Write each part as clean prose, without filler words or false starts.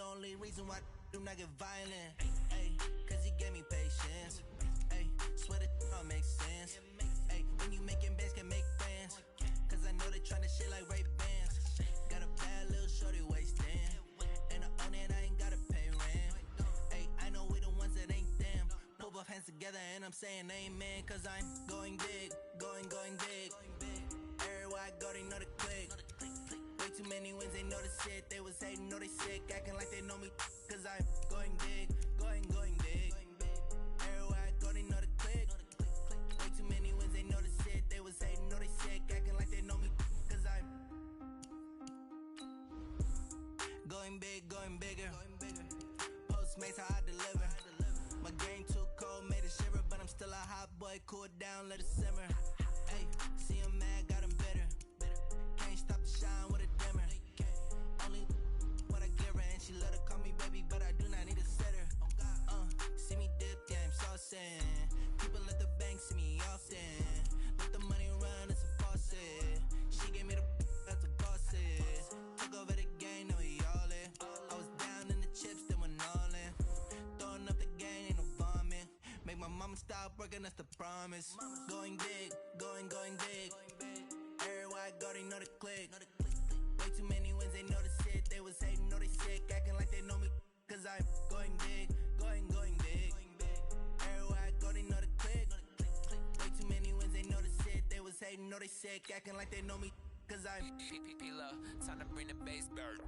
only reason why I do not get violent. Ay, cause he gave me patience. Ay, swear that don't make sense. Ay, when you making bands, can make friends. Cause I know they tryna shit like Ray-Bans. Got a bad little shorty wasting. And I own it, I ain't gotta pay rent. Ay, I know we the ones that ain't them. Put both hands together and I'm saying amen. Cause I'm going big, going big. Everywhere I go, they know the click. Way too many wins, they know the shit. They was hating, know they sick, acting like they know me. Cause I'm going big, going big. Everywhere I go, they know the click. Way too many wins, they know the shit. They was hating, know they sick, acting like they know me. Cause I'm going big, going bigger. Postmates, how I deliver. My game too cold, made it shiver. But I'm still a hot boy, cool it down, let it simmer. Hey, see him mad, got him bitter. Can't stop the shine with a dimmer. Only what I give her, and she love to call me baby, but I do not need a sitter. See me dip, yeah, I'm saucing. People at the bank see me often. Let the money run, it's a faucet. She gave me the that's a boss is. Took over the game, now we all in. I was down in the chips, then went all in. Throwing up the game, ain't no vomit. Make my mama stop working, that's the promise. Going big, going big. Everywhere I go, they know the click. Way too many wins, they know the shit. They was hating, know they sick, acting like they know me. Cause I'm going big, going big. Everywhere I go, they know the click. Way too many wins, they know the shit. They was hating, know they sick, acting like they know me. Cause I'm P-P-P-Love, time to bring the bass back.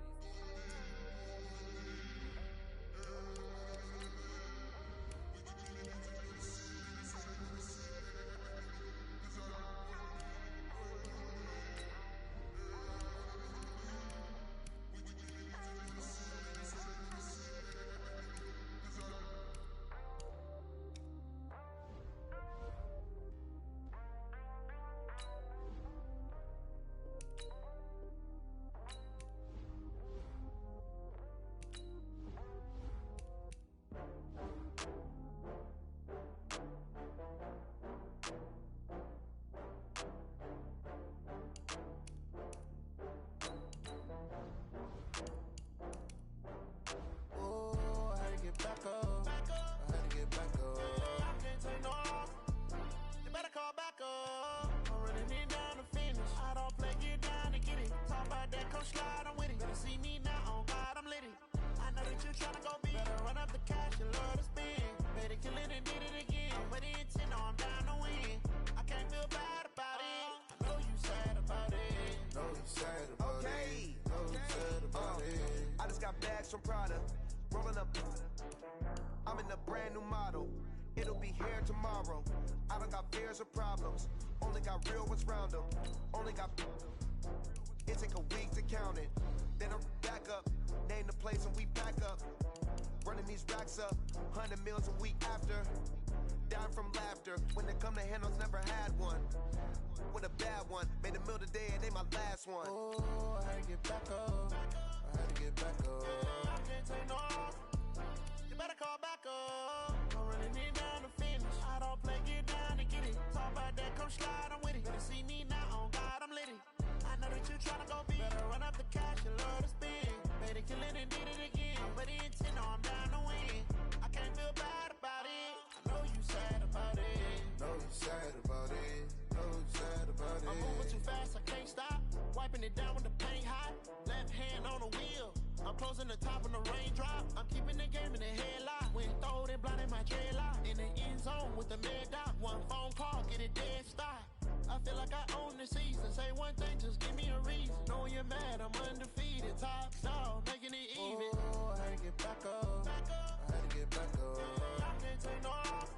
From Prada, rolling up. I'm in a brand new model. It'll be here tomorrow. I don't got fears or problems. Only got real ones round them. Only got. It take a week to count it. Then I'm back up. Name the place and we back up. Running these racks up. 100 meals a week after. Dying from laughter. When they come to handles, never had one. With a bad one. Made a meal today and they my last one. Oh, I had to get back up. I had to get back up. I can't take no off. You better call back up. I'm running it down to finish. I don't play, get down to get it. Talk about that, come slide, I'm with it. Better see me now, on God, I'm litty. I know that you tryna go big. Better run up the cash, you love to spin. Made it, kill it, and did it again. But the intent, no, I'm down to win. I can't feel bad about it. I know you sad about it. Know you sad about it. Know you sad about it. I'm moving too fast, I can't stop. Wiping it down with the paint hot. Left hand on the wheel. I'm closing the top when the raindrop. I'm keeping the game in the headlock. When throwed and blinded my dreadlock. In the end zone with the mad dot. One phone call, get it dead stop. I feel like I own the season. Say one thing, just give me a reason. Knowing you're mad, I'm undefeated. Top dog, making it even. Oh, I had to get back up. Back up. I had to get back up. I can't take no off.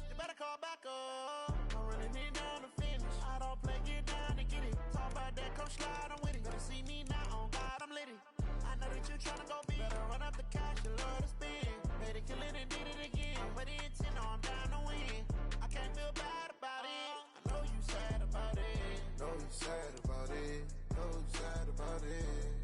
You better call back up. I'm running it down to finish. I don't play, get down to get it. Talk about that, come slide, I'm with it. Better see me now, on God, I'm litty. I know that you tryna go big. Better run up the cash, you love to spin. Made it, kill it, and did it again. But the intent, no, I'm down to win. I can't feel bad about it. I know you sad about it. Know you sad about it. Know you sad about it.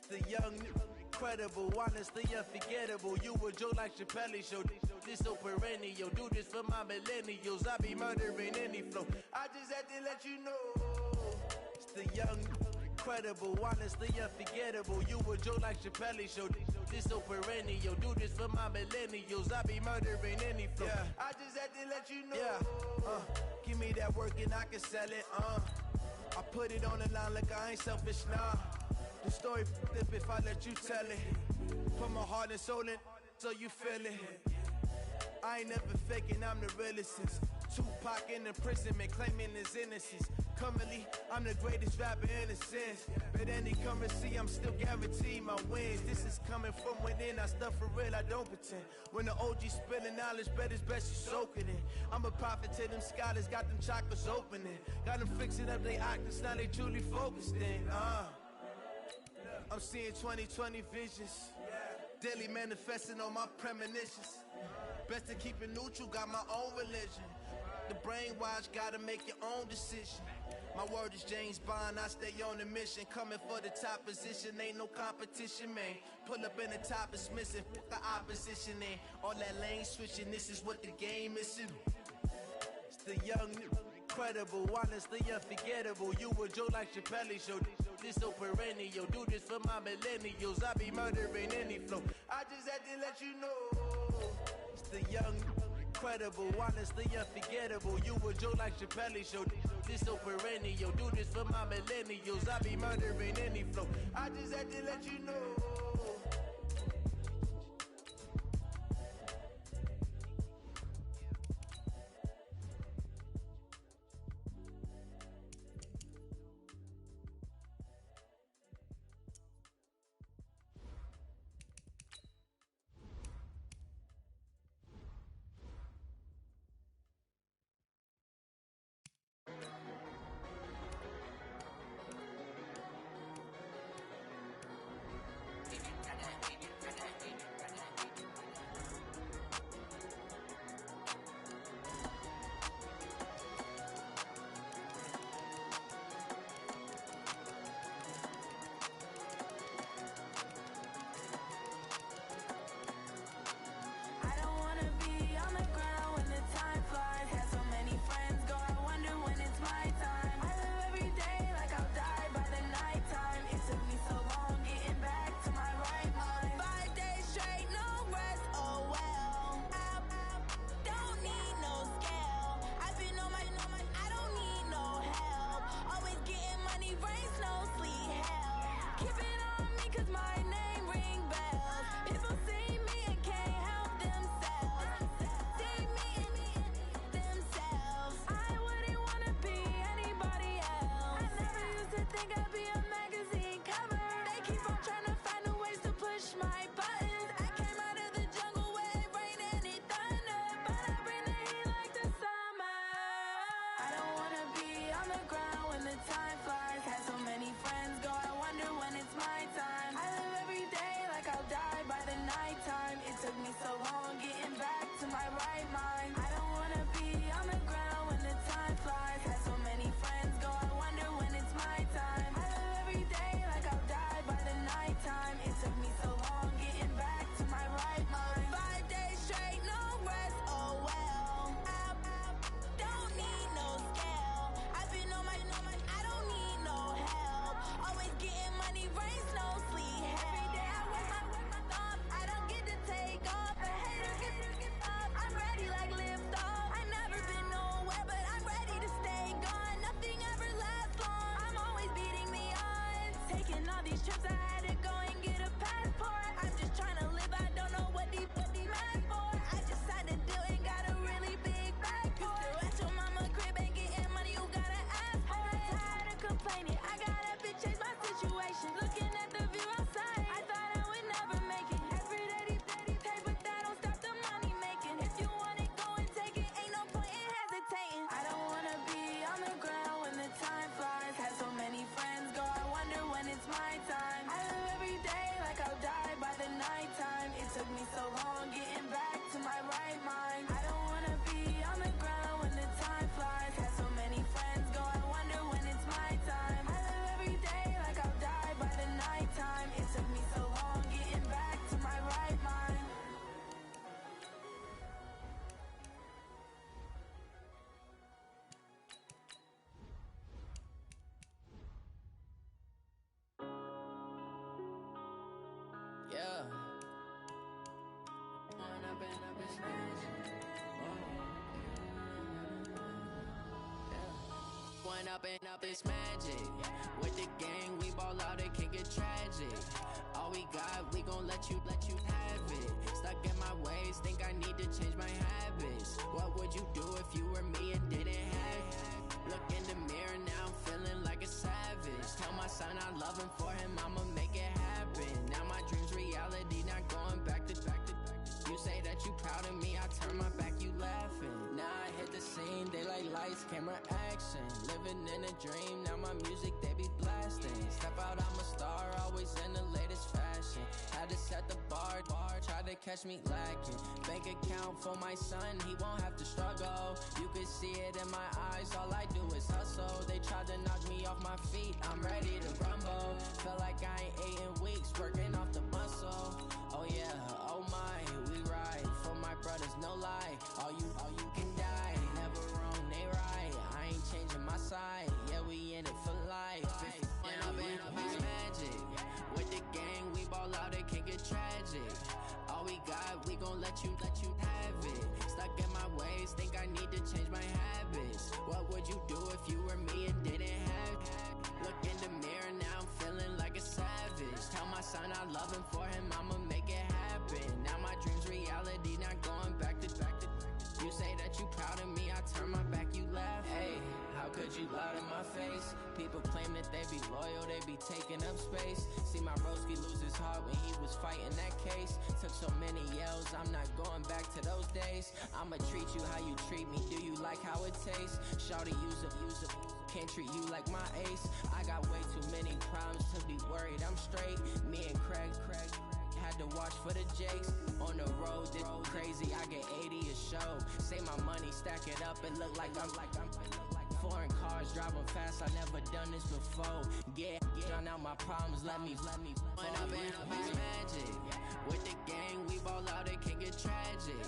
The young, incredible, honestly unforgettable. You a joke like Chappelle show. This so perennial. Do this for my millennials. I be murdering any flow. I just had to let you know. It's the young, incredible, honestly unforgettable. You a joke like Chappelle show. This so perennial. Do this for my millennials. I be murdering any flow. Yeah. I just had to let you know. Yeah. Give me that work and I can sell it. I put it on the line like I ain't selfish, nah. The story flip if I let you tell it. Put my heart and soul in so you feel it. I ain't never faking, I'm the realest since Tupac in imprisonment, claiming his innocence. Currently, I'm the greatest rapper in a sense. But any currency, I'm still guaranteed my wins. This is coming from within, I stuff for real, I don't pretend. When the OG spilling knowledge, bet it's best you soak it in. I'm a prophet to them scholars, got them chakras opening. Got them fixing up they octaves, now they truly focused in. I'm seeing 2020 visions. Daily manifesting on my premonitions. Best to keep it neutral, got my own religion. The brainwash, gotta make your own decision. My word is James Bond, I stay on the mission. Coming for the top position, ain't no competition, man. Pull up in the top, it's missing, fuck the opposition, ain't all that lane switching, this is what the game missing. It's the young, incredible, honestly unforgettable. You a joke like Chappelle show. This so perennial. Do this for my millennials. I be murdering any flow. I just had to let you know. It's the young, incredible, honestly unforgettable. You a joke like Chappelle show. This so perennial. Do this for my millennials. I be murdering any flow. I just had to let you know. One up and up, it's magic. With the gang, we ball out, it can get tragic. All we got, we gon' let you have it. Stuck in my ways, think I need to change my habits. What would you do if you were me and didn't have it? Look in the mirror now, I'm feeling like a savage. Tell my son I love him, for him I'ma make it happen. Now my dream's reality, not going back to. You say that you proud of me, I turn my back, you laughing. Now I hit the scene, daylight lights, camera action. Living in a dream, now my music they be blasting. Step out, I'm a star, always in the latest fashion. Had to set the bar, try to catch me lacking. Bank account for my son, he won't have to struggle. You can see it in my eyes, all I do is hustle. They tried to knock me off my feet, I'm ready to rumble. Felt like I ain't ate in weeks, working off the muscle. Oh yeah, oh my, we ride for my brothers, no lie. All you can die, never wrong, they right. I ain't changing my side, yeah, we in it for life. Up and up is magic. With the gang, we ball out, it can get tragic. All we got, we gon' let you have it. Stuck in my ways, think I need to change my habits. What would you do if you were me and didn't have it? Look in the mirror, now I'm feeling like a savage. Tell my son I love him, for him I'ma make it happen. Now my dream's reality, not going back to. You say that you proud of me, I turn my back, you laugh. Hey, how could you lie to my face? People claim that they be loyal, they be taking up space. See my broski lose his heart when he was fighting that case. Took so many yells, I'm not going back to those days. I'ma treat you how you treat me, do you like how it tastes? Shawty, use up, can't treat you like my ace. I got way too many problems to be worried, I'm straight. Me and Craig had to watch for the Jakes. On the road, this crazy, I get 80 a show. Say my money, stack it up, and look like I'm foreign cars, driving fast, I never done this before. Get drown out my problems, let me One up and up is magic. With the gang, we ball out, it can get tragic.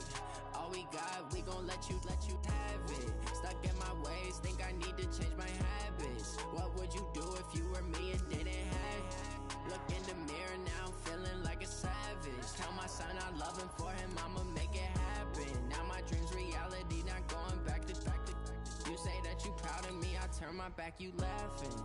All we got, we gon' let you have it. Stuck in my ways, think I need to change my habits. What would you do if you were me and didn't have it? Look in the mirror, now I'm feeling like a savage. Tell my son I love him, for him I'ma make it happen. Now my dream's reality, not going back to. You say that you proud of me, I turn my back, you laughing.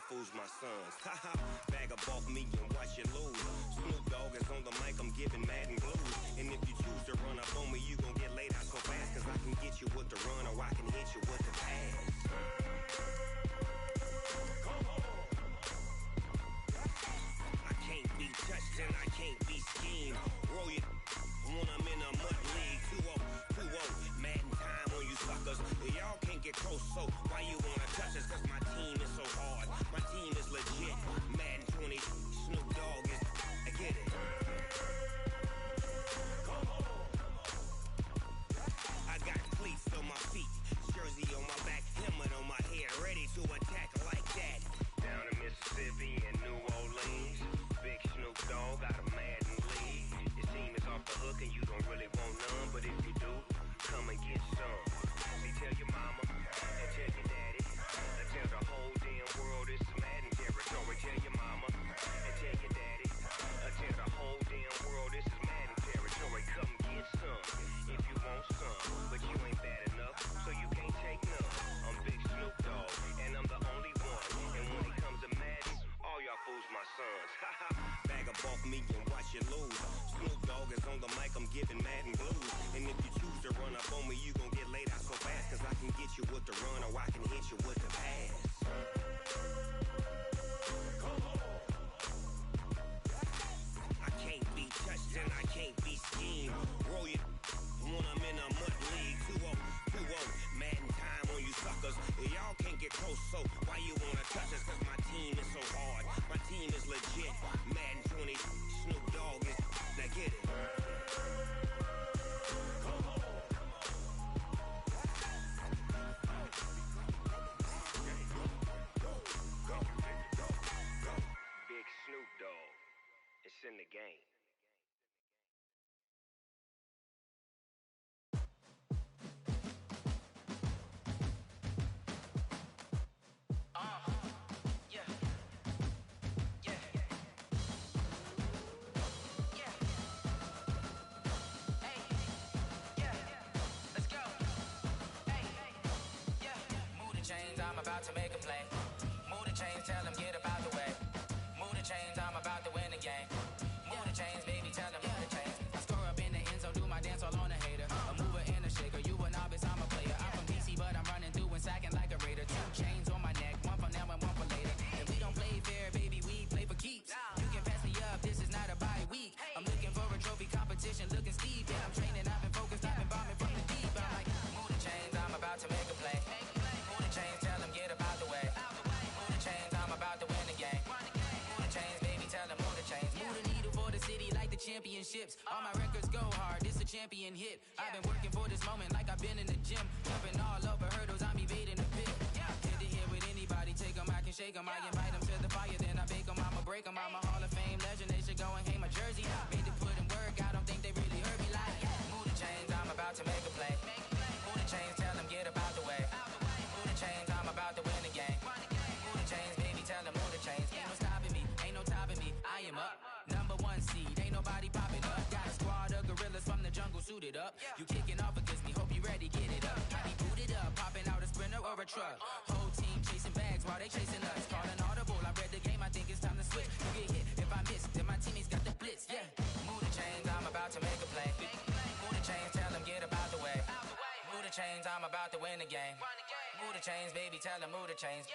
Fools my sons. Haha, bag up off me and watch you lose. Snoop Dogg is on the mic, I'm giving Madden blues. And if you choose to run up on me, you gon' get laid out so fast. Cause I can get you with the run or I can hit you with the pass. I can't be touched and I can't be schemed. Roll you when I'm in a mud league. 2-0, Madden time on you suckers. Y'all can't get close, so why you wanna touch us? Cause my team is so hard. My team is legit. Madden 20, Snoop Dogg is. I get it. I got cleats on my feet, jersey on my back, helmet on my head, ready me and watch you lose. Snoop Dogg is on the mic, I'm giving Madden blues. And if you choose to run up on me, you gon' get laid out so fast. Cause I can get you with the run or I can hit you with the pass. I can't be touched and I can't be schemed. Roll you when I'm in a mud league. 2-0, 2-0, Madden time on you suckers. Y'all can't get close, so why you wanna touch us? Cause my team is so hard, my team is legit. Madden 20, Snoop Dogg is, now get it. Big Snoop Dogg, it's in the game. I'm about to make a play. Move the chains, tell them get up out the way. Move the chains, I'm about to win the game. Move the chains, baby, tell them move the chains. I score up in the end zone, do my dance all on a hater. A mover and a shaker, you a novice, I'm a player. I'm from DC, but I'm running through and sacking like a raider. 2 chains on my neck, one for now and one for later. And we don't play fair, baby, we play for keeps. You can pass me up, this is not a bye week. I'm looking for a trophy competition, looking steep. And I'm training, I've been focused, I've been bombing from the deep. I'm like, move the chains, I'm about to make a play. Move the chains, tell them get up out the way. Move the chains, I'm about to win the game. Move the chains, baby, tell them move the chains. Move the needle for the city like the championships. All my records go hard, this a champion hit. I've been working for this moment like I've been in the gym. Jumping all over hurdles, I'm evading the pit. Head to head with anybody, take them, I can shake them. I invite them to the fire, then I bake them, I'ma break them. I'm a Hall of Fame legend, they should go and hang my jersey. Made to put in work, I don't think they really heard me like. Move the chains, I'm about to make a play. Move the chains, tell them get up out the way. Move the chains, I'm about to win the game. Move the chains, baby, tell them move the chains. Ain't no stopping me, ain't no topping me. I am up, #1 seed, ain't nobody popping up. Got a squad of gorillas from the jungle suited up. You kicking off against me, hope you ready, get it up. I be booted up, popping out a sprinter or a truck. Whole team chasing bags while they chasing us. Calling audible, I read the game, I think it's time to switch. You get hit if I miss, then my teammates got the blitz, yeah. Move the chains, I'm about to make a play. Move the chains, tell them get up out the way. Move the chains, I'm about to win the game. Move the chains, baby, tell them move the chains.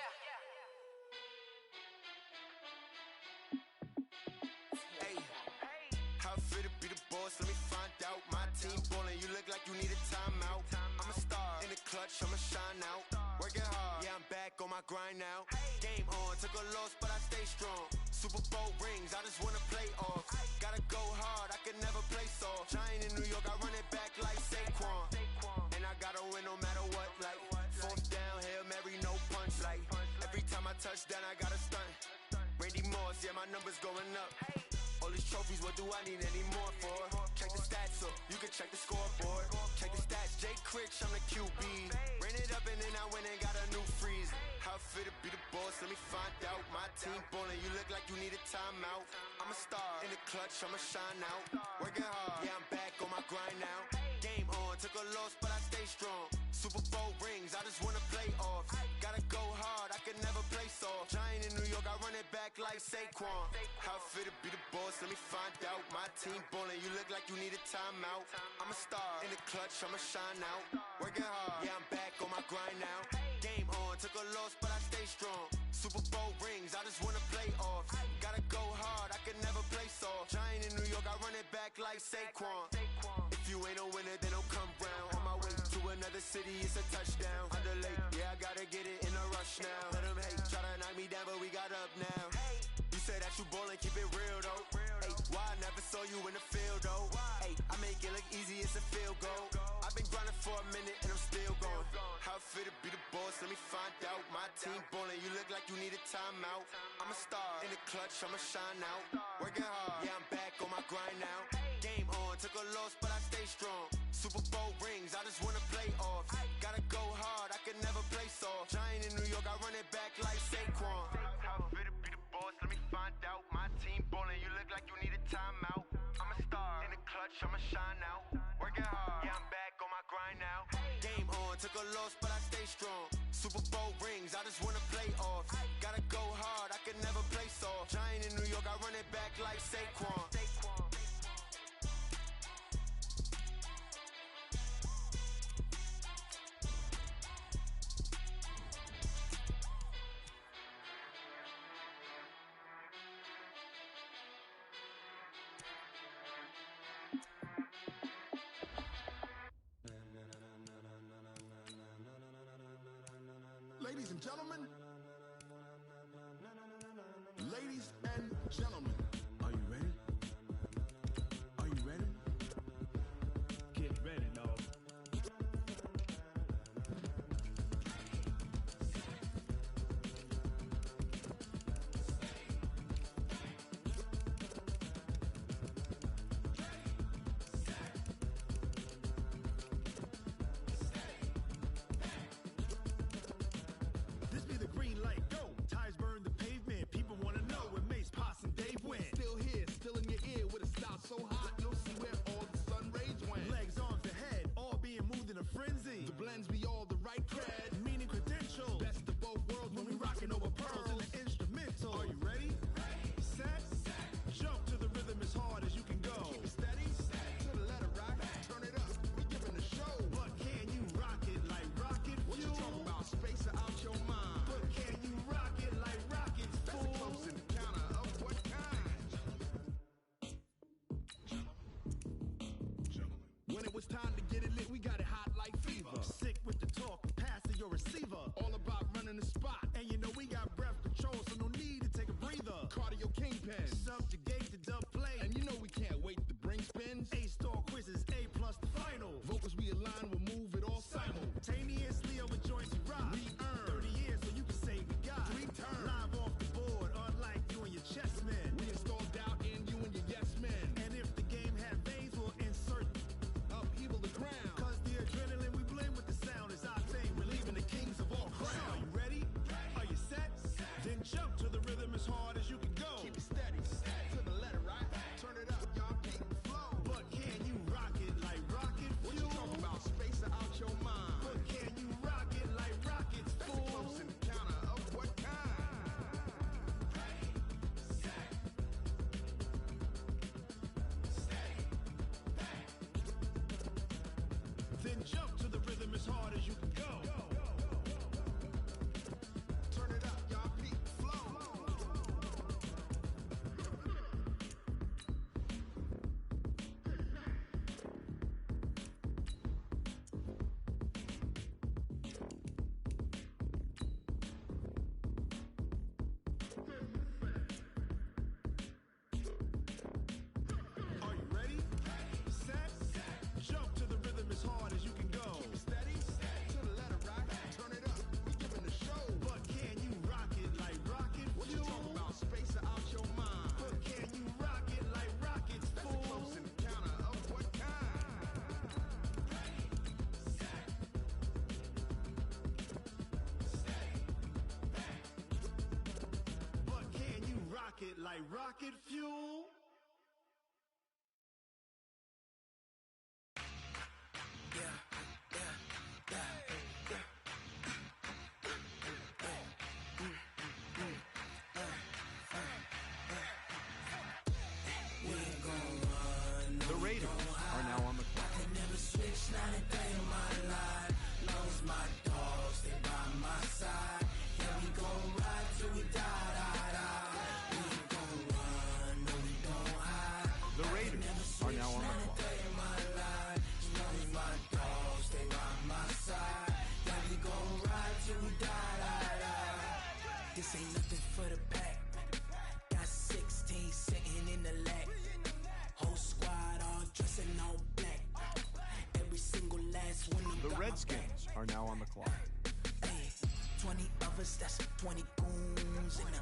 Hey, how fit to be the boss? Let me find out. My team ballin', you look like you need a timeout. I'm a star in the clutch, I'ma shine out. Working hard, yeah, I'm back on my grind now. Game on, took a loss, but I stay strong. Super Bowl rings, I just wanna play off. Gotta go hard, I can never play soft. Giant in New York, I run it back like Saquon. And I gotta win no matter what, like 4th down, Hail Mary, no punch, like every time I touch down, I gotta stunt. Randy Moss, yeah, my numbers going up. All these trophies, what do I need any more for? Check the stats up, you can check the scoreboard. Check the stats, Jay Critch, I'm the QB. Ran it up and then I went and got a new freeze. How fit to be the boss, let me find out. My team ballin', you look like you need a timeout. I'm a star in the clutch, I'ma shine out. Working hard, yeah, I'm back on my grind now. Game on, took a loss, but I stay strong. Super Bowl rings, I just wanna play off. Gotta go hard, I can never play soft. Giant in New York, I run it back like Saquon. How fit to be the boss, let me find out. My team ballin', you look like you need a timeout. I'm a star in the clutch, I'ma shine out. Working hard, yeah, I'm back on my grind now. Game on, took a loss, but I stay strong. Super Bowl rings, I just wanna play off. Gotta go hard, I can never play soft. Giant in New York, I run it back like Saquon. If you ain't a winner, then don't come round. On my way to another city, it's a touchdown. Underlay, yeah, I gotta get it in a rush now. Let them hate, try to knock me down, but we got up now. You say that you ballin', keep it real though. Hey, why I never saw you in the field though? Hey, I make it look easy, it's a field goal. I've been grinding for a minute and I'm still going. How fit to be the boss, let me find out. My team ballin', you look like you need a timeout. I'm a star in the clutch, I'ma shine out. Working hard, yeah, I'm back on my grind now. Game on, took a loss, but I stay strong. Super Bowl rings, I just wanna play off. Gotta go hard, I can never play soft. Giant in New York, I run it back like Saquon. How fit to be the boss, let me find out. My team ballin', you look like you need a timeout. I'm a star in the clutch, I'ma shine out. Working hard, yeah, I'm back on my grind now. Game on, took a loss, but I stay strong. Super Bowl rings, I just wanna play off. Gotta go hard, I can never play soft. Giant in New York, I run it back like Saquon. and gentlemen, ladies and gentlemen, are you ready? Are you ready? Get ready, dog. This be the green light, go. Tires burn the pavement. People want to know where Mace, Pops, and Dave went. Still here, still in your ear with a style so hot, you'll see where all the sun rays went. Legs, arms, the head, all being moved in a frenzy. The blends be all the right cred, meaning credentials. Best of both worlds when we rocking over pearls in the instrumental. Are you ready? Set, jump to the rhythm as hard as you can go. Keep it steady, to the letter rock, turn it up. We giving a show. But can you rock it like rocket fuel? What you talking about? Space out your mind. But can you rock it like rockets, fool? That's close in the counter of what kind? When it was time to get it lit, we got it hot like fever. Sick with the talk, passing your receiver. All about running the spot. And you know we got breath control, so no need to take a breather. Cardio kingpin, subjugate the dub play. And you know we can't wait to bring spins. A-star quizzes, A+ the final. Vocals we align, we'll move it all simultaneously over joints we rock. We earn 30 years, so you can say we got 3 turns. Live off the board, unlike you and your chess men. We install doubt in you and your yes men. And if the game had veins, we'll insert upheaval the ground. Cause the adrenaline we blend with the sound is our thing. We're leaving the kings of all crowns. Are you ready? Are you set? Then jump to the rhythm as hard as you can go. Keep it steady, to the letter right. Turn it up, y'all keep the flow. But can you rock it like rocket fuel? What you talking about? Space out your mind. But can you rock it like rockets, fool? That's close in the counter of what kind? Then jump to the rhythm as hard as you can go. Turn it up, y'all peak flow. Are you ready? Set, jump to the rhythm as hard as you can go. Keep it steady, to the letter right. Turn it up, we giving a show. But can you rock it like rocket fuel? What you talking about? Space out your mind. But can you rock it like rockets, fool? That's close in the counter of what kind? But can you rock it like rocket fuel? The Raiders are now on the clock. Never switch, not a day in my life. Long as my dogs, they by my side. Yeah, we gon' ride till we die, die, die. We ain't gon' run, no, we don't hide. The Raiders are now on the clock. Day in my life. As long as my dogs, they by my side. Yeah, we gon' ride till we die, die, die. This ain't nothing for the pack. Got 16 sitting in the lag. Whole squad all dressing all black. Every single last one of them The got my Redskins back. are now on the clock. Hey, 20 of us, that's 20 goons in a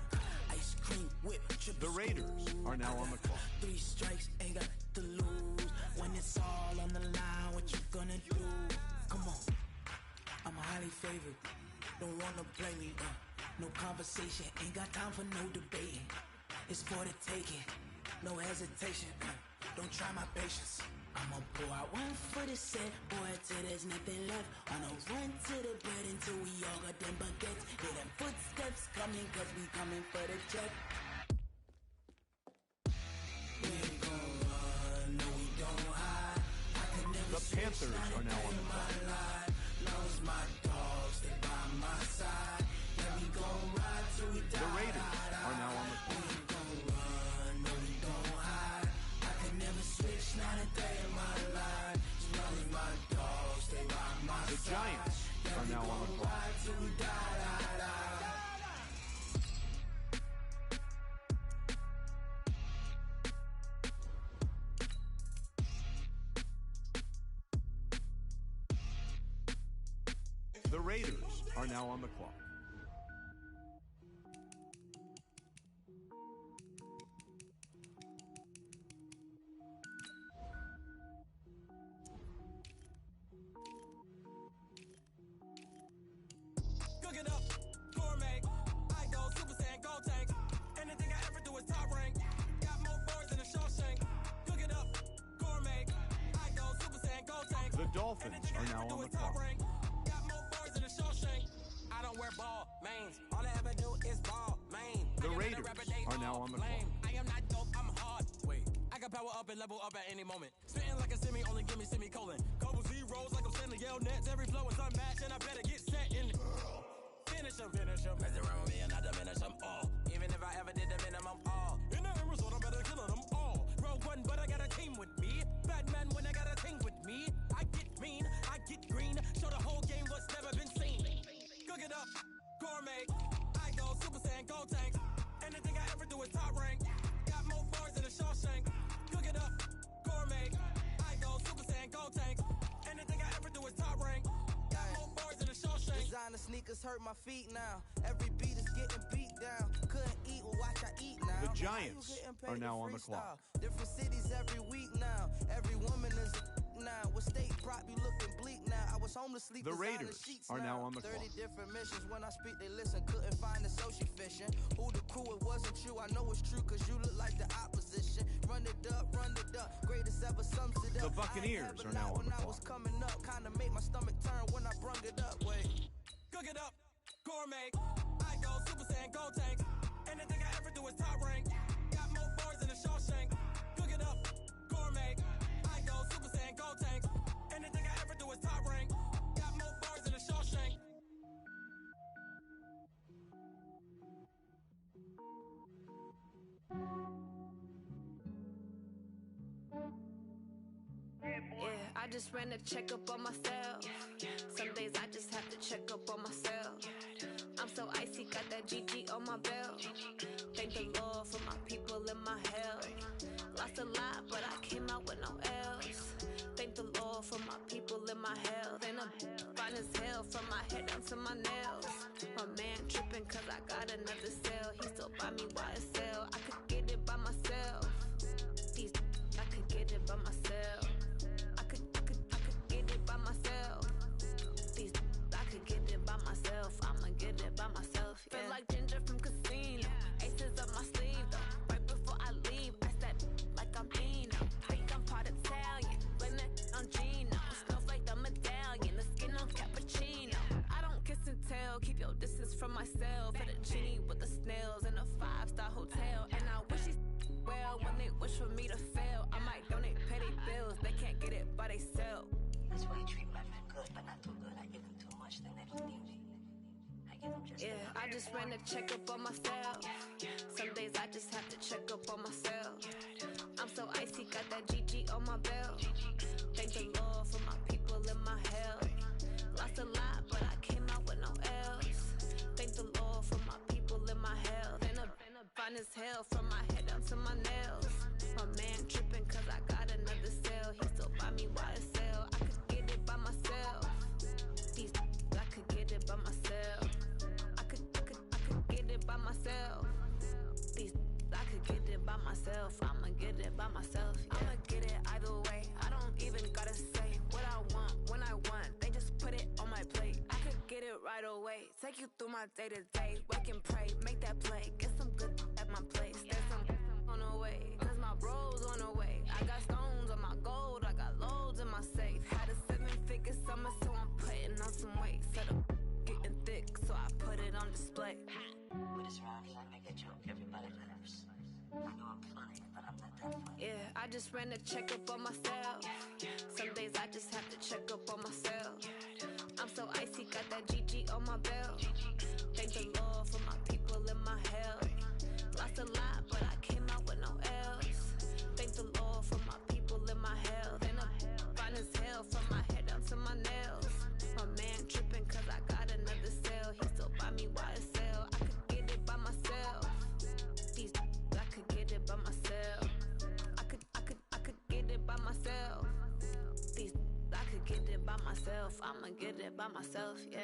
ice cream whip. The Raiders are now on the clock. 3 strikes, ain't got to lose. When it's all on the line, what you gonna do? Come on, I'm highly favored. Don't wanna play me, no conversation. Ain't got time for no debating. It's for the taking, no hesitation. Don't try my patience. I'ma pour out one for the set, boy, till there's nothing left. On a run to the bread until we all got them baguettes. Hear them footsteps coming, cause we coming for the check. We ain't gon' run, no, we don't hide. I can never The Panthers are now on the clock. Long as my dogs, they by my side. Yeah, we gon' ride till we die. The Raiders are now on the We clock. ain't gon' run, no, we don't hide. I can never switch, not a day in my life. As long as my dogs, they by my The side. Giants are now on the clock. Ride till we die, die, die. The Raiders are now on the clock. Cook it up, gourmet. I go Super Saiyan, go tank. Anything I ever do is top rank. Got more boards than a Shawshank. Cook it up, gourmet. I go Super Saiyan, go tank. The Dolphins are now on the clock. Got more boards than a Shawshank. I don't wear ball mains. All I ever do is ball main. The Raiders are now on the clock. I am not dope, I'm hard. Wait, I can power up and level up at any moment. Spitting like a semi, only give me semicolon. Couple zeros like I'm sending yell nets. Every flow is unmatched, and I better get set in. Finish them. Mess around with me and I diminish them all. Even if I ever did the minimum all. In the end result, I better kill them all. Rogue one, but I got a team with me. Batman when I got a team with me. I get mean, I get green. Show the whole game what's never been seen. Cook it up, gourmet. I go Super Saiyan, go tank. Anything I ever do is top rank. Got more bars than a Shawshank. Cook it up, gourmet. I go Super Saiyan, go tank. Anything I ever do is top rank. Got more bars than a Shawshank. Designer sneakers hurt my feet now. Every beat is getting beat down. Couldn't eat, well watch I eat now. The Giants are now on the clock. Different cities every week now. Every woman is a now. With state prop, you looking bleak now. I was homeless, sleep The designer Raiders sheets are now on the 30 clock. different missions. When I speak, they listen. Couldn't find the social fishing. Who the crew? It wasn't true. I know it's true, cause you look like the opposition. Run it up. Greatest ever sums it up. The Buccaneers are now on the when I was clock. coming up, kinda made my stomach turn when I brung it up. Wait. Cook it up, gourmet. I go Super Saiyan, go tank. Anything I ever do is top rank. Got more bars than a Shawshank. Cook it up, gourmet. I go Super Saiyan, go tank. Anything I ever do is top rank. Got more bars than a Shawshank. Yeah, I just ran a checkup on myself. Some days I just have to check up on myself. I'm so icy, got that GG on my belt. Thank the Lord for my people in my health. Lost a lot, but I came out with no L's. Thank the Lord for my people in my health. And I'm fine as hell from my head down to my nails. My man tripping cause I got another cell. He still buy me YSL. I could get it by myself. These I could get it by myself. I could get it by myself. These I could get it by myself. I'ma get it by myself. Yeah. Feel like Ginger from Casino. Aces up my sleeve though. Right before I leave, I step like I'm Dino. Think I'm part Italian. Blame it on Gino. Snowflake the medallion. The skin on cappuccino. I don't kiss and tell. Keep your distance from myself. For the genie with the snails in a 5-star hotel. And I wish these well when they wish for me to fail. I might donate petty bills. They can't get it by they sell. That's why you treat my men good, but not too good. I give them too much, then they don't need me. I give them just yeah, I just ran a checkup on myself. Some days I just have to check up on myself. I'm so icy, got that GG on my belt. Thank the Lord for my people in my health. Lost a lot, but I came out with no L's. Thank the Lord for my people in my health. And I'm fine as hell from my head down to my nails. My man tripping cause I got another cell. He still buy me YSL. I could get it by myself. These I could get it by myself. I could get it by myself. These I could get it by myself. I'ma get it by myself. Yeah. I'ma get it either way. I don't even gotta say what I want when I want. They just put it on my plate. I could get it right away. Take you through my day to day. Wake and pray, make that play. Get some good at my place. There's some on the way. Cause my bros on the way. I got stones on my gold. I got loads in my safe. Had a 7-figure summer, so I'm putting on some weight. Set up getting thick, so I put it on display. With this round here, I make a joke. Everybody laughs. I know I'm funny, but I'm not that funny. Yeah, I just ran a checkup on myself. Some days I just have to check up on myself. I'm so icy, got that GG on my belt. Thank the Lord for my people in my health. Lost a lot, but I came out with no L's. Thank the Lord for my people in my health. And I'm fine as hell from my head down to my nails. My man tripping cause I got another cell. He still buy me YSL. I could get it by myself. These I could get it by myself. I could get it by myself. These I could get it by myself. I'ma get it by by myself, yeah.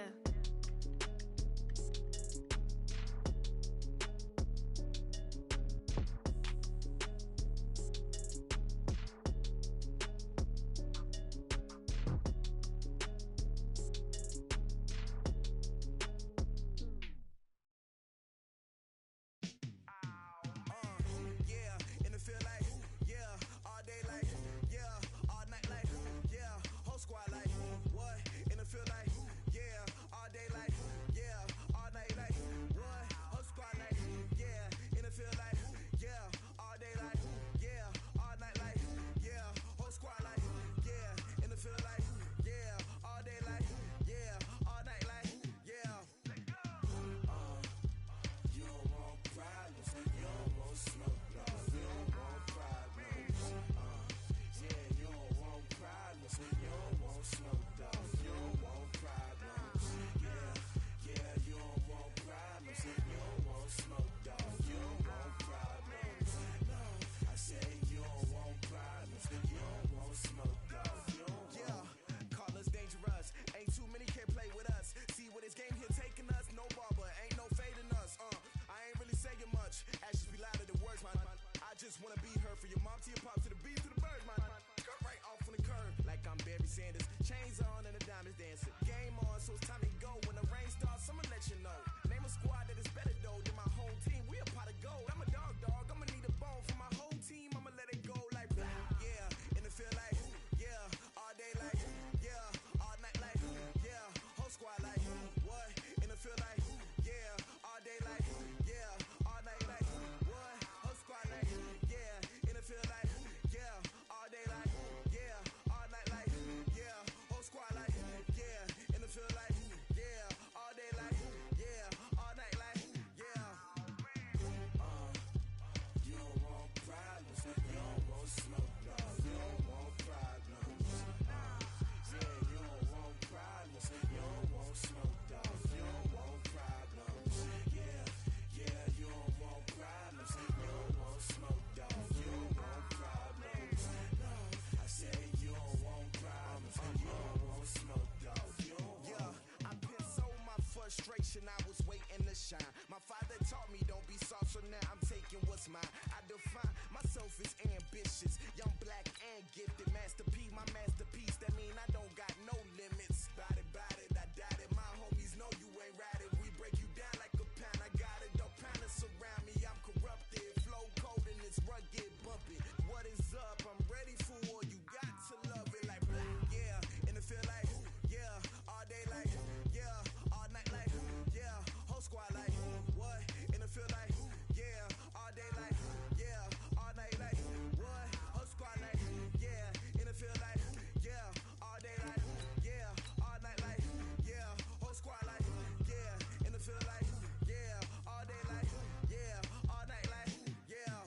I was waiting to shine. My father taught me don't be soft, so now I'm taking what's mine. I define myself as ambitious, young, black, and gifted. Master P, my masterpiece. That mean I don't got no limits. Bout it, I doubt it. My homies know you ain't ride it. We break you down like a pound. I got it, don't pound to surround me. I'm corrupted, flow cold and it's rugged, bumpy. What is up? I'm ready for war. You got to love it like black, yeah. And it feel like, yeah, all day like, yeah, all night like, yeah, whole squad like, what? And it feel like, yeah, all day like, yeah, all night like, what? Whole squad like, yeah, and it feel like, yeah, all day like, yeah, all night like, yeah, whole squad like, yeah, and it feel like, yeah, all day like, yeah, all night like, yeah.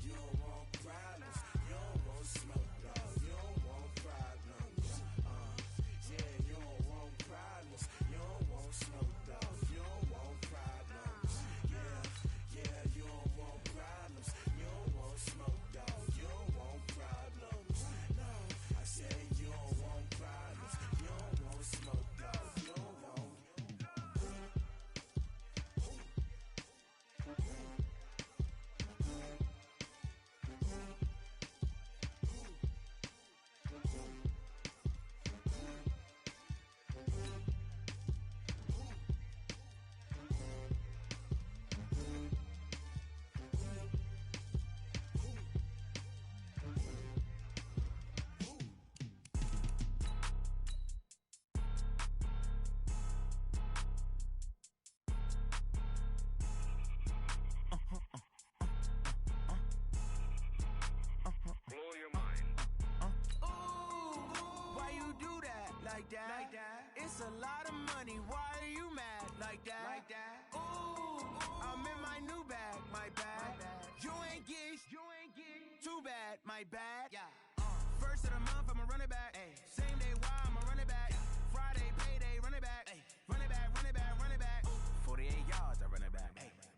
You don't want problems, you don't want smoke, dog. You don't want problems. Yeah, you don't want problems, you don't want smoke, dog. You don't want problems. Yeah, you don't want problems, you don't want smoke, dog. You don't want problems. No, I said you don't want problems, you don't want smoke, dog. You don't want. Blow your mind. Why you do that like that? Like that? It's a lot of money. Why are you mad like that? Like that? Ooh, I'm in my new bag, my bad. You ain't get too bad, my bad. Yeah. First of the month, I'ma run it back. Ay. Same day, why I'ma run it back? Friday, payday, run it back. Ay. Run it back, run it back, run it back. 48 yards, I run it back.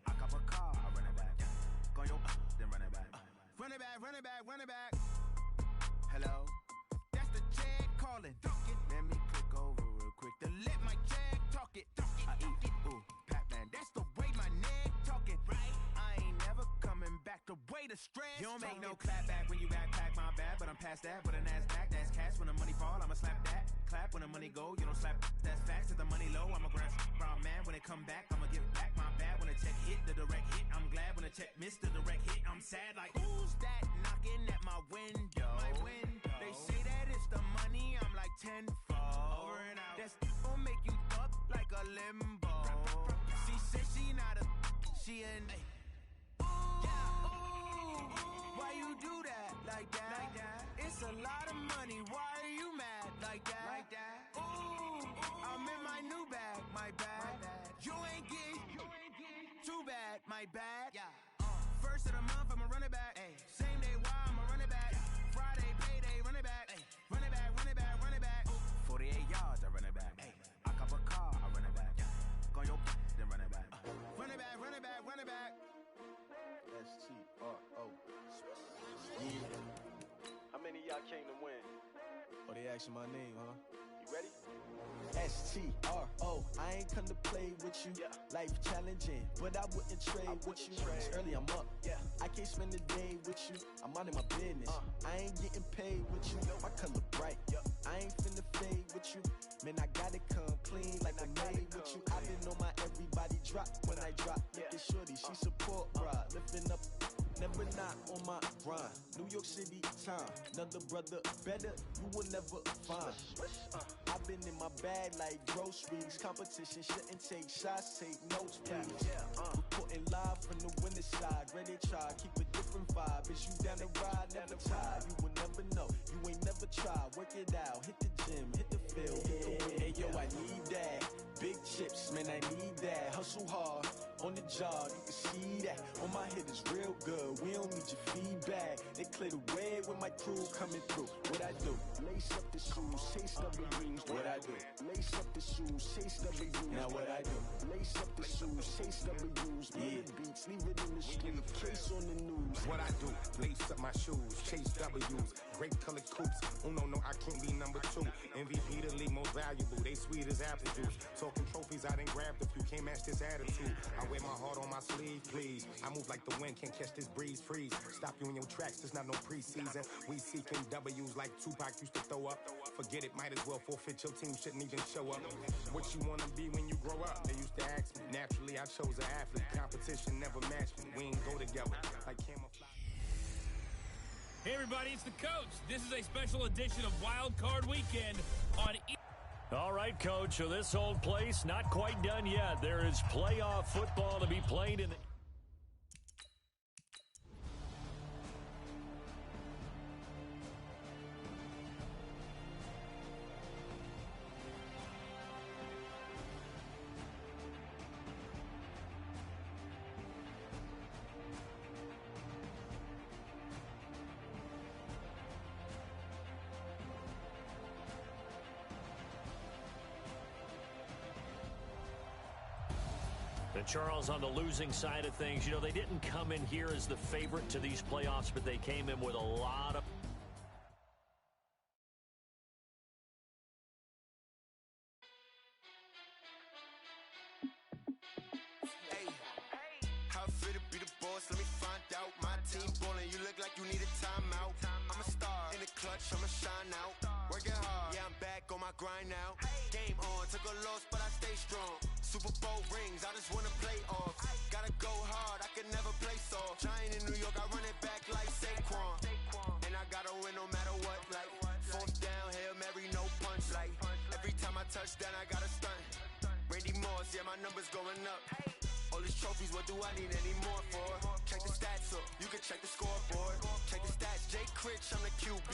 I cop a car, I run it back. Go your then run it back. Run it back, run it back, run it back. Hello? That's the Chad calling. Get stress. You don't make no clap back when you backpack, my bad, but I'm past that. But an ass back, that's cash. When the money fall, I'ma slap that. Clap when the money go, you don't slap. That's facts. If the money low, I'ma grab brown man. When it come back, I'ma give back my bad. When the check hit, the direct hit, I'm glad. When the check missed the direct hit, I'm sad. Like, who's that knocking at my window? My window. They say that it's the money, I'm like tenfold. Over and out. That's gon' make you up like a limbo. She said she not a, she an. Why you do that like that? Like that? It's a lot of money. Why are you mad like that? Like that? Ooh, I'm in my new bag, my bad. You ain't getting too bad, my bad. Yeah. First of the month, I'ma run it back. Ay. Same day, why I'ma run it back. Friday, payday, run it back. Ay. Run it back, run it back, run it back. 48 yards, I run it back. Ay. I cop a car, I run it back. Go on your then run it back. Run it back, run it back, run it back. S-T-R-O. Yeah. How many of y'all came to win? Oh, they asking my name, huh? You ready? S-T-R-O. I ain't come to play with you. Yeah. Life challenging, but I wouldn't trade with you. It's early, I'm up. Yeah. I can't spend the day with you. I'm minding my business. I ain't getting paid with you. My color bright. I ain't finna fade with you. Man, I gotta come clean like I made with you. I been on my everybody drop when I drop. Look at shorty, she support, bruh. Lifting up, never not on my grind. New York City time, another brother better, you will never find. I've been in my bag like groceries. Competition shouldn't take shots, take notes, please. Reporting live from the winning side. Ready to try, keep a different vibe. Is you down the ride, never tired. You will never know, you ain't never tried. Work it out, hit the gym, hit the field, hit the wind. Hey yo, I need that. Big chips, man, I need that. Hustle hard, on the job, you can see that. On my hit is real good, we don't need your feedback. They clear the way when my crew coming through. What I do? Lace up the shoes, chase W's. What I do? Lace up the shoes, chase W's. Now what I do? Lace up the shoes, chase W's. Yeah. Beats, leave it in the street, case on the news. What I do? Lace up my shoes, chase W's. Great colored coops. Oh no, I can't be number 2. MVP the league most valuable. They sweet as apple juice. Talking trophies, I done grabbed a few. Can't match this attitude. I wear my heart on my sleeve, please. I move like the wind, can't catch this breeze, freeze. Stop you in your tracks, there's not no preseason. We seeking W's like Tupac used to throw up. Forget it, might as well forfeit. Your team shouldn't even show up. What you wanna be when you grow up? They used to ask me. Naturally, I chose an athlete. Competition never matched me. We ain't go together like camouflage. Hey everybody, it's the coach. This is a special edition of Wild Card Weekend on All right, Coach, so this whole place not quite done yet. There is playoff football to be played in the... And Charles, on the losing side of things, you know, they didn't come in here as the favorite to these playoffs, but they came in with a lot of... Hey, how I feel to be the boss, let me find out. My team ballin', you look like you need a timeout. I'm a star, in the clutch, I'ma shine out. Working hard, yeah, I'm back on my grind now. Game on, took a loss, but I stay strong. Super Bowl rings, I just wanna play off. Gotta go hard, I can never play soft. Giant in New York, I run it back like Saquon. And I gotta win no matter what, like fourth down, Hail Mary, no punch. Like every time I touch down, I gotta stunt. Randy Moss, yeah, my numbers going up. All these trophies, what do I need any more for? Check the stats up, you can check the scoreboard. Check the stats, Jay Critch, I'm the QB.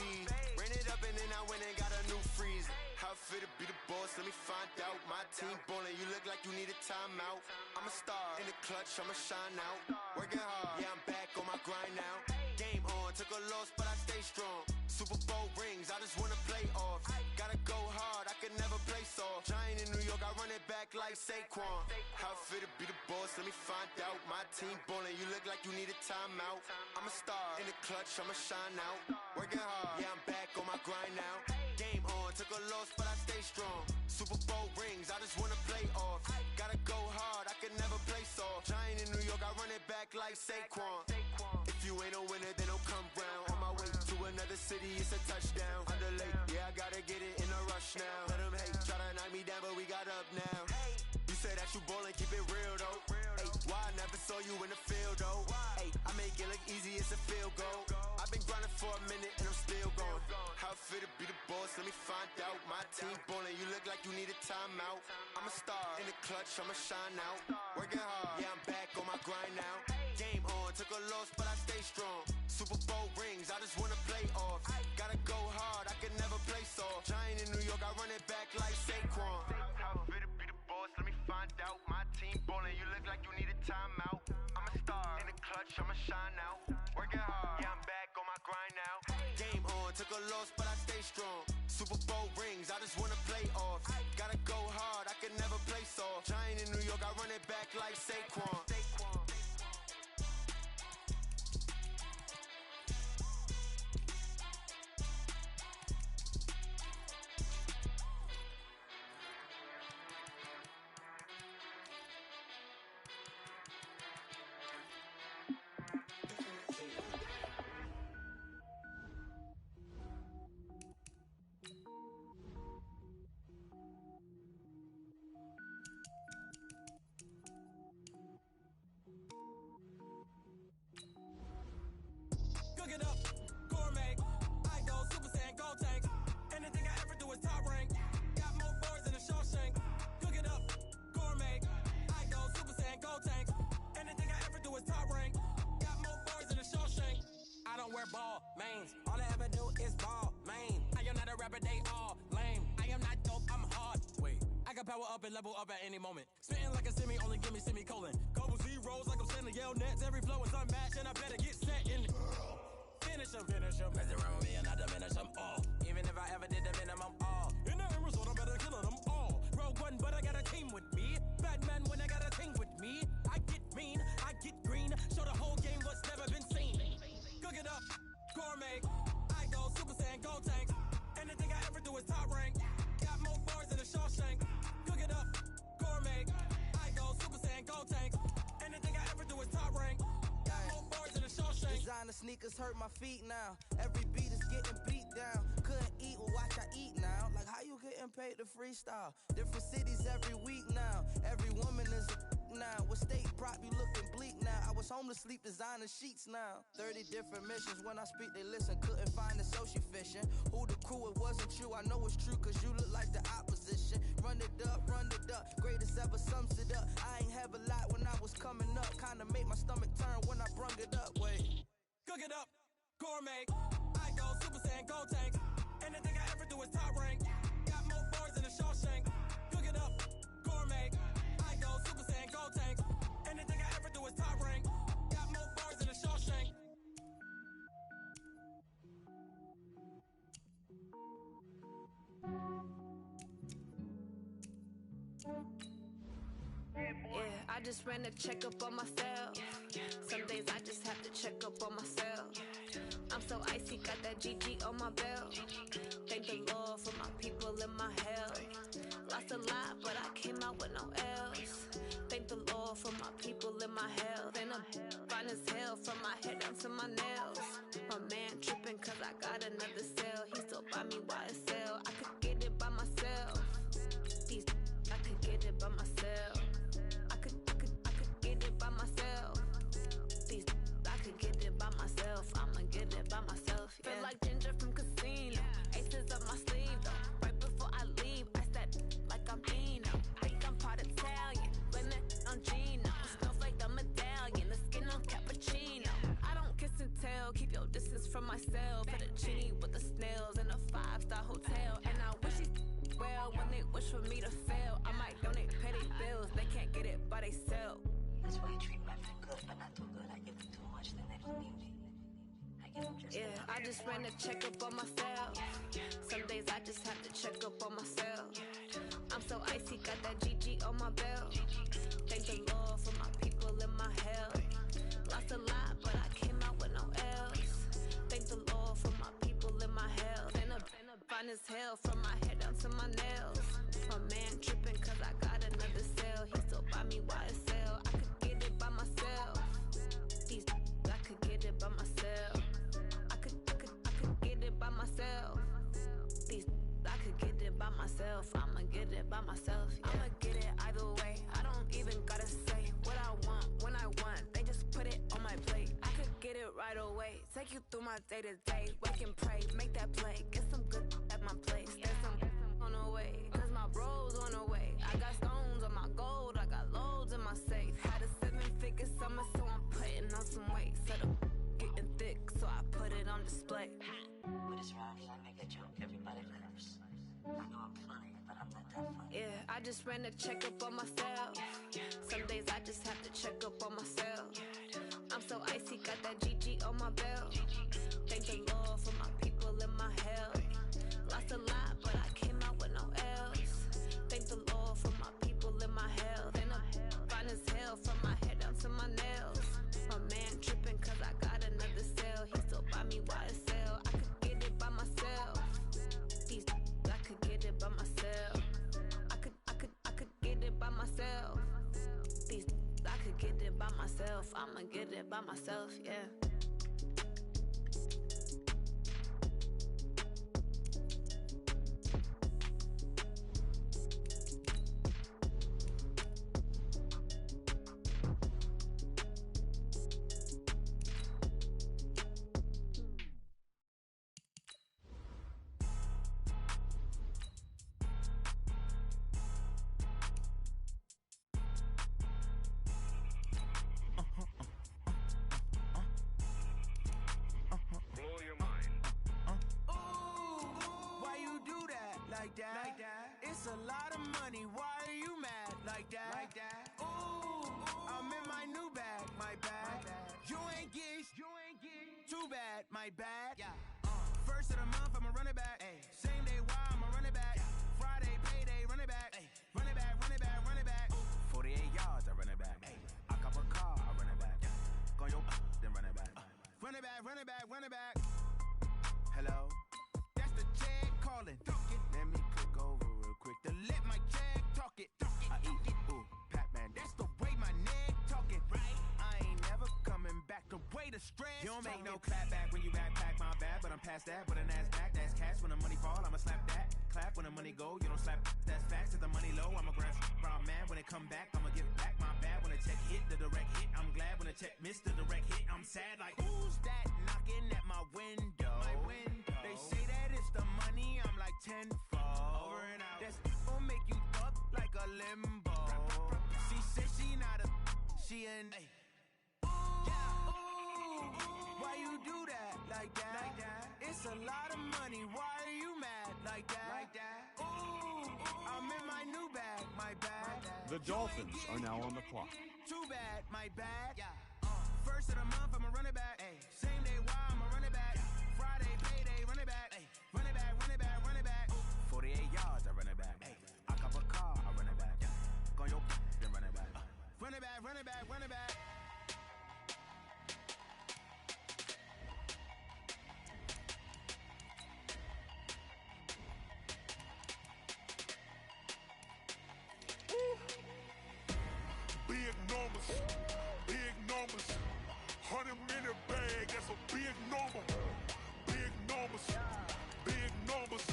Ran it up and then I went and got a new freeze. How I feel to be the boss, let me find out. My team ballin', you look like you need a timeout. I'm a star, in the clutch, I'ma shine out. Working hard, yeah, I'm back on my grind now. Game on, took a loss, but I stay strong. Super Bowl rings, I just wanna play off. Gotta go hard, I can never play soft. Giant in New York, I run it back like Saquon. How I feel to be the boss, let me find out. My team ballin', you look like you need a timeout. I'm a star, in the clutch, I'ma shine out. Working hard, yeah, I'm back on my grind now. Game on, took a loss, but I stay strong. Super Bowl rings, I just wanna play off. Gotta go hard, I can never play soft. Giant in New York, I run it back like Saquon. If you ain't a winner, then don't come round. On my way to another city, it's a touchdown. Underlay, yeah, I gotta get it in a rush now. Let them hate, try to knock me down, but we got up now. You say that you ballin', keep it real though. Ay, why I never saw you in the field though? Ay, I make it look easy, it's a field goal. I've been grinding for a minute and I'm still going. How it feel to be the boss, let me find out. My team ballin', you look like you need a timeout. I'm a star, in the clutch, I'ma shine out. Working hard, yeah, I'm back on my grind now. Game on, took a loss, but I stay strong. Super Bowl rings, I just wanna play off. Gotta go hard, I can never play soft. Giant in New York, I run it back like Saquon. How it feel to be the boss, let me find out. My team ballin', you look like you need a timeout. I'm a star, in the clutch, I'ma shine out. Working hard, yeah, I'm back on my grind now. Game on, took a loss, but I stay strong. Super Bowl rings, I just wanna play off. Gotta go hard, I can never play soft. Giant in New York, I run it back like Saquon. Cook it up, gourmet. I go Super Saiyan, gold tank. Anything I ever do is top rank. Got more boards than a Shawshank. Cook it up, gourmet. I go Super Saiyan, gold tank. Anything I ever do is top rank. Got more boards than a Shawshank. I don't wear ball mains. All I ever do is ball main. I am not a rapper, they all lame. I am not dope, I'm hard. Wait, I can power up and level up at any moment. Spitting like a semi, only give me semicolon. Couple zeros like I'm sending yell nets. Every flow is unmatched, and I better get set in. Finish em. Mess around with me and I diminish them all. Even if I ever did the minimum, all. In the end result, I'm better killing them all. Rogue One, but I got a team with me. Batman when I got a team with me. I get mean, I get green. Show the whole game what's never been seen. Cook it up, gourmet. I go Super Saiyan, gold tank. Anything I ever do is top rank. Got more bars than a Shawshank. Cook it up, gourmet. I go Super Saiyan, gold tank. Anything I ever do is top rank. Designer sneakers hurt my feet now. Every beat is getting beat down. Couldn't eat, well watch I eat now. Like how you getting paid to freestyle? Different cities every week now. Every woman is a now. With state prop you looking bleak now. I was home to sleep designer sheets now. 30 different missions. When I speak they listen. Couldn't find it so she fishing. Who the crew, it wasn't true. I know it's true cause you look like the opposition. Run it up, greatest ever sums it up. I ain't have a lot when I was coming up. Kinda made my stomach turn when I brung it up. Wait. Cook it up, gourmet. I go Super Saiyan, gold tank. Anything I ever do is top rank. Got more boards than a Shawshank. Cook it up, gourmet. I go Super Saiyan, gold tank. Anything I ever do is top rank. Got more boards than a Shawshank. Yeah, I just ran a checkup on myself. Some days I just have to check up on myself. I'm so icy, got that GG on my belt. Thank the Lord for my people in my health. Lost a lot, but I came out with no else. Thank the Lord for my people in my health. And I'm fine as hell from my head down to my nails. My man tripping cause I got another cell. He still buy me YSL. I could get it by myself. These I could get it by myself. I could get it by myself. These I could get it by myself. I'ma get it by myself. Yeah. Feel like Ginger from Casino. Aces up my sleeve though. Right before I leave, I said like I'm Dino. Think I'm part Italian. Blame it on Gino. Smells like the medallion. The skin on cappuccino. I don't kiss and tell. Keep your distance from myself. Fettuccine with the snails in a 5-star hotel. And I wish he well when they wish for me to fail. I might donate petty bills. They can't get it by they sell. That's why I treat my friend good, but not too good. I give them too much, then they don't need me. I give them just yeah, I just ran a checkup on myself. Some days I just have to check up on myself. I'm so icy, got that GG on my belt. Thank the Lord for my people in my health. Lost a lot, but I came out with no else. Thank the Lord for my people in my health. And I'm fine as hell from my head down to my nails. My man tripping cause I got another cell. He still buy me YSL. myself. I'ma get it either way. I don't even gotta say what I want when I want. They just put it on my plate. I could get it right away. Take you through my day to day. Wake and pray, make that play. Get some good at my place. There's some on the way. Cause my bro's on the way. I got stones on my gold. I got loads in my safe. Had a 7-figure summer, so I'm putting on some weight. Set up getting thick, so I put it on display. With this round here, I make a joke everybody laughs. I know I'm funny, but I'm not that funny. Yeah, I just ran a checkup on myself. Some days I just have to check up on myself. I'm so icy, got that GG on my belt. Thank the Lord for my people in my hell. Lost a lot, but I came out with no L's. Thank the Lord for my people in my hell. Then I'm fine as hell from my head down to my nails. My man tripping cause I got another sale. He still buy me YSL. I could get it by myself. These I could get it by myself. I could get it by myself. These I could get it by myself. I'ma get it by myself, yeah. Like that. It's a lot of money. Why are you mad like that? Ooh, I'm in my new bag, my bag. You ain't get too bad, my bad. Yeah. First of the month, I'ma run it back. Same day, why I'ma run it back. Friday, payday, run it back. Run it back, run it back, run it back. 48 yards, I run it back. I cop a car, I run it back. Go your then run it back. Run it back, run it back, run it back. Hello, that's the check calling. Let me click over real quick to let my check talk it. I eat it, ooh, Pac-Man, that's the way my neck talking. Right? I ain't never coming back the way the stress. You don't make no clap back when you backpack my bad, but I'm past that. But a NASDAQ, that's cash. When the money fall, I'ma slap that. Clap when the money go, you don't slap. That's facts. If the money low, I'ma grab brown man. When it come back, I'ma give back my bad. When the check hit, the direct hit. I'm glad when the check missed the direct hit. I'm sad like, who's that knocking at my window? My window. They say that it's the money, I'm like tenfold. Over and out. That's gon' make you up like a limbo. She said she not a, she an. Ooh, why you do that like that? It's a lot of money. Why are you mad like that? Ooh, I'm in my new bag, my bag. The Dolphins are now on the clock. Too bad, my bad. First of the month, I'ma run it back. Same day, why I'ma run it back. Friday, payday, run it back. Run it back, run it back, run it back. 48 yards, I run it back. I cop a car, I run it back. Go your then run it back. Run it back, run it back, run it back. Big numbers, big numbers. 100 in the bag, that's a big number. Big numbers, big numbers.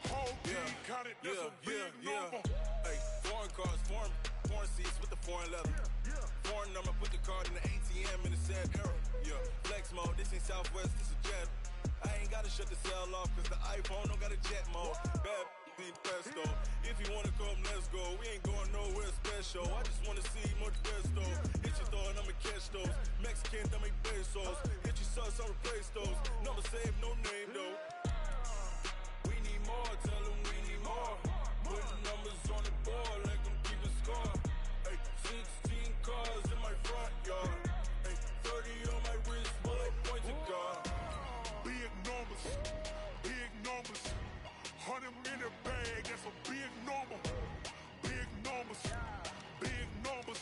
Whole team counted, that's a big number. Hey, foreign cars, foreign seats with the foreign leather. Foreign number, put the card in the ATM in the sad era. Yeah, flex mode, this ain't Southwest, this is Jet. I ain't gotta shut the cell off, cause the iPhone don't got a jet mode. Bad need pesto. If you wanna come, let's go. We ain't going nowhere special. I just wanna see more pesto. Hit your thought, I'ma catch those. Mexican, I make pesos. Hit your sauce, I'll replace those. Number save, no name though. We need more, tell them we need more. Putting numbers on the board like I'm keeping score. Hey, 16 cars in my front yard. Hey, 30 on my wrist, bullet pointed car. Big numbers, big numbers. 100 in the bag, that's a big number. Big numbers, big numbers.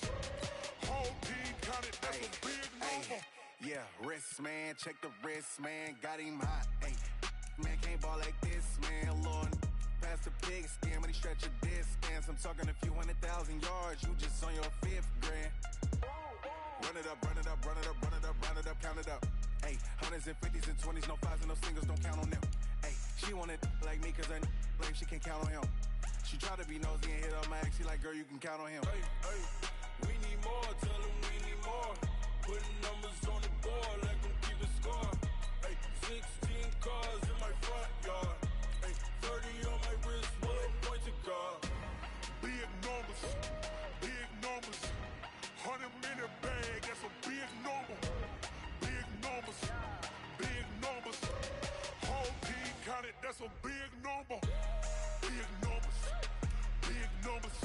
Whole team counted, that's a big number. Yeah, wrist man, check the wrist man, got him hot. Ay, man can't ball like this, man. Lord, past the pig skin when he stretch a distance. I'm talking a few 100,000 yards, you just on your 5th grand. Run it up, run it up, run it up, run it up, run it up, count it up. Ay, 100s and 50s and 20s, no 5s and no singles, don't count on them. Ay, she want it like me cause her like she can't count on him. She try to be nosy and hit up my ex. She like, girl, you can count on him. Hey, hey, we need more. Tell them we need more. Putting numbers on the board, let them keep it score. Hey, 16 cars in my front yard. Hey, 30 on my wrist, one point to guard. Big numbers, big numbers. 100-minute bag, that's a big number. Big numbers, big numbers. Whole team counted, that's a big number. Big numbers, big numbers.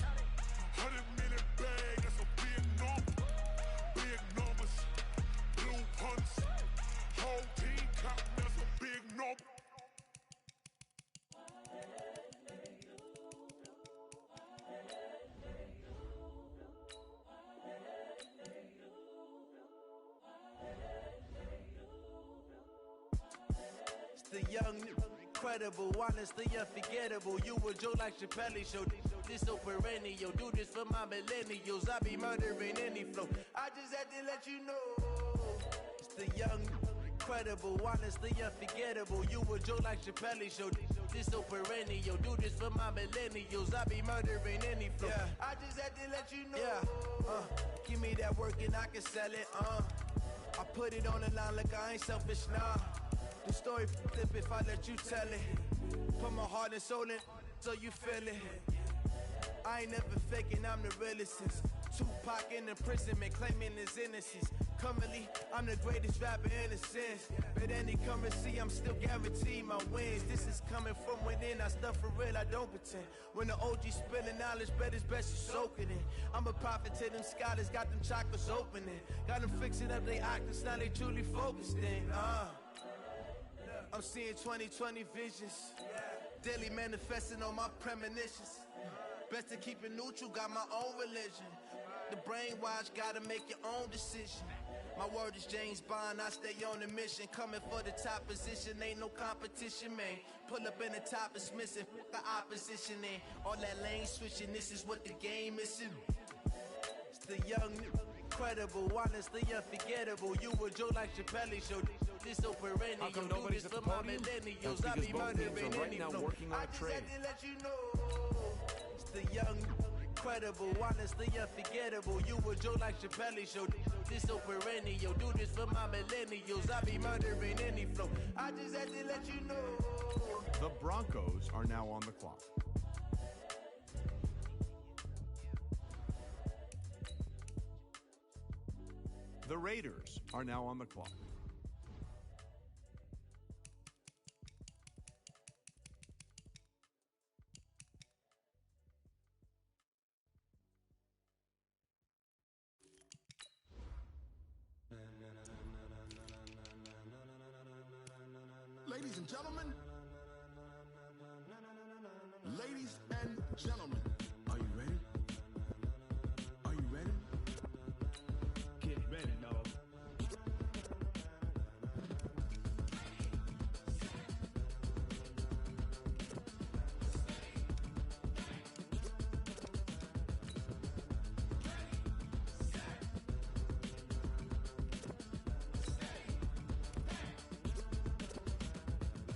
100-minute bag, that's a big number. Big numbers, blue punts. Whole team counting, that's a big number. The young, incredible, honestly unforgettable. You a Joe like Chappelle show. This so perennial. Do this for my millennials. I be murdering any flow. I just had to let you know. It's the young, incredible, honestly unforgettable. You a Joe like Chappelle show. This so perennial. Do this for my millennials. I be murdering any flow. Yeah. I just had to let you know. Yeah. Give me that work and I can sell it. I put it on the line like I ain't selfish, nah. The story flip if I let you tell it. Put my heart and soul in so you feel it. I ain't never faking, I'm the realest since Tupac in imprisonment, claiming his innocence. Currently, I'm the greatest rapper in a sense. But any currency, I'm still guaranteed my wins. This is coming from within, I stuff for real, I don't pretend. When the OG spilling knowledge, bet it's best you soak it in. I'm a prophet to them scholars, got them chakras opening. Got them fixing up they octaves, now they truly focused in. I'm seeing 2020 visions. Daily manifesting on my premonitions. Best to keep it neutral, got my own religion. The brainwash, gotta make your own decision. My word is James Bond, I stay on the mission. Coming for the top position, ain't no competition, man. Pull up in the top is missing, put the opposition in. All that lane switching, this is what the game is. It's the young, incredible, honestly unforgettable. You a Joe like Chappelle show. This so perennial. How come Do nobody's this at the for my podium? millennials. That's I be because both teams murdering are right any now flow. working on I a just trade. had to let you know. It's the young, incredible, honestly unforgettable. You a Joe like Chappelle show. This so perennial. Do this for my millennials. I be murdering any flow. I just had to let you know. The Broncos are now on the clock. The Raiders are now on the clock. Ladies and gentlemen, ladies and gentlemen, are you ready? Are you ready? Get ready, dog.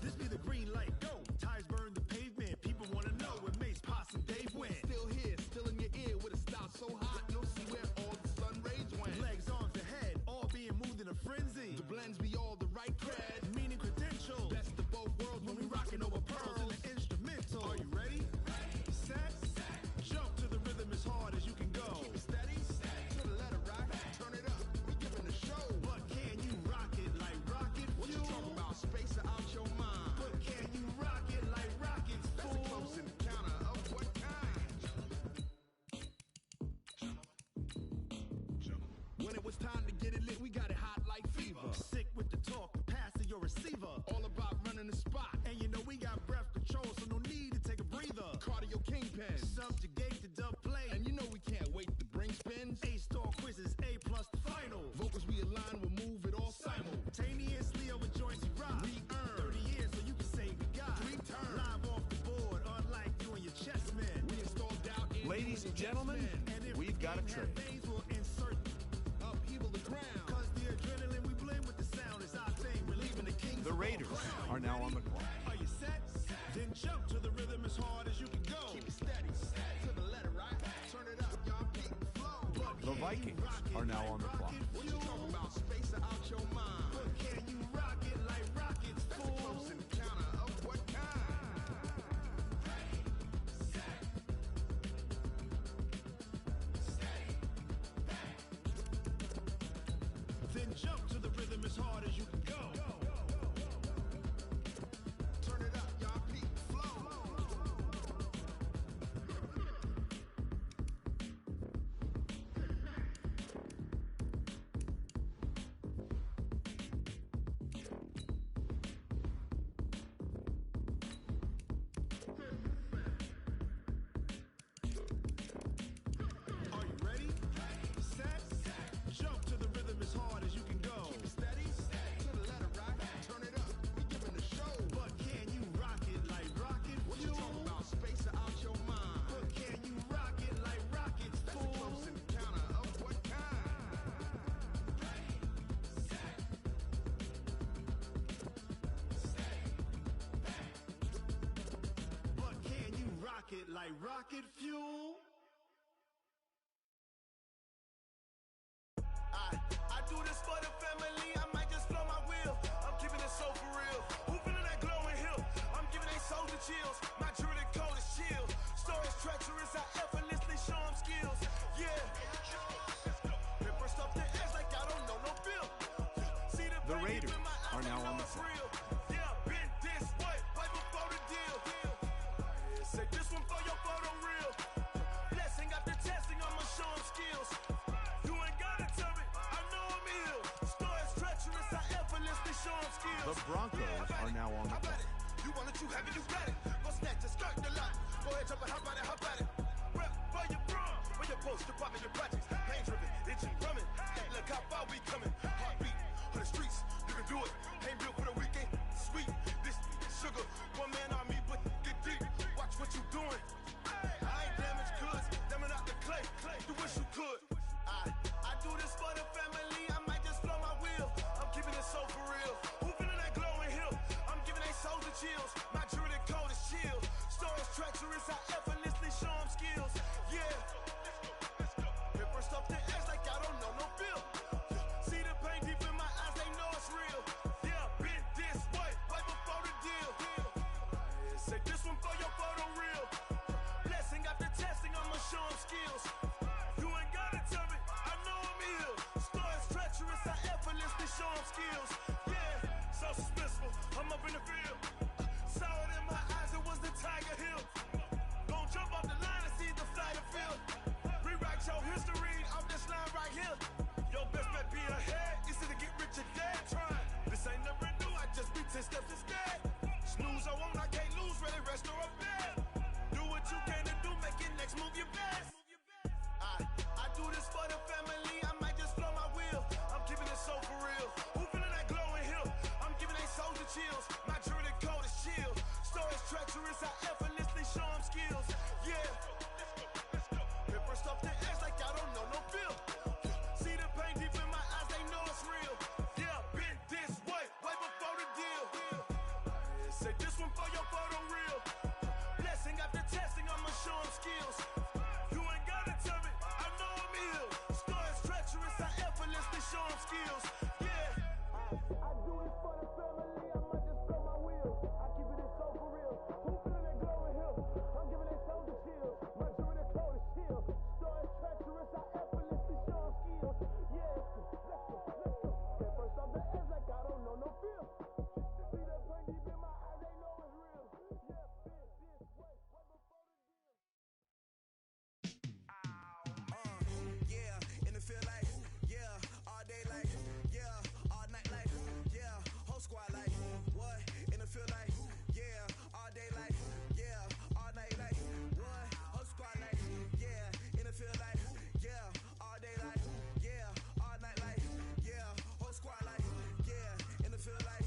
This be the green light, go. Tires burn the pavement. People wanna know where Mace, Potts, and Dave went. Still here, still in your ear with a style so hot, you'll see where all the sun rays went. Legs, arms, and head, all being moved in a frenzy. The blends be all the right cred, meaning credentials. Best of both worlds when we rockin' over pearls in the instrumental. Are you ready? Set, jump to the rhythm as hard as you can go. Keep it steady, to the letter rock, turn it up. We giving the show, but can you rock it like rocket fuel? What you talking about? Space out your mind. But can you rock it like rockets, fool? That's a close encounter of what kind? When it was time to get it lit, we got it hot like fever. Sick with the talk, pass to your receiver. All about running the spot, and you know we got breath control, so no need to take a breather. Cardio kingpin, subjugate the dub play, and you know we can't wait to bring spins. A-star quizzes, A+ the final. Vocals we align, we'll move it all simultaneously over joints we rock. We earn 30 years, so you can say we got 3 turns live off the board, unlike you and your chess men. We installed doubt in Ladies and gentlemen, we've got a trade. We'll insert upheaval the ground. Cause the adrenaline we blend with the sound is our thing. Relieving the kings. The Raiders are now on the clock. Are you set? Then jump to the rhythm as hard as you can go. Keep it steady. The Vikings are now on the clock. What you talking about? Space out your mind. But can you rock it like rockets? That's a close encounter of what kind? Ready, set, steady, back. Then jump to the rhythm as hard as you can go. Turn it up, y'all. Peak flow. Are you ready? Set, jump to the rhythm as hard as you can go. Keep it steady, to the letter right. Turn it up, we giving the show. But can you rock it like rocket? What you talking about? Space out your mind. But can you rock it like rockets? That's a close encounter of what kind? Ready, set, steady, back. But can you rock it like rocket fuel? I do this for the family, I might just blow my wheel. I'm keeping it so for real. Who feeling that glowing hill? I'm giving they soldier chills. My jewelry code is chill. Stories treacherous, I effortlessly show them skills. Yeah. Paper stuff to edge like I don't know no bill. See the Raiders in my eyes, are now they on know the it's clock. real. Yeah, been this way, right before the deal. Say this one for your photo reel. Blessing after testing, I'ma show them skills. You ain't gotta tell me, I know I'm ill. Stories treacherous, I effortlessly show them skills. The Broncos are now on the clock. You want it, you have it, you got it. Go snatch it, skirt the lot. Go ahead, jump it, hop on it, hop at it. Rep for your bra, for your post, your poppin', your projects. Pain driven, itching, drumming. Look how far we coming. Heartbeat on the streets, you can do it. Ain't built for the weekend, sweet. This sugar, one man army, but get deep. Watch what you doing. I ain't damaged goods, damn it out the clay. You wish you could. I do this for the family, I might just blow my wheel. I'm keeping it so for real. Who feeling that glowing hill? I'm giving they soldier chills. My jewelry code is chill. Stories treacherous, I effortlessly show them skills. Yeah. Paper stuff to edge like I don't know no bill. See the pain deep in my eyes, they know it's real. Yeah, been this way, right before the deal. Say this one for your photo reel. Blessing after testing, I'ma show them skills. You ain't gotta tell me, I know I'm ill. Stories treacherous, I effortlessly show them skills. Yeah, so suspenseful, I'm up in the field. Saw it in my eyes, it was the Tiger Hill. Gon' jump off the line and see the flight of field. Rewrite your history off this line right here. Your best bet be ahead, easy to get rich or dead trying. This ain't never new, I just be 10 steps instead. Snooze I won't, I can't lose, ready, rest or a bed. Do what you can to do, make it next move your best. I do this for the family, I might just blow my wheel. I'm keeping it so for real. Who feeling that glowing hill? I'm giving they soldier chills. My jewelry code is chill. Stories treacherous, I effortlessly show them skills. Yeah. Paper stuff to edge like I don't know no bill. See the pain deep in my eyes, they know it's real. Yeah, been this way, right before the deal. Say this one for your photo reel. Blessing after testing, I'ma show them skills. You ain't gotta tell me, I know I'm ill. Stories treacherous, I effortlessly show them skills. Yeah. I do this for the family, I might just blow my wheel. I keep it so for real. Who feeling that glowing hill? I'm giving they soldier chills. My jewelry code is chill. Stories treacherous, I effortlessly show them skills. Yeah. Let's go. Get first off the edge like I don't know no feel. See that pain deep in my eyes, they know it's real. Yeah, been this way, right before the deal. Yeah, and it feel like, yeah, all day like, yeah, all night like, yeah, whole squad like, what? And it feel like, yeah, all day like, yeah, all night like, what? Whole squad like, yeah, and it feel like, yeah, all day like, yeah, all night like, yeah, whole squad like, yeah, and it feel like,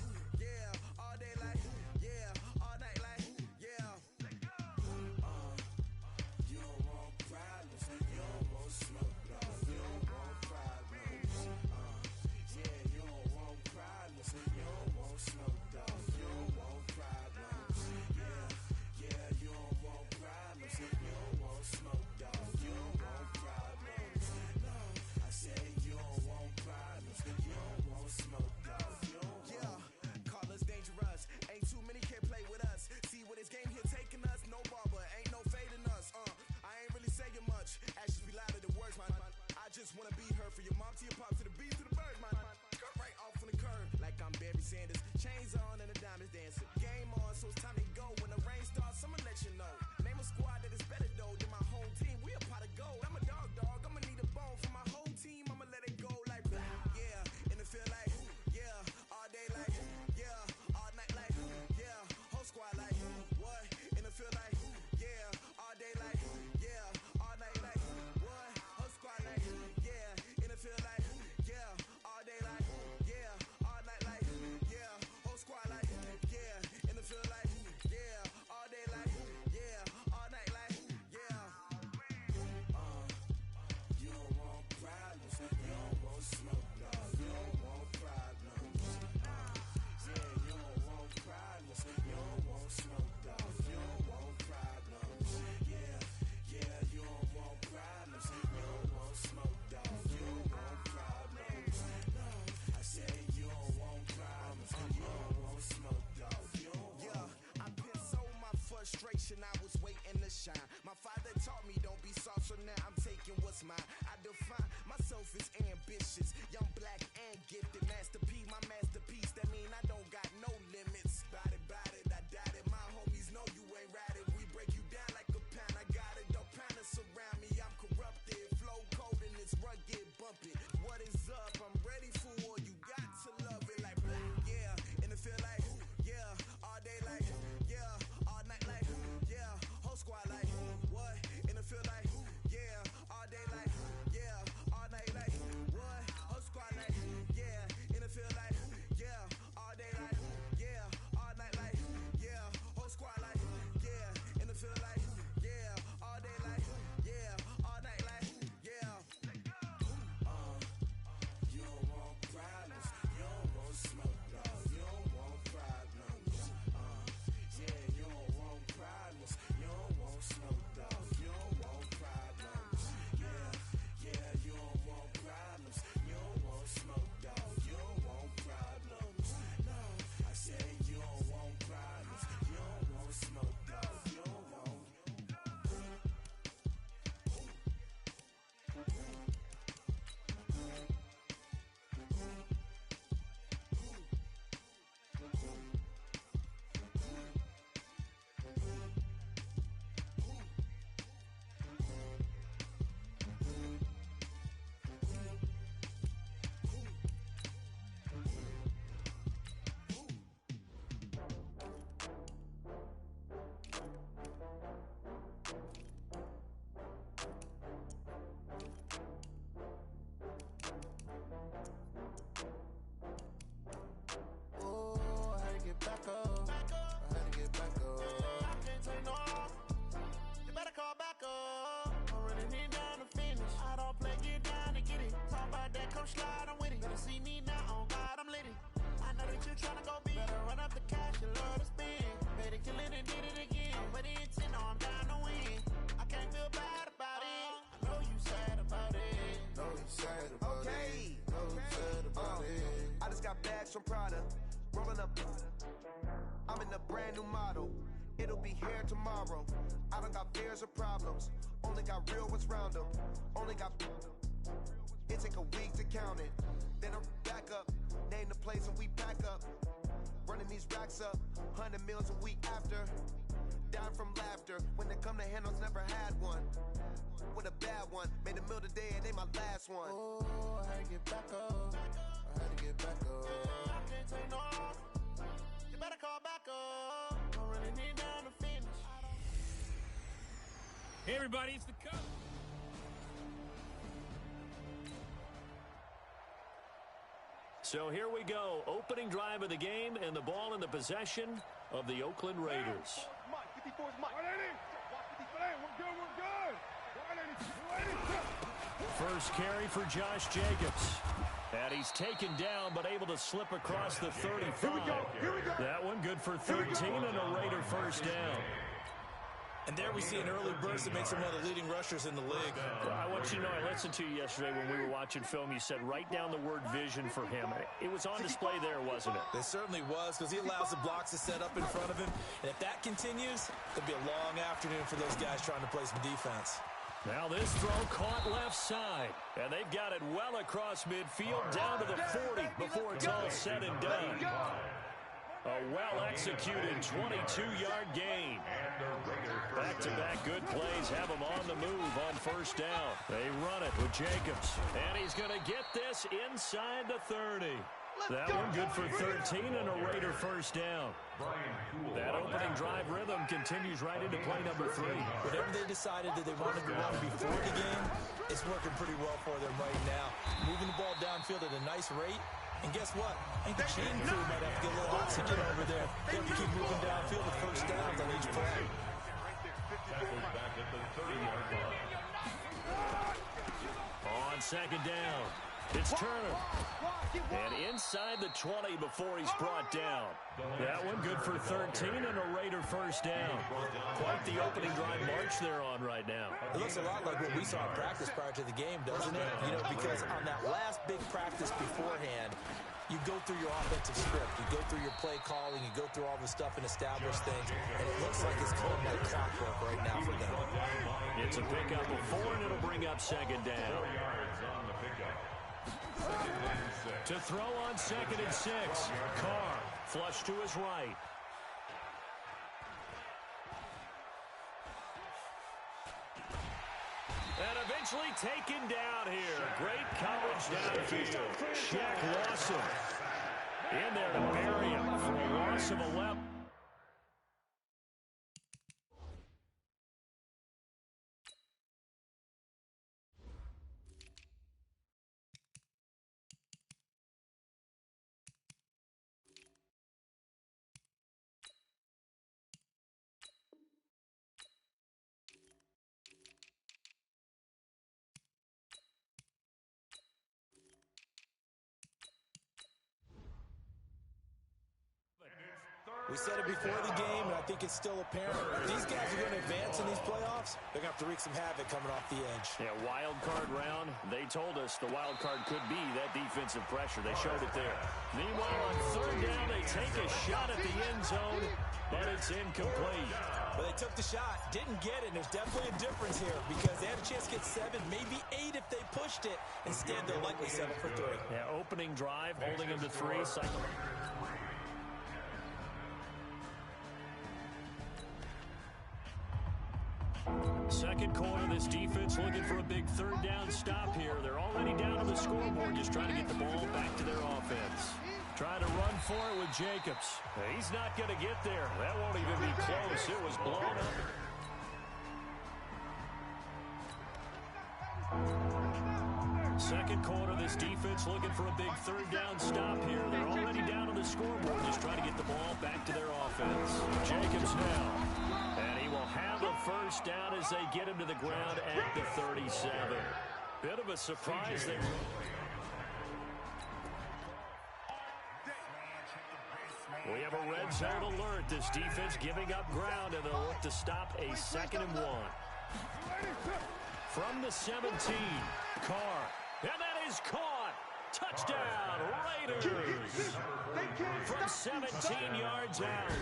slide, I'm with it. Better see me now, oh God, I'm lit it. I know that you tryna go big. Better run up the cash, you love to spend. Better kill it and did it again. But the intent, no, I'm down to win. I can't feel bad about it. I know you sad about it. Know you sad about it. Know you sad about it. I just got bags from Prada. Rolling up. I'm in a brand new model. It'll be here tomorrow. I don't got fears or problems. Only got real ones round them. Only got. It take a week to count it. Then I'm back up. Name the place and we pack up. Running these racks up. 100 meals a week after. Down from laughter. When they come to handles, never had one. With a bad one. Made a meal today and they my last one. Oh, I had to get back up. I had to get back up. I can't take no. You better call back up. I'm running it down to finish. Hey, everybody, it's the coach. So here we go. Opening drive of the game and the ball in the possession of the Oakland Raiders. First carry for Josh Jacobs. And he's taken down, but able to slip across the 35. That one good for 13 and a Raider first down. And there we see an early burst that makes him one of the leading rushers in the league. I want you to know, I listened to you yesterday when we were watching film. You said write down the word vision for him. It was on display there, wasn't it? It certainly was, because he allows the blocks to set up in front of him. And if that continues, it'll be a long afternoon for those guys trying to play some defense. Now this throw caught left side. And they've got it well across midfield down to the 40 before it's all said and done. A well-executed 22-yard gain. Back-to-back good plays have him on the move on first down. They run it with Jacobs. And he's going to get this inside the 30. That one good for 13 and a Raider first down. That opening drive rhythm continues right into play number 3. Whatever they decided that they wanted to run before the game, it's working pretty well for them right now. Moving the ball downfield at a nice rate. And guess what? I think the chain crew might have to get a little oxygen over there. They have to keep moving downfield with first downs on each play. On second down, it's Turner. And inside the 20 before he's brought down. That one good for 13 and a Raider first down. Quite the opening drive march they're on right now. It looks a lot like what we saw in practice prior to the game, doesn't it? You know, because on that last big practice beforehand, you go through your offensive script, you go through your play calling, you go through all the stuff and establish things, and it looks like it's going like clockwork right now for them. It's a pickup of 4, and it'll bring up second down. To throw on 2nd and 6. Carr flush to his right. And eventually taken down here. Great coverage downfield. Shaq Lawson in there to bury him for a loss of 11. We said it before the game, and I think it's still apparent. If these guys are going to advance in these playoffs, they're going to have to wreak some havoc coming off the edge. Yeah, wild card round. They told us the wild card could be that defensive pressure. They showed it there. Meanwhile, on third down, they take a shot at the end zone, but it's incomplete. But they took the shot, didn't get it. There's definitely a difference here because they had a chance to get 7, maybe 8 if they pushed it. Instead, they'll likely settle for 3. Yeah, opening drive, holding him to 3. Second quarter, this defense looking for a big third down stop here. They're already down on the scoreboard, just trying to get the ball back to their offense. Trying to run for it with Jacobs. He's not going to get there. That won't even be close. It was blown up. Second quarter, this defense looking for a big third down stop here. They're already down on the scoreboard, just trying to get the ball back to their offense. Jacobs now. And he will have a first down as they get him to the ground at the 37. Bit of a surprise there. We have a red zone alert. This defense giving up ground, and they'll look to stop a 2nd and 1. From the 17, Carr. And that is caught. Touchdown, Raiders. From 17 yards out.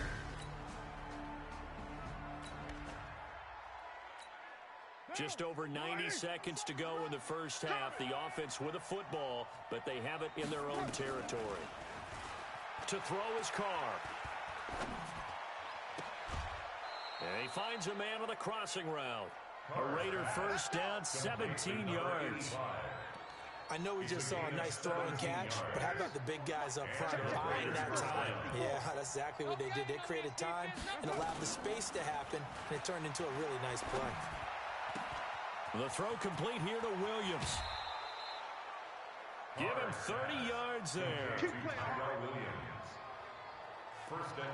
Just over 90 seconds to go in the first half. The offense with a football, but they have it in their own territory. To throw is Carr. And he finds a man on the crossing route. A Raider first down, 17 yards. I know we just saw a nice throw and catch, but how about the big guys up front buying that time? Yeah, that's exactly what they did. They created time and allowed the space to happen, and it turned into a really nice play. The throw complete here to Williams. Give him 30 yards there.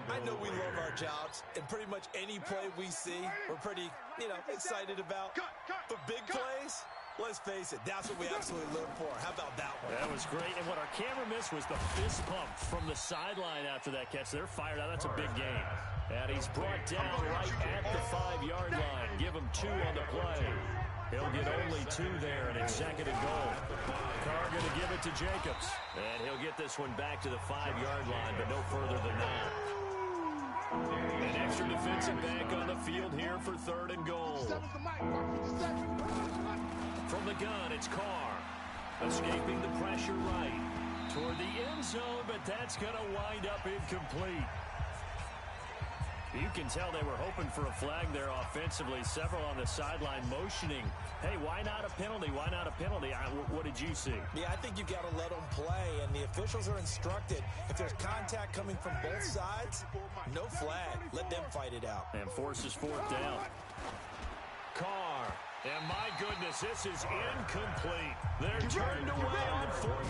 I know we love our jobs, and pretty much any play we see, we're pretty, excited about. But big plays, let's face it, that's what we absolutely live for. How about that one? That was great, and what our camera missed was the fist pump from the sideline after that catch. They're fired out. That's a big game. And he's brought down right at the 5-yard line. Give him 2 on the play. He'll get only 2 there, and it's 2nd and goal. Carr going to give it to Jacobs. And he'll get this one back to the 5-yard line, but no further than that. An extra defensive back on the field here for 3rd and goal. From the gun, it's Carr. Escaping the pressure right. Toward the end zone, but that's going to wind up incomplete. You can tell they were hoping for a flag there offensively. Several on the sideline motioning. Hey, why not a penalty? Why not a penalty? What did you see? Yeah, I think you got to let them play, and the officials are instructed. If there's contact coming from both sides, no flag. Let them fight it out. And forces 4th down. Carr. And my goodness, this is incomplete. They're turned away on 4th.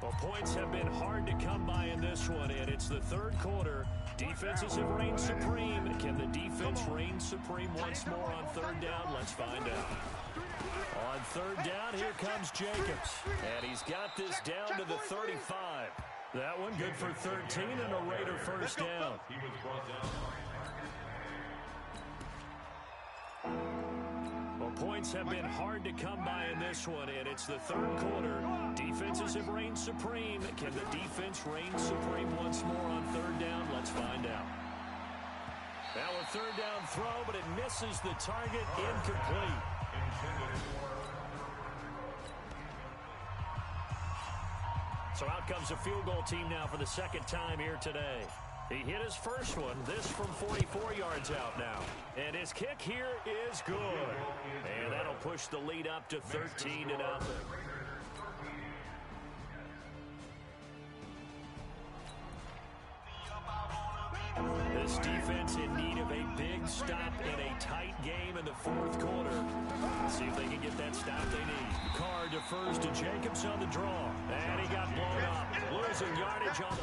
Well, points have been hard to come by in this one, and it's the 3rd quarter. Defenses have reigned supreme. Can the defense reign supreme once more on 3rd down? Let's find out. On 3rd down, here comes Jacobs. And he's got this down to the 35. That one good for 13 and a Raider first down. Well, points have been hard to come by in this one, and it's the 3rd quarter. Defenses have reigned supreme. Can the defense reign supreme once more on 3rd down? Let's find out. Now a 3rd down throw, but it misses the target, incomplete. So out comes the field goal team now for the 2nd time here today. He hit his first one, this from 44 yards out now. And his kick here is good. And that'll push the lead up to 13-0. This defense in need of a big stop in a tight game in the 4th quarter. Let's see if they can get that stop they need. Carr defers to Jacobs on the draw. And he got blown up. Losing yardage on the...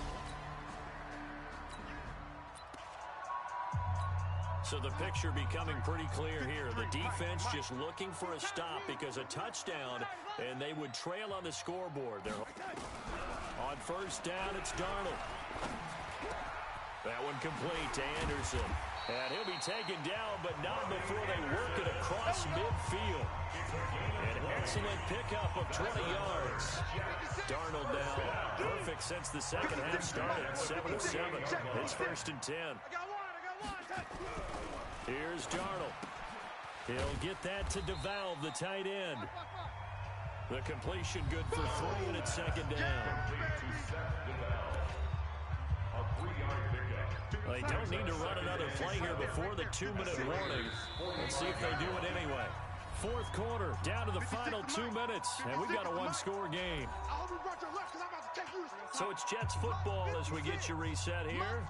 So the picture becoming pretty clear here. The defense just looking for a stop because a touchdown, and they would trail on the scoreboard. They're on 1st down, it's Darnold. That one complete to Anderson. And he'll be taken down, but not before they work it across midfield. An excellent pickup of 20 yards. Darnold now perfect since the 2nd half started. 7 of 7. It's 1st and 10. Here's Darnold. He'll get that to DeValve, the tight end. The completion good for 3, and it's 2nd down. They don't need to run another play here before the 2-minute warning. Let's see if they do it anyway. 4th quarter, down to the final 2 minutes, and we've got a 1-score game. So it's Jets football as we get you reset here.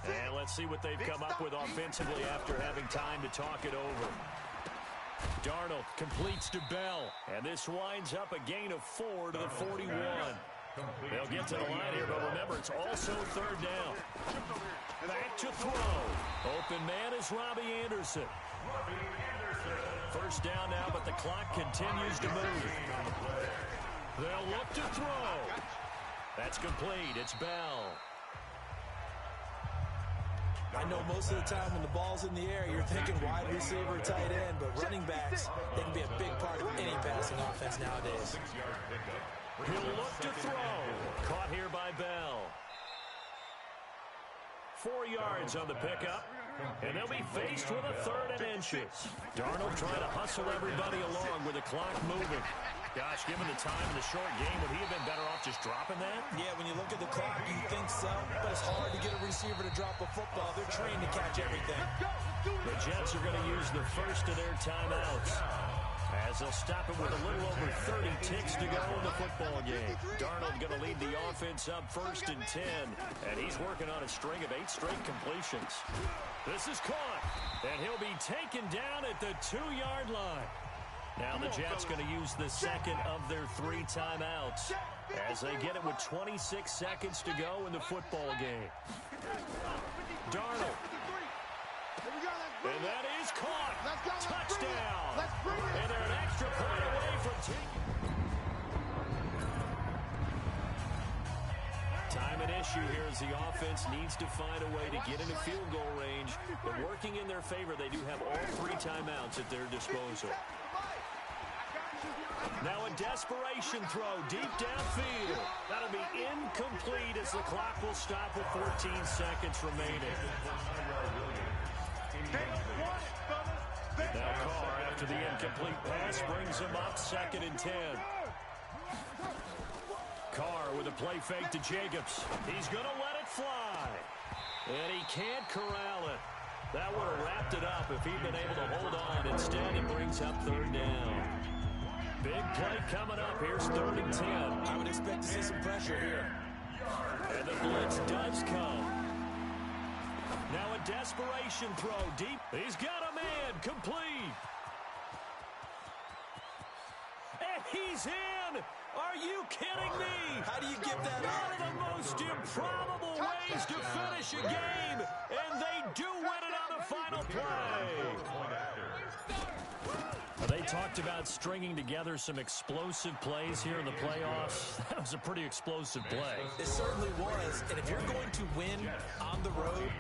And let's see what they've come up with offensively after having time to talk it over. Darnold completes to Bell, and this winds up a gain of 4 to the 41. They'll get to the line here, but remember, it's also 3rd down. Back to throw. Open man is Robbie Anderson. First down now, but the clock continues to move. They'll look to throw. That's complete. It's Bell. I know most of the time when the ball's in the air, you're thinking wide receiver, tight end, but running backs, they can be a big part of any passing offense nowadays. He'll look to throw. Caught here by Bell. 4 yards on the pickup, and they'll be faced with a 3rd and inches. Darnold trying to hustle everybody along with the clock moving. Gosh, given the time in the short game, would he have been better off just dropping that? Yeah, when you look at the clock, you think so, but it's hard to get a receiver to drop a football. They're trained to catch everything. The Jets are going to use the first of their timeouts, as they'll stop it with a little over 30 ticks to go in the football game. Darnold going to lead the offense up 1st and 10, and he's working on a string of 8 straight completions. This is caught, and he'll be taken down at the 2-yard line. Now the Jets going to use the second of their 3 timeouts as they get it with 26 seconds to go in the football game. Darnold. And that is caught. Touchdown. And they're an extra point away from taking. Time at issue here as the offense needs to find a way to get into field goal range. But working in their favor, they do have all 3 timeouts at their disposal. Now a desperation throw deep downfield. That'll be incomplete as the clock will stop with 14 seconds remaining. Now Carr, after the incomplete pass, brings him up 2nd and 10. Carr with a play fake to Jacobs. He's going to let it fly. And he can't corral it. That would have wrapped it up if he'd been able to hold on. Instead, it brings up 3rd down. Big play coming up. Here's 3rd and 10. I would expect to see some pressure here. And the blitz does come. Now a desperation throw deep. He's got a man. Complete. And he's in. Are you kidding me? How do you give that up? One of the most improbable ways to finish a game. And they do win it on the final play. They talked about stringing together some explosive plays here in the playoffs. That was a pretty explosive play. It certainly was. And if you're going to win on the road,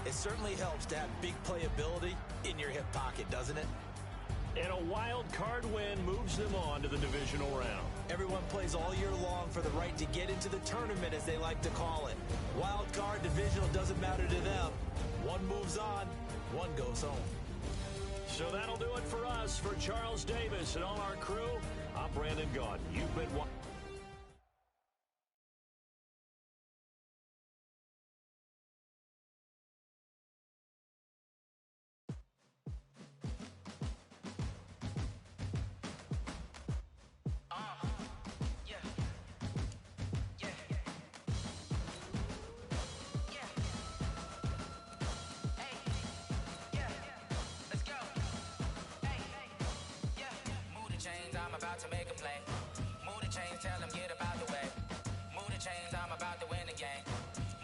it certainly helps to have big playability in your hip pocket, doesn't it? And a wild card win moves them on to the divisional round. Everyone plays all year long for the right to get into the tournament, as they like to call it. Wild card, divisional, doesn't matter to them. One moves on, one goes home. So that'll do it for us. For Charles Davis and all our crew, I'm Brandon Gaudin. You've been watching. To make a play. Move the chains, tell them get up out the way. Move the chains, I'm about to win the game.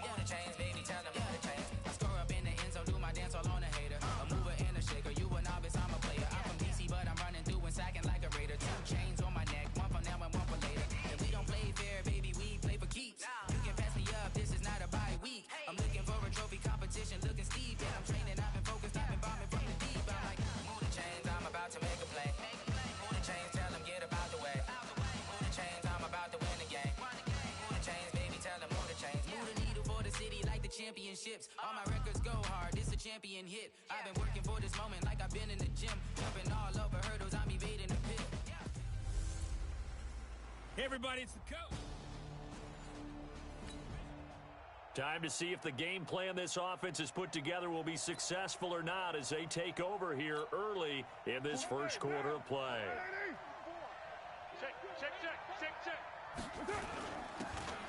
Move the chains, baby, tell them move the chains. I score up in the end zone, do my dance all on a hater. A mover and a shaker, you a novice, I'm a player. I'm from DC, but I'm running through and sacking like a raider. 2 chains on my neck, one for now and one for later. And we don't play fair, baby, we play for keeps. You can pass me up, this is not a bye week. I'm looking for a trophy competition, looking steep. And I'm training, I've been focused, I've been bombing from the deep. I'm like, move the chains, I'm about to make a play. Move the chains, tell them get up out the way. Move the chains, I'm about to win the game. Move the chains, baby, tell them move the chains. Move the needle for the city like the championships. All my records go hard, this a champion hit. I've been working for this moment like I've been in the gym. Jumping all over hurdles, I'm evading the pit. Hey everybody, it's the coach. Time to see if the game plan this offense has put together will be successful or not as they take over here early in this first quarter of play.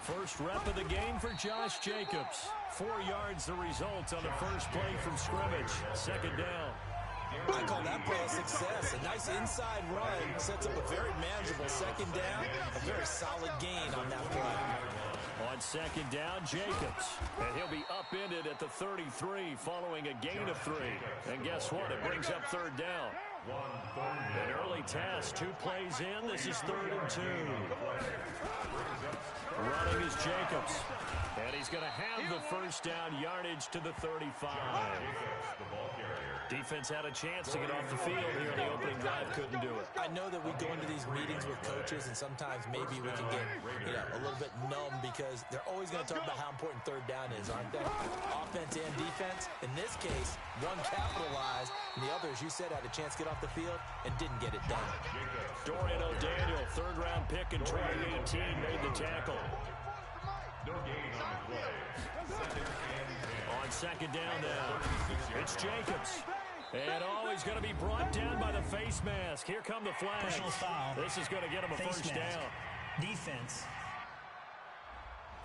First rep of the game for Josh Jacobs. 4 yards the result on the first play from scrimmage. 2nd down. I call that play a success. A nice inside run sets up a very manageable 2nd down. A very solid gain on that play. On 2nd down, Jacobs. And he'll be upended at the 33 following a gain of 3. And guess what? It brings up 3rd down. An early test, 2 plays in. This is 3rd and 2. Running is Jacobs. And he's going to have the first down, yardage to the 35. Defense had a chance to get off the field here in the opening drive, couldn't do it. I know that we go into these meetings with coaches, and sometimes maybe we can get a little bit numb because they're always going to talk about how important 3rd down is, aren't they? Offense and defense. In this case, one capitalized, and the other, as you said, had a chance to get off the field and didn't get it done. Dorian O'Daniel, 3rd-round pick in 2018, made the tackle. No gain on the play. On 2nd down now, it's Jacobs. And he's going to be brought down by the face mask. Here come the flags. Personal foul. This is going to get him a first down. Defense.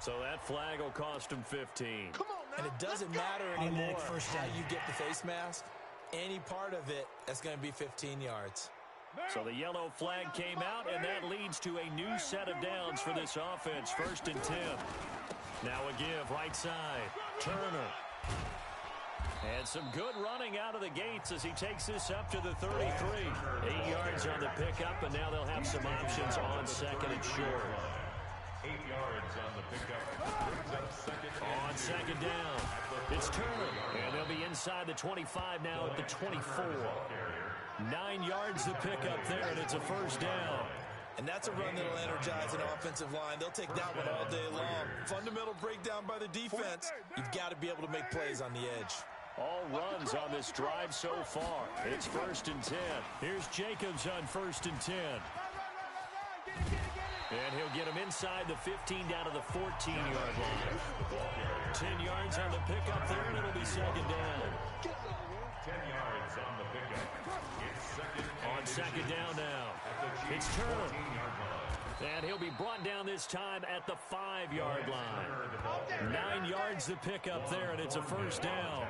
So that flag will cost him 15. Come on, man. And it doesn't matter anymore how you get the face mask. Any part of it, that's going to be 15 yards. So the yellow flag came out, and that leads to a new set of downs for this offense. 1st and 10. Now a give, right side. Turner. And some good running out of the gates as he takes this up to the 33. 8 yards on the pickup, and now they'll have some options on 2nd and short. 8 yards on the pickup. On 2nd down, it's Turner. And they'll be inside the 25 now at the 24. 9 yards the pickup there, and it's a first down. And that's a run that'll energize an offensive line. They'll take that one all day long. Fundamental breakdown by the defense. You've got to be able to make plays on the edge. All runs on this drive so far. It's 1st and 10. Here's Jacobs on 1st and 10. And he'll get him inside the 15 down to the 14-yard line. 10 yards on the pickup there, and it'll be 2nd down. 10 yards on the pickup. On 2nd down now, it's Turner. And he'll be brought down this time at the 5-yard line. 9 yards the pickup there, and it's a first down.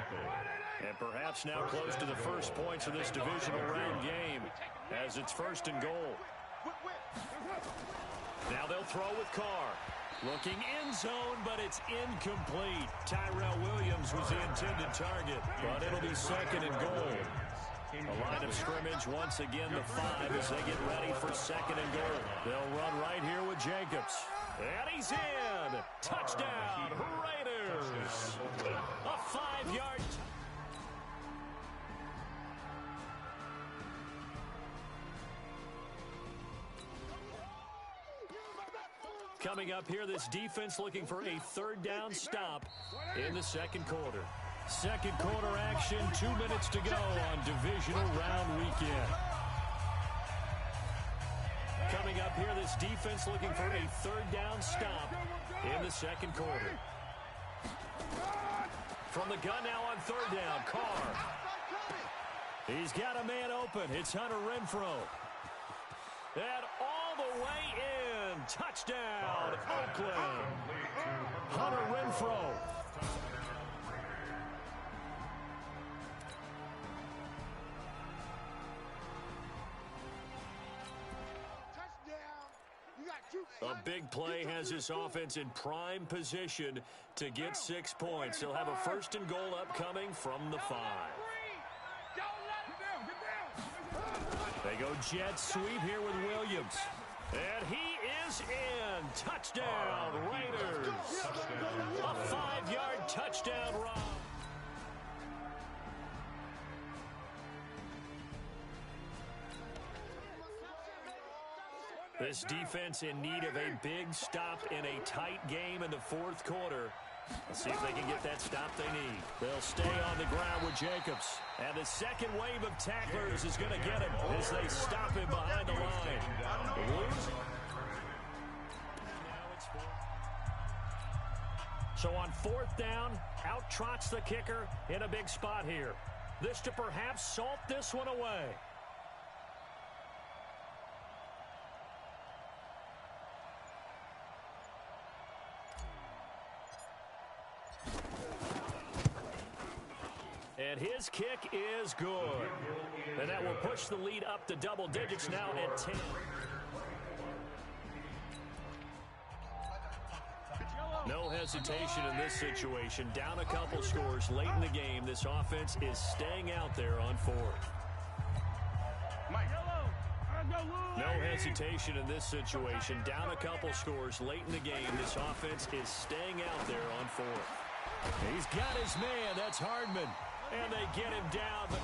And perhaps now close to the first points of this divisional round game as it's 1st and goal. Now they'll throw with Carr. Looking end zone, but it's incomplete. Tyrell Williams was the intended target, but it'll be 2nd and goal. A line of scrimmage once again, the 5 as they get ready for 2nd and goal. They'll run right here with Jacobs. And he's in. Touchdown, Raiders. A 5-yard. Coming up here, this defense looking for a 3rd down stop in the 2nd quarter. 2nd quarter action, 2 minutes to go on divisional round weekend. Coming up here, this defense looking for a 3rd down stop in the 2nd quarter. From the gun now on 3rd down, Carr. He's got a man open. It's Hunter Renfrow. And all the way in. Touchdown, Oakland. Hunter Renfrow. A big play has this offense in prime position to get 6 points. They'll have a 1st and goal upcoming from the 5. They go jet sweep here with Williams. And he is in. Touchdown, Raiders. A 5-yard touchdown run. This defense in need of a big stop in a tight game in the 4th quarter. Let's see if they can get that stop they need. They'll stay on the ground with Jacobs. And the second wave of tacklers is going to get him as they stop him behind the line. So on 4th down, out trots the kicker in a big spot here. This to perhaps salt this one away. And his kick is good. And that will push the lead up to double digits now at 10. No hesitation in this situation. Down a couple scores late in the game. This offense is staying out there on 4th. hesitation in this situation. Down a couple scores late in the game. This offense is staying out there on fourth. He's got his man. That's Hardman. And they get him down. But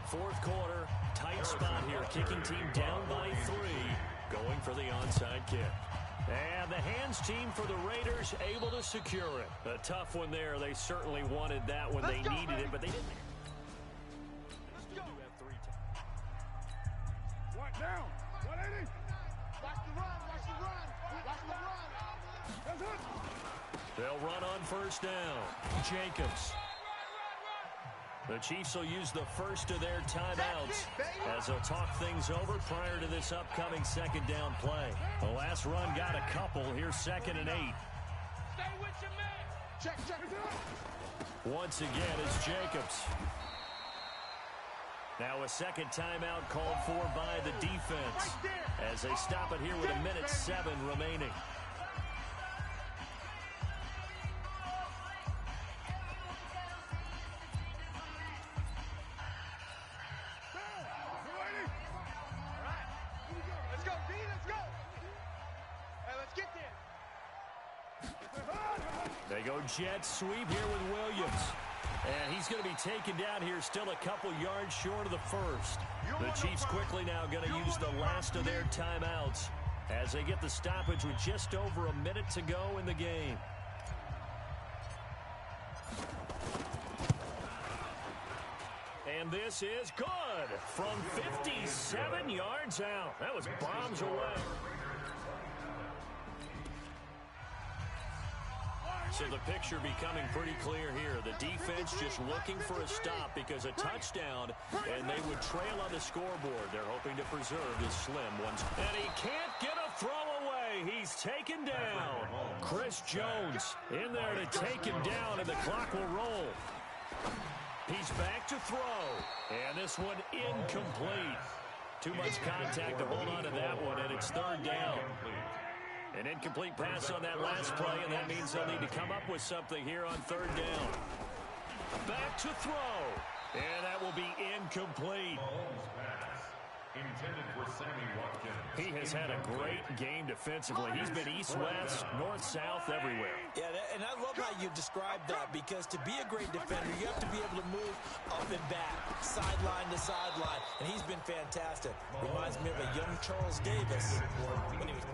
fourth quarter, tight spot here. Kicking team down by 3. Going for the onside kick. And the hands team for the Raiders able to secure it. A tough one there. They certainly wanted that when they needed it, but they didn't. One down. 180. Watch the run. Watch the run. Watch the run. That's it. They'll run on first down. Jacobs. The Chiefs will use the first of their timeouts as they'll talk things over prior to this upcoming second down play. The last run got a couple. Here's 2nd and 8. Stay with your man. Check. Once again, it's Jacobs. Now a second timeout called for by the defense as they stop it here with 1:07 remaining. They go jet sweep here with Williams. And he's going to be taken down here still a couple yards short of the first. The Chiefs quickly now going to use the last of their timeouts as they get the stoppage with just over a minute to go in the game. And this is good from 57 yards out. That was bombs away. So the picture becoming pretty clear here. The defense just looking for a stop because a touchdown, and they would trail on the scoreboard. They're hoping to preserve this slim one. And he can't get a throw away. He's taken down. Chris Jones in there to take him down, and the clock will roll. He's back to throw. And this one incomplete. Too much contact to hold on to that one, and it's 3rd down. An incomplete pass on that last play, and that means they'll need to come up with something here on 3rd down. Back to throw. And that will be incomplete. Intended for Sammy Watkins. He has had a great game defensively. He's been east-west, north-south, everywhere. Yeah, and I love how you described that, because to be a great defender, you have to be able to move up and back, sideline to sideline, and he's been fantastic. Reminds me of a young Charles Davis when he was...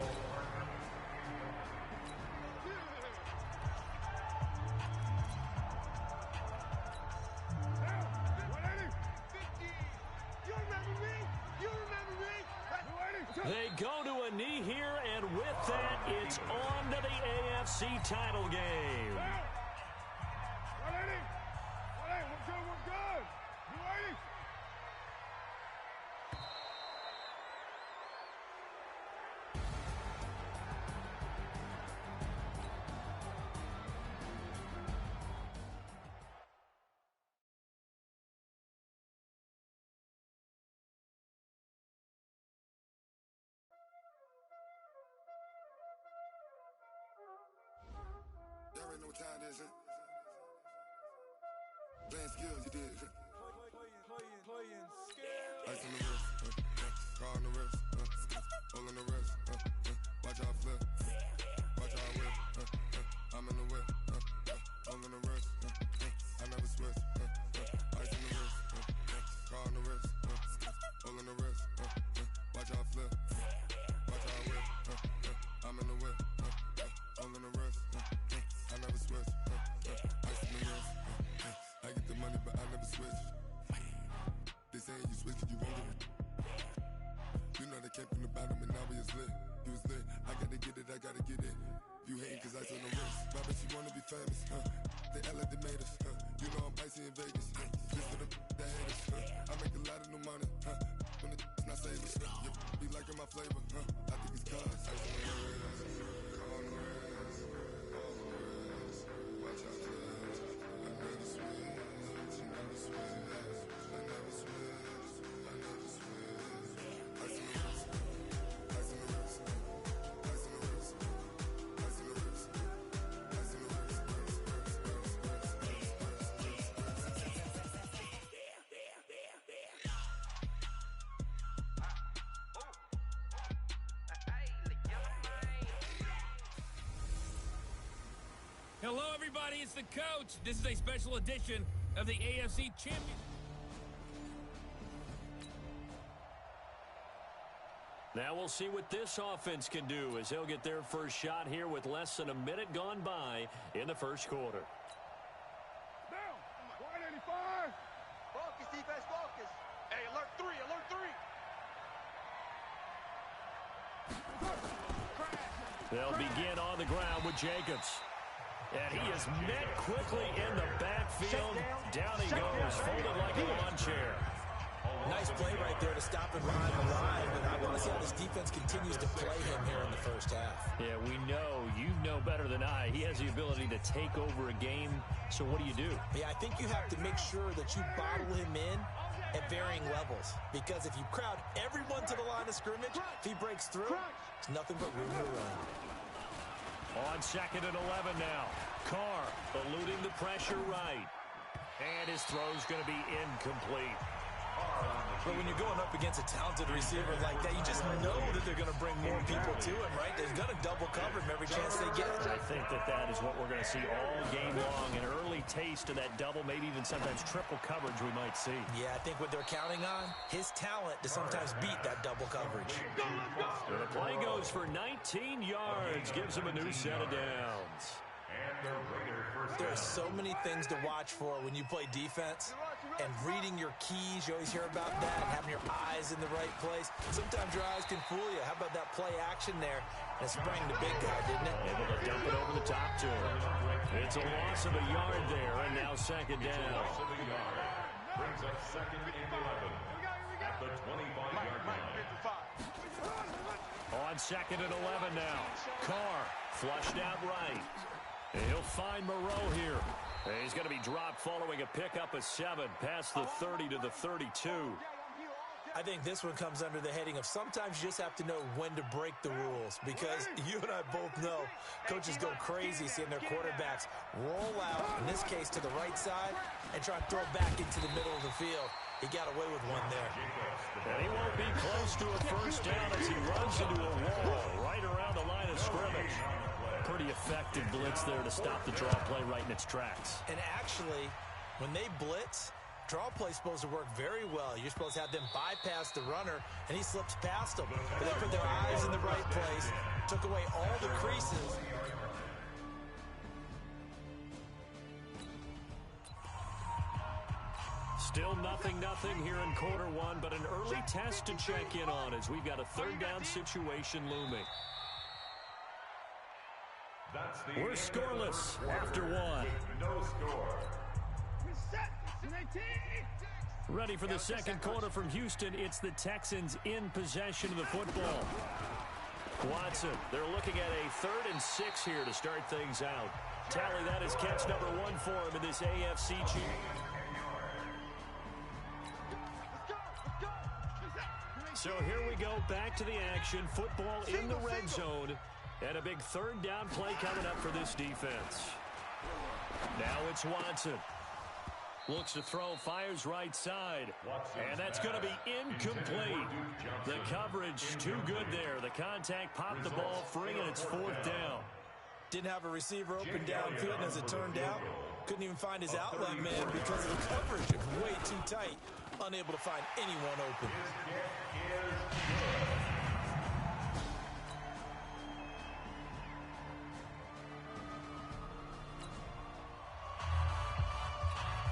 They go to a knee here, and with that, it's on to the AFC title game. We're good. You ready? Y'all already know what time it is, huh? Playing skills, you did. Ice on the wrist, car on the wrist, hole on the wrist, watch out flip, watch out whip, I'm in the whip, hole on the wrist, I never switch, ice on the wrist, car on the wrist, hole on the wrist, watch out flip, watch out whip, I'm in the whip, hole on the wrist, I never switch, ice on the wrist, I get the money but I never switch. They saying you switch cause you won't get it. You know they came from the bottom and now we is lit. You was lit, I gotta get it, I gotta get it. You hating cause ice on the wrist. My bitch, you wanna be famous, They act like they made us, You know I'm icy in Vegas, Just for the that hate us, I make a lot of new money, When the not savers, You be liking my flavor, I think it's cause ice on the wrist, on the wrist, on the wrist. Watch out, cuz I never switch, you never switch. Hello, everybody. It's the coach. This is a special edition of the AFC Champions. Now we'll see what this offense can do as they'll get their first shot here with less than a minute gone by in the first quarter. Down. 185. Focus, defense, focus. Hey, alert 3, alert 3. They'll begin on the ground with Jacobs. And he is met quickly in the backfield. Down he goes, folded like a lawn chair. Nice play right there to stop him behind the line, but I want to see how this defense continues to play him here in the first half. Yeah, we know. You know better than I. He has the ability to take over a game, so what do? Yeah, I think you have to make sure that you bottle him in at varying levels, because if you crowd everyone to the line of scrimmage, if he breaks through, it's nothing but room to run. On 2nd and 11 now. Carr eluding the pressure right. And his throw's going to be incomplete. But when you're going up against a talented receiver like that, you just know that they're going to bring more people to him, right? They're going to double cover him every chance they get. I think that is what we're going to see all game long. An early taste of that double, maybe even sometimes triple coverage we might see. Yeah, I think what they're counting on, his talent to sometimes beat that double coverage. The play goes for 19 yards, gives him a new set of downs. There are so many things to watch for when you play defense, and reading your keys, you always hear about that, having your eyes in the right place. Sometimes your eyes can fool you. How about that play action there? And it sprang the big guy, didn't it? Able to dump it over the top to him. It's a loss of a yard there, and now 2nd down. Brings up 2nd and 11 at the 25-yard line. On 2nd and 11 now. Carr flushed out right. And he'll find Moreau here. And he's going to be dropped following a pickup of 7 past the 30 to the 32. I think this one comes under the heading of sometimes you just have to know when to break the rules, because you and I both know coaches go crazy seeing their quarterbacks roll out, in this case to the right side, and try to throw back into the middle of the field. He got away with one there. And he won't be close to a first down as he runs into a wall right around the line of scrimmage. Pretty effective blitz there to stop the draw play right in its tracks. And actually, when they blitz, draw play is supposed to work very well. You're supposed to have them bypass the runner, and he slips past them. But they put their eyes in the right place, took away all the creases. Still nothing here in quarter one, but an early test to check in on as we've got a 3rd down situation looming. We're scoreless after 1. No score. Ready for the 2nd quarter from Houston. It's the Texans in possession of the football. Watson, they're looking at a 3rd and 6 here to start things out. Tally, that is catch number 1 for him in this AFC Championship. So here we go, back to the action. Football in the red zone. And a big 3rd down play coming up for this defense. Now it's Watson. Looks to throw, fires right side. And that's going to be incomplete. The coverage too good there. The contact popped the ball free, and it's 4th down. Didn't have a receiver open downfield, and as it turned out, couldn't even find his outlet man because of the coverage. It was way too tight. Unable to find anyone open.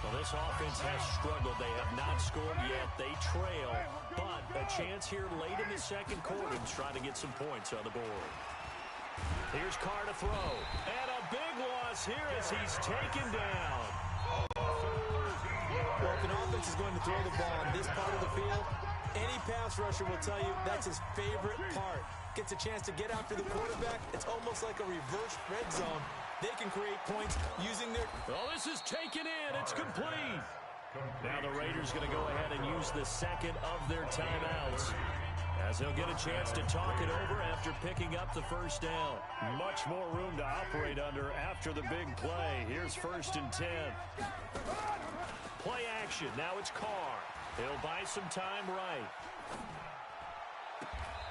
Well, this offense has struggled. They have not scored yet. They trail, but a chance here late in the 2nd quarter to try to get some points on the board. Here's Carr to throw, and a big loss here as he's taken down. Well, if an offense is going to throw the ball on this part of the field, any pass rusher will tell you that's his favorite part. Gets a chance to get after the quarterback. It's almost like a reverse red zone. They can create points using their... Oh, this is taken in. It's complete. Now the Raiders going to go ahead and use the 2nd of their timeouts, as they'll get a chance to talk it over after picking up the first down. Much more room to operate under after the big play. Here's 1st and 10. Play action. Now it's Carr. He'll buy some time right.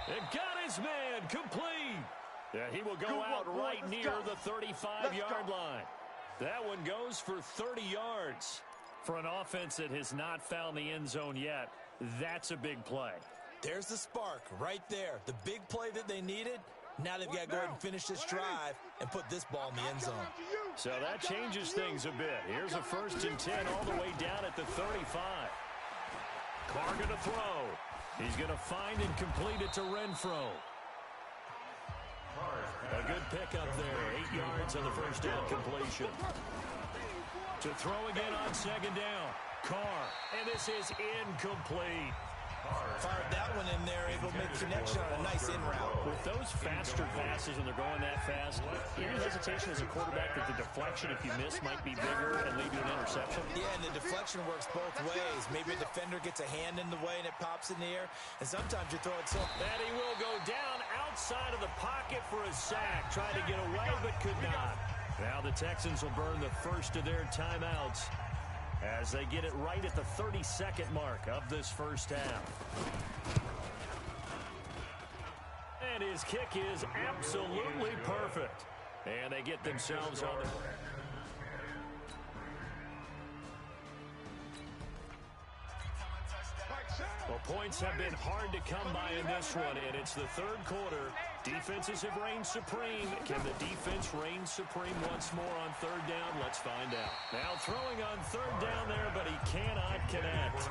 It got his man complete. Yeah, he will go out right near the 35-yard line. That one goes for 30 yards. For an offense that has not found the end zone yet, that's a big play. There's the spark right there. The big play that they needed. Now they've got to go ahead and finish this drive and put this ball in the end zone. So that changes things a bit. Here's a 1st and 10 all the way down at the 35. Carr going to throw. He's going to find and complete it to Renfro. A good pickup there. 8 yards on the first down completion. To throw again on 2nd down. Carr. And this is incomplete. Fired that one in there, able to make a connection on a nice in route. With those faster passes when they're going that fast, any hesitation as a quarterback that the deflection, if you miss, might be bigger and lead to an interception? Yeah, and the deflection works both ways. Maybe a defender gets a hand in the way and it pops in the air, and sometimes you throw it so. And he will go down outside of the pocket for a sack. Tried to get away, but could not. Now the Texans will burn the first of their timeouts as they get it right at the 32nd mark of this first half. And his kick is absolutely perfect. And they get themselves on the... Well, points have been hard to come by in this one, and it's the 3rd quarter. Defenses have reigned supreme. Can the defense reign supreme once more on 3rd down? Let's find out. Now throwing on 3rd down there, but he cannot connect.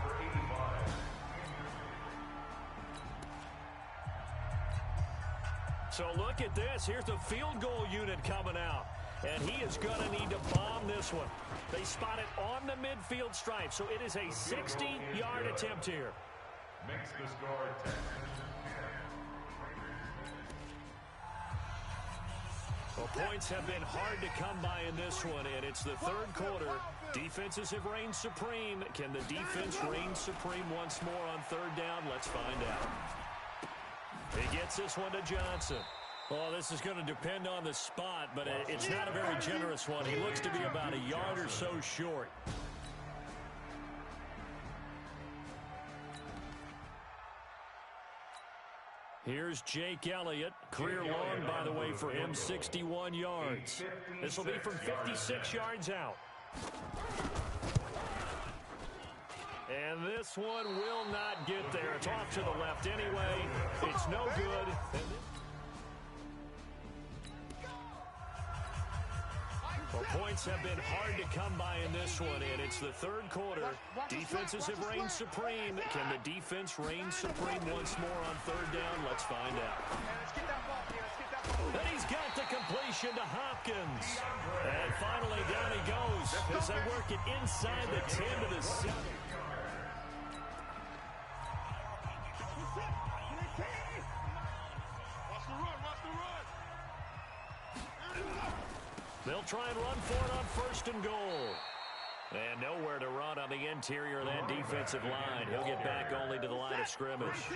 So look at this. Here's the field goal unit coming out. And he is going to need to bomb this one. They spot it on the midfield stripe, so it is a 60-yard attempt here. Makes the score 10. Well, points have been hard to come by in this one, and it's the 3rd quarter. Defenses have reigned supreme. Can the defense reign supreme once more on 3rd down? Let's find out. He gets this one to Johnson. Well, this is going to depend on the spot, but it's not a very generous one. He looks to be about a yard or so short. Here's Jake Elliott. Career long, by the way, for him, 61 yards. This will be from 56 yards out. And this one will not get there. It's off to the left anyway. It's no good. Well, points have been hard to come by in this one, and it's the 3rd quarter. Defenses have reigned supreme. Can the defense reign supreme once more on 3rd down? Let's find out. And he's got the completion to Hopkins. And finally, down he goes as they work it inside the 10 to the 6. They'll try and run for it on 1st and goal. And nowhere to run on the interior of that defensive line. He'll get back only to the line of scrimmage.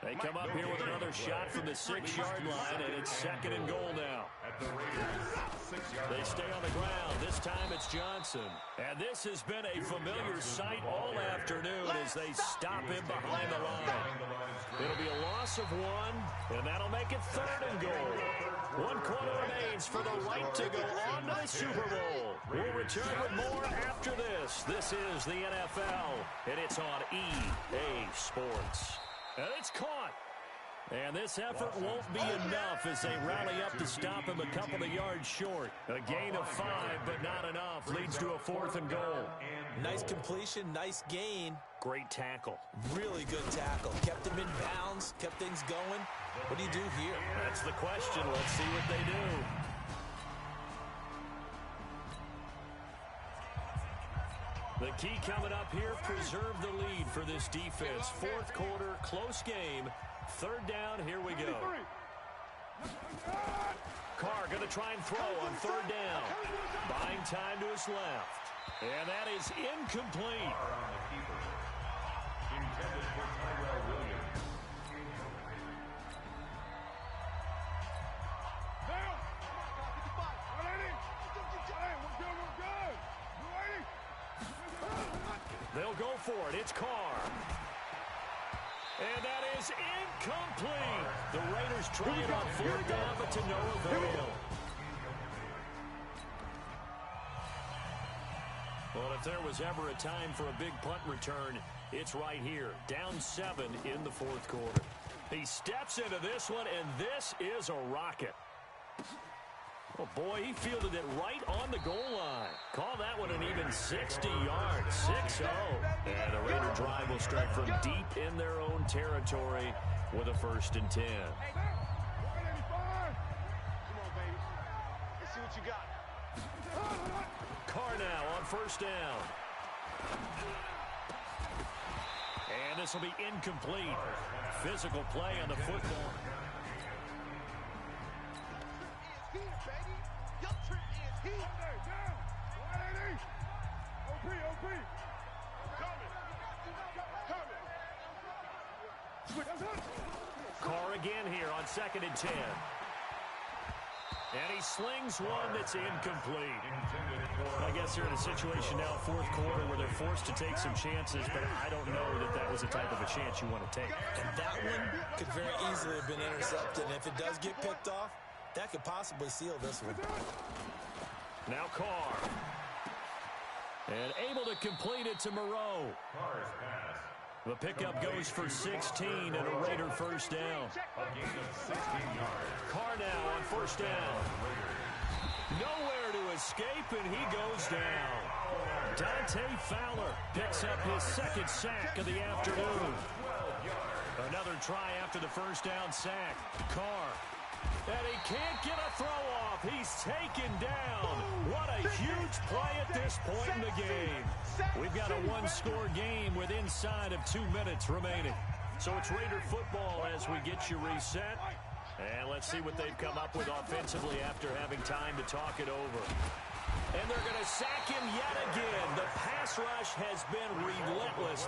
They come up here with another shot from the 6-yard line, and it's 2nd and goal now. They stay on the ground. This time it's Johnson. And this has been a familiar sight all afternoon as they stop him behind the line. It'll be a loss of 1, and that'll make it 3rd and goal. 1 quarter remains for the right to go on to the Super Bowl. We'll return with more after this. This is the NFL, and it's on EA Sports. And it's caught. And this effort won't be enough as they rally up to stop him a couple of yards short. A gain of 5, but not enough. Leads to a 4th and goal. Nice completion, nice gain. Great tackle. Really good tackle. Kept him in bounds, kept things going. What do you do here? That's the question. Let's see what they do. The key coming up here, preserve the lead for this defense. 4th quarter, close game. 3rd down, here we go. Carr going to try and throw on 3rd down. Buying time to his left. And that is incomplete. Intended for Tyrell Williams. They'll go for it. It's Carr. And that is incomplete. The Raiders try it on fourth down, but to no avail. Well, if there was ever a time for a big punt return, it's right here. Down 7 in the fourth quarter. He steps into this one, and this is a rocket. Oh, boy, he fielded it right on the goal line. Call that one an even 60 yards, 6-0. And the Raider drive will start from deep in their own territory with a 1st and 10. Come on, baby. Let's see what you got. Carr now on 1st down. And this will be incomplete. Physical play on the football. Carr again here on 2nd and 10. And he slings one that's incomplete. I guess they're in a situation now, 4th quarter, where they're forced to take some chances, but I don't know that that was the type of a chance you want to take. And that one could very easily have been intercepted. And if it does get picked off, that could possibly seal this one. Now Carr. And able to complete it to Moreau. Carr's pass. The pickup goes for 16 and a Raider 1st down. A gain of 16 yards. Carr now on 1st down. Nowhere to escape, and he goes down. Dante Fowler picks up his 2nd sack of the afternoon. Another try after the 1st down sack. Carr. And he can't get a throw off. He's taken down. What a huge play at this point in the game. We've got a 1-score game with inside of 2 minutes remaining. So it's Raider football as we get you reset. And let's see what they've come up with offensively after having time to talk it over. And they're going to sack him yet again. The pass rush has been relentless.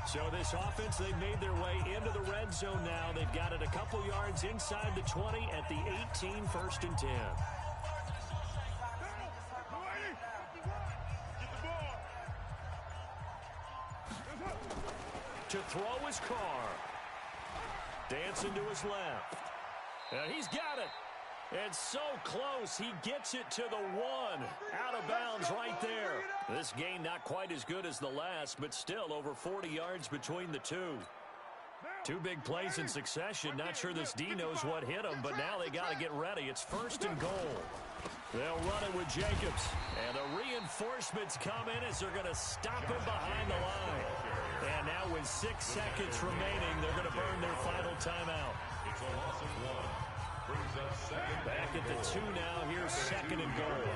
So this offense, they've made their way into the red zone now. They've got it a couple yards inside the 20 at the 18, 1st and 10. To throw is Carr. Dancing to his left. And he's got it. And so close, he gets it to the 1. Out of bounds right there. This game not quite as good as the last, but still over 40 yards between the two. 2 big plays in succession. Not sure this D knows what hit him, but now they got to get ready. It's 1st and goal. They'll run it with Jacobs. And the reinforcements come in as they're going to stop him behind the line. And now with 6 seconds remaining, they're going to burn their final timeout. It's a loss of 1. Brings up 2nd. Back at the 2 now. Here's 2nd and goal.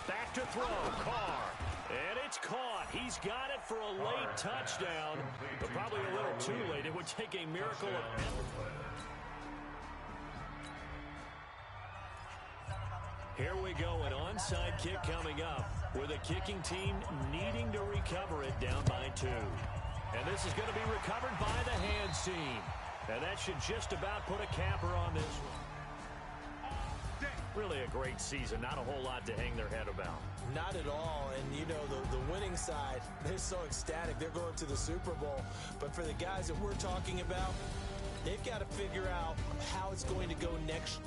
Back to throw. Carr. And it's caught. He's got it for a late touchdown, but probably a little too late. It would take a miracle of... Here we go, an onside kick coming up with a kicking team needing to recover it down by 2. And this is going to be recovered by the hands team. And that should just about put a capper on this one. Really a great season. Not a whole lot to hang their head about. Not at all. And, you know, the winning side, they're so ecstatic. They're going to the Super Bowl. But for the guys that we're talking about, they've got to figure out how it's going to go next.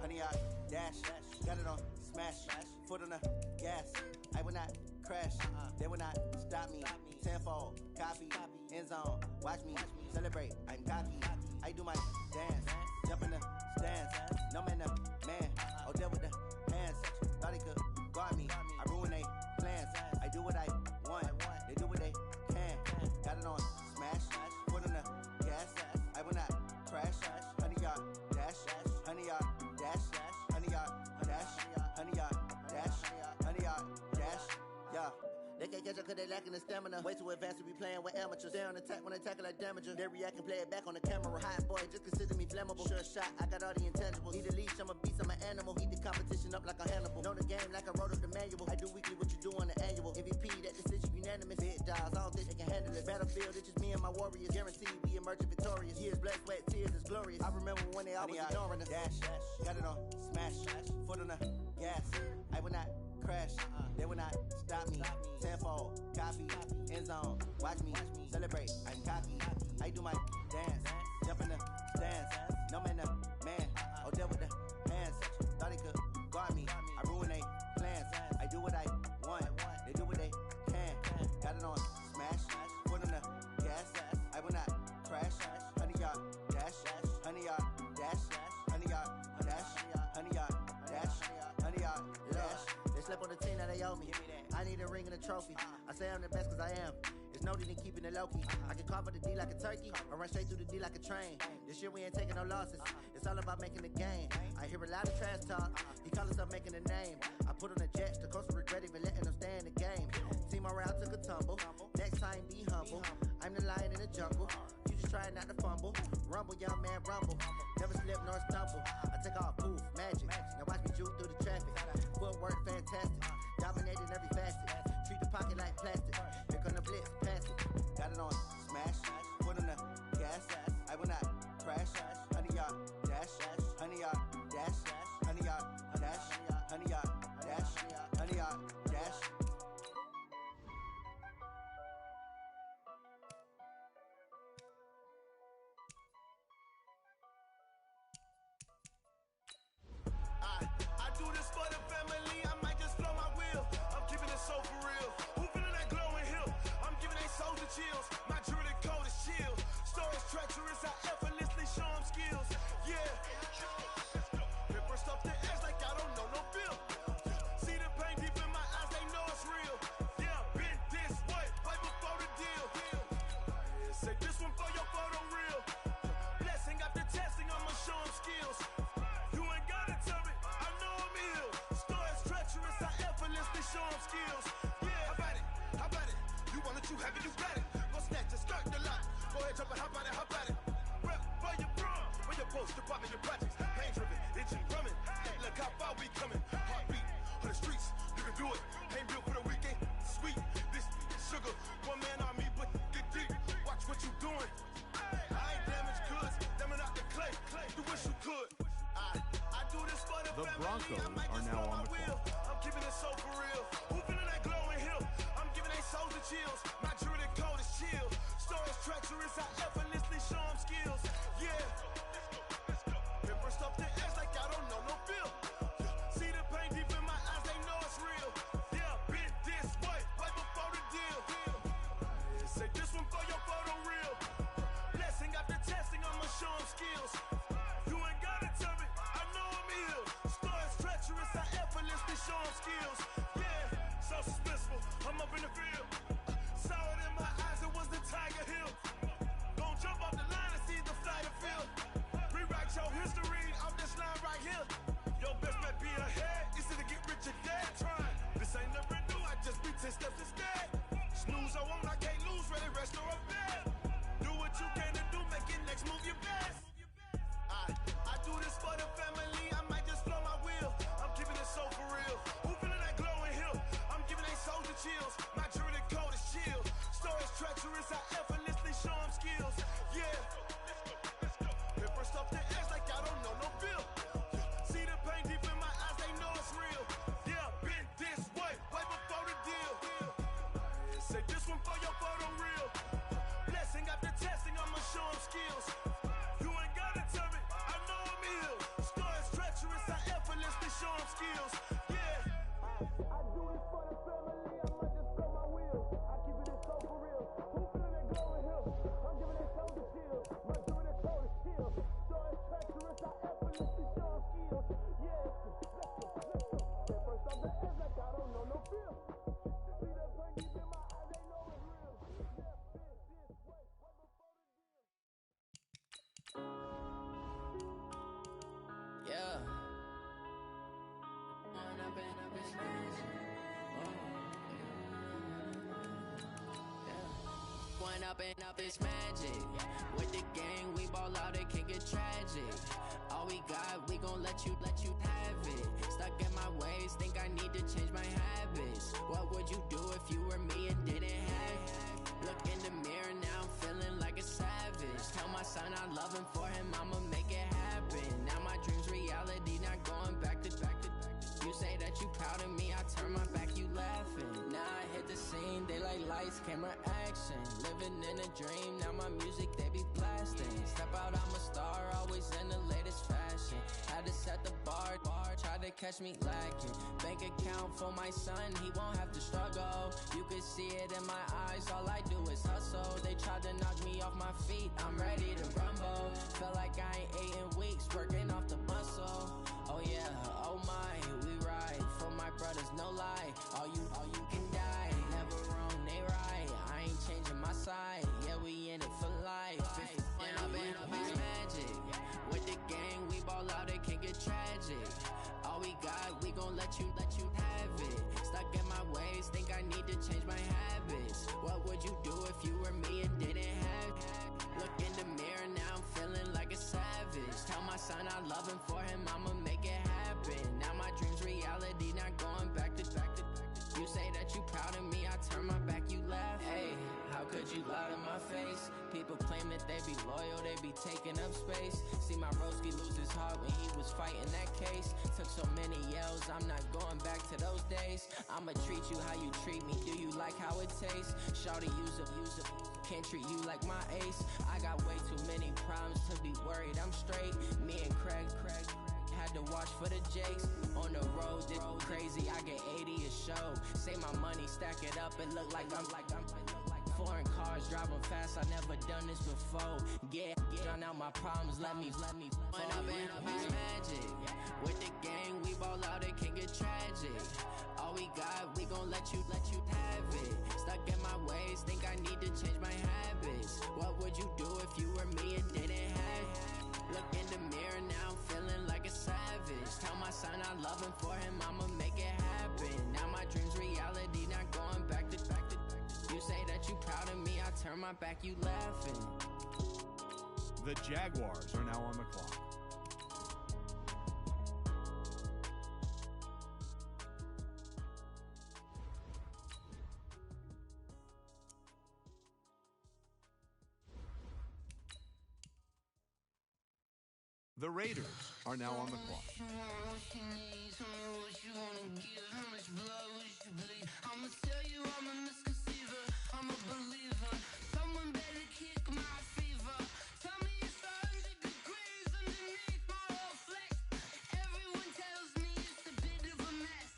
Honey, I dash, got it on smash, foot on the gas. I will not crash, they will not stop me. Tenfold, copy, end zone, watch me celebrate. I'm cocky, I do my dance, jump in the stands. No man, man, oh there with the hands. Thought he could guard me, I ruin they plans. I do what I want, they do what they can. Got it on smash, foot on the gas. I will not crash, honey, y'all dash, honey, y'all dash, honey, y'all dash, honey, y'all dash, honey, y'all dash, yeah. They can't catch up cause they lacking the stamina. Way too advanced to be playing with amateurs. Stay on attack when they tackle like damager. They react and play it back on the camera. Hot boy, just consider me flammable. Sure shot, I got all the intangibles. Need a leash, I'm a beast, I'm an animal. Eat the competition up like a Hannibal. Know the game like I wrote up the manual. I do weekly what you do on the annual. MVP, that decision unanimous. Big dials, I don't think they can handle it. Battlefield, it's just me and my warriors. Guaranteed we emerging victorious. Years, blood, sweat, tears, is glorious. I remember when they always ignoring us. Dash, got it on, smash, foot on the gas. I will not crash, they will not stop me. Tenfold, copy, end zone, watch me celebrate. I'm cocky, I do my dance, jump in the stands. No man, the man, oh deal with the hands. Thought he could guard me, I ruin they plans. I do what I want, they do what they can. Got it on, smash, foot on the gas. I will not crash, 100-yard dash, 100-yard dash, 100-yard dash, 100-yard dash, 100-yard dash. They slept on the team that they owe me. I need a ring and a trophy. I say I'm the best cause I am. It's no need in keeping it low-key. I can carve up the D like a turkey or run straight through the D like a train. This year we ain't taking no losses. It's all about making the game. I hear a lot of trash talk. He call himself making a name. I put on the Jets. The coach will regret even letting them stay in the game. Team morale took a tumble. Next time be humble. I'm the lion in the jungle. You just try not to fumble. Rumble, young man, rumble. Never slip nor stumble. I take off, poof, magic. Now watch me juke through the traffic. Footwork fantastic. Dominating every facet. Treat the pocket like plastic. Here come the blitz, pass it. Got it on, smash. Foot on the gas. I will not crash. 100-yard dash. 100-yard dash. 100-yard dash. 100-yard dash. 100-yard dash. I do this for the family, I might just blow my wheel. I'm keeping it so for real. Who feeling that glowing hill? I'm giving they soldier chills. My jewelry code is chill. Stories treacherous, I effortlessly show them skills. Yeah. Paper stuff the edge like I don't know no feel. See the pain deep in my eyes, they know it's real. Yeah, been this way, right before the deal. Say this one for your photo real. Blessing after testing, I'ma show them skills. You ain't gotta tell me, I know I'm ill. Stories treacherous, I effortlessly show them skills. Yeah, how about it? How about it? You want it, you have it, you got it. Go snatch it, skirt the lot. Go ahead, jump it, how about it? How about it? Rep for your brum, for your post, your pop and your projects. Pain driven, itching, drumming. Look how far we coming. Heartbeat on the streets, you can do it. Ain't built for the weekend. Sweet, this sugar. One man army, but get deep. Watch what you doing. I ain't damaged goods, damn it out the clay. You wish you could. I do this for the family. Broncos I might are just now blow on my the wheel. I'm keeping it so for real. Who feeling that glowing hill? I'm giving they soldier chills. My jewelry code is chill. Stories treacherous, I effortlessly show them skills. Yeah. Paper stuff the edge like I don't know no feel. See the pain deep in my eyes, they know it's real. Yeah, been this way, right before the deal. Say this one for your photo real. Blessing after testing, I'ma show them skills. You ain't gotta tell me, I know I'm ill. Stories treacherous, I effortlessly show them skills. Yeah, so suspenseful, I'm up in the field. Saw it in my eyes, it was the Tiger Hill. Gon' jump off the line and see the flight of field. Rewrite your history off this line right here. Your best bet be ahead, easy to get rich or dead trying. This ain't never new, I just be 10 steps instead. Snooze I won't, I can't lose, ready, rest or a bed. Do what you can to do, make it next move your best. I do this for the family, I might just blow my wheel. I'm keeping it so for real. Who feeling that glowing hill? I'm giving they soldier chills. My jewelry code is chill. Stories treacherous, I effortlessly show them skills. Yeah. Paper stuff the edge like I don't know no feel. See the pain deep in my eyes, they know it's real. Yeah, been this way, right before the deal. Say this one for your photo real. Blessing after testing, I'ma show them skills. You ain't gotta tell me, I know I'm ill. Stories treacherous, I effortlessly show them skills. Yeah. I do this for the family, I might just blow my wheel. I keep it so for real. Who feeling that glowing hill? I'm giving it soldier chills. Run up and up, it's magic. With the gang, we ball out, it can get tragic. All we got, we gon' let you have it. Stuck in my ways, think I need to change my habits. What would you do if you were me and didn't have it? Look in the mirror, now I'm feeling like a savage. Tell my son I love him, for him I'ma make it happen. Now my dream's reality, not going back to. You say that you proud of me, I turn my back, you laughing. Now I hit the scene, they like lights, camera, action. Living in a dream, now my music, they be blasting. Step out, I'm a star, always in the latest fashion. Had to set the bar, try to catch me lacking. Bank account for my son, he won't have to struggle. You can see it in my eyes, all I do is hustle. They tried to knock me off my feet, I'm ready to rumble. Felt like I ain't ate in weeks, working off the muscle. Oh yeah, oh my, we ride for my brothers, no lie. All you can die. Never wrong, they right. I ain't changing my side. Yeah, we in it for life. And up, it's magic. With the gang, we ball out, it can get tragic. All we got, we gon' let you have it. Stuck in my ways, think I need to change my habits. What would you do if you were me and didn't have it? Look in the mirror, now I'm feeling like a savage. Tell my son I love him, for him I'ma make it happen. Now my dream's reality, not going back to. You say that you proud of me, I turn my back, you laugh. Hey, how could you lie to my face? People claim that they be loyal, they be taking up space. See my broski lose his heart when he was fighting that case. Took so many yells, I'm not going back to those days. I'ma treat you how you treat me, do you like how it tastes? Shawty, use up, can't treat you like my ace. I got way too many problems to be worried, I'm straight. Me and Craig had to watch for the Jakes. On the road, it's crazy, I get 80 a show. Say my money, stack it up, it look like I'm foreign cars, driving fast, I never done this before. Drown out my problems, let me Run up and it's magic. With the gang, we ball out, it can get tragic. All we got, we gon' let you have it. Stuck in my ways, think I need to change my habits. What would you do if you were me and didn't have it? Look in the mirror, now I'm feeling like a savage. Tell my son I love him, for him I'ma make it happen. Now my dream's reality, not going back to. You say that you proud of me, I turn my back, you laughing. The Jaguars are now on the clock. The Raiders are now on the clock. I'ma tell you I'm a misconceiver, I'm a believer. Someone better kick my fever. Tell me it's 100 degrees underneath my whole flesh. Everyone tells me it's a bit of a mess.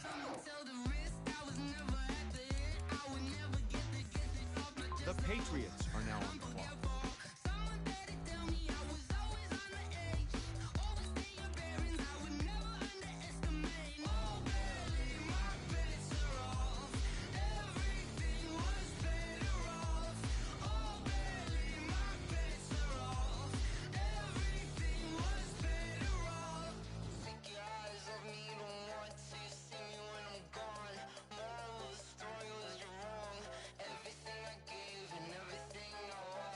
I'ma tell the risk I was never at the end. I would never get it off my chest. The Patriots are now on the clock. Someone better tell me I was always on the edge. Overstay your bearings, I would never underestimate. Oh baby, my bets are off. Everything was better off. Oh baby, my bets are off. Everything was better off. Take your eyes off me, don't want to see me when I'm gone. Moral of the story was you're wrong. Everything I gave and everything I want.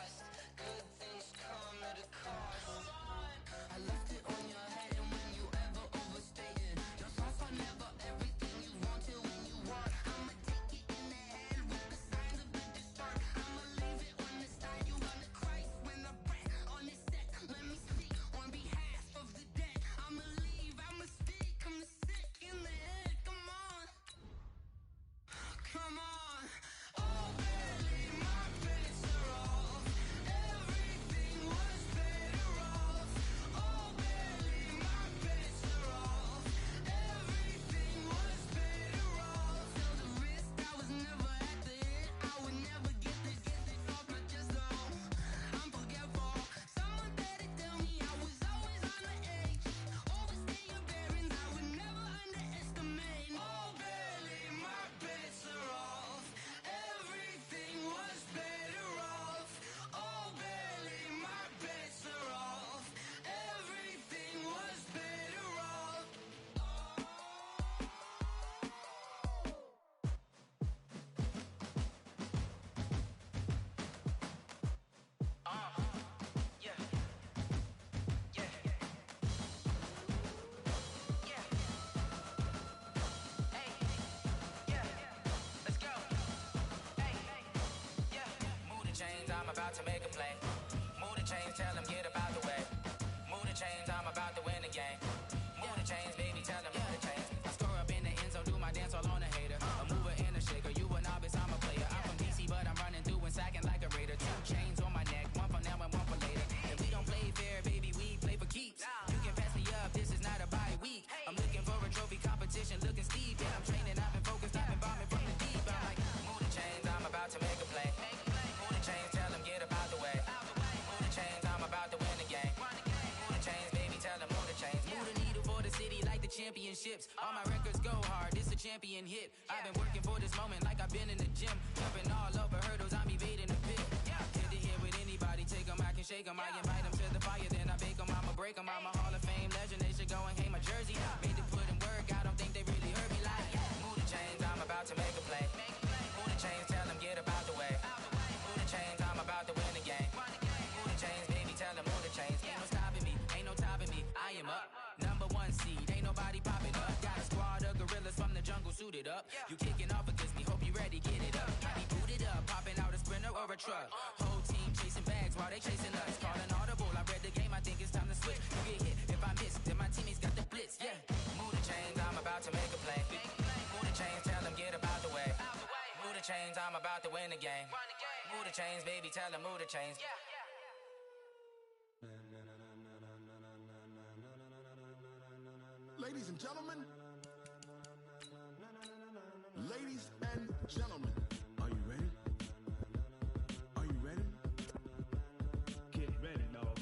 championships. All my records go hard, this a champion hit. I've been working for this moment like I've been in the gym. Jumping all over hurdles, I'm evading the pit. Head to head with anybody, take them, I can shake them. I invite them to the fire, then I bake them, I'ma break them. I'm a Hall of Fame legend, they should go and hang my jersey. Made to put in work, I don't think they really heard me like. Move the chains, I'm about to make a play. Move the chains, tell them get up out the way. Move the chains, I'm about to win the game. Move the chains, baby, tell them move the chains. Ain't no stopping me, ain't no topping me. I am up, #1 seed, ain't nobody popping up. Got a squad of gorillas from the jungle suited up. You kicking off against me, hope you ready, get it up. I be booted up, popping out a sprinter or a truck. Whole team chasing bags while they chasing us. Calling audible, I read the game, I think it's time to switch. You get hit, if I miss, then my teammates got the blitz, yeah. Move the chains, I'm about to make a play. Move the chains, tell them get up out the way. Move the chains, I'm about to win the game. Move the chains, baby, tell them move the chains. Ladies and gentlemen, ladies and gentlemen, are you ready? Are you ready? Get ready, dog.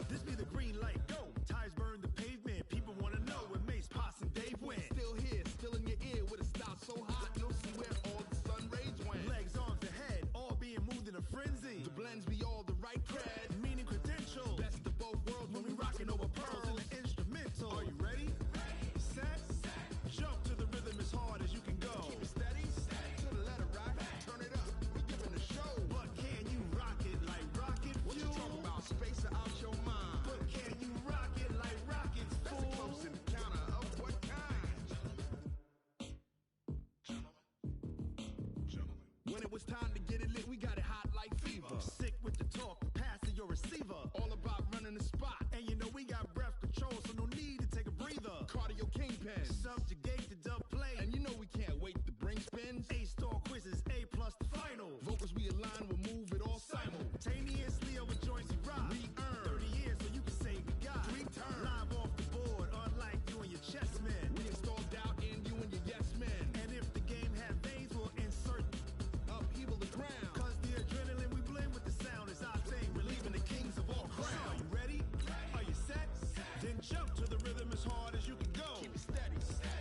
This be the green light, go. Tires burn the pavement. People wanna know where Mace, Pops, and Dave went. Still here, still in your ear with a stop so hot, you'll see where all the sun rays went. Legs, arms, ahead, all being moved in a frenzy. The blends be all the right cred, meaning credentials. Best of both worlds when we rockin' over pearls in the instrumental. Are you ready? Set, jump to the rhythm as hard as you can go. Keep it steady, to the letter right. Turn it up, we giving a show. But can you rock it like rocket fuel? What you talking about? Space out your mind. But can you rock it like rockets, fool? That's a close encounter of what kind? When it was time to get it lit, we got it hot like fever. Sick with the talk, passing your receiver. All about running the spot. And you know we got breath control, so no need to take a breather. Cardio kingpin, subjugate the dub play. And you know we can't wait to bring spins. A-star quizzes, A+ the final. Vocals we align, we'll move it all simultaneously over joints we rock. We earn 30 years so you can say we got 3 turns. Live off the board, unlike you and your chess men. We install doubt in you and your yes men. And if the game had veins, we'll insert upheaval the ground. Cause the adrenaline we blend with the sound is our thing. Relieving the kings of all crowns. Are you ready? Are you set? Then jump to the rhythm as hard as you can go. Keep it steady,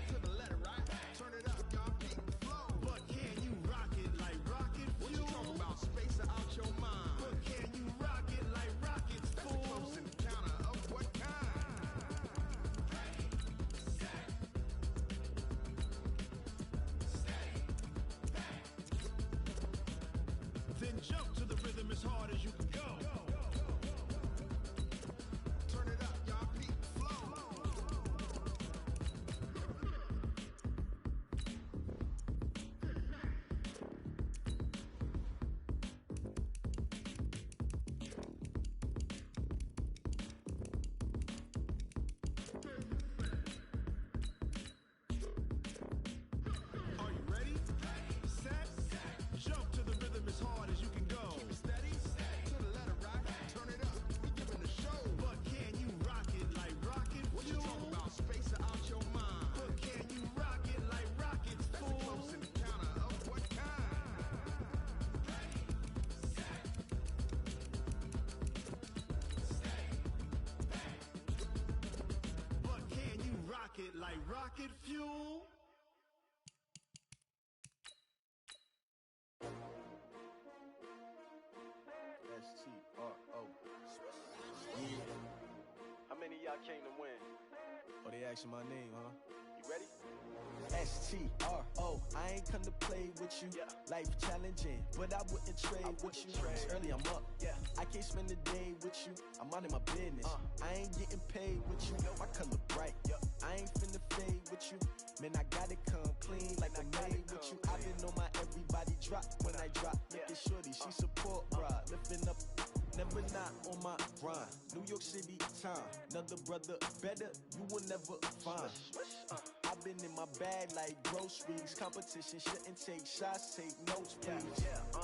to the letter right. Turn it up, y'all keep the flow. But can you rock it like rocket fuel? What you talking about? Space out your mind. But can you rock it like rockets, fool? That's a close encounter of what kind? Then jump to the rhythm as hard as you can go. Turn it up, y'all peep the flow. Are you ready? Set, jump to the rhythm as hard as you can go. Keep it steady, to the letter right. Turn it up, we giving a show. But can you rock it like rocket fuel? What you talking about? Space out your mind. But can you rock it like rockets, fool? That's a close encounter of what kind? But can you rock it like rocket fuel? S-T-R-O. Yeah. How many of y'all came to win? Oh, they asking my name, huh? You ready? S-T-R-O. I ain't come to play with you. Life challenging, but I wouldn't trade with you. It's early, I'm up. I can't spend the day with you. I'm out of my business. I ain't getting paid with you. My color bright. I ain't finna fade with you. Man, I gotta come clean like I made with you. I've been on my everybody drop when I drop. Look at shorty, she support ride. Lifting up, never not on my grind. New York City time. Another brother better, you will never find. I've been in my bag like groceries. Competition shouldn't take shots, take notes, please.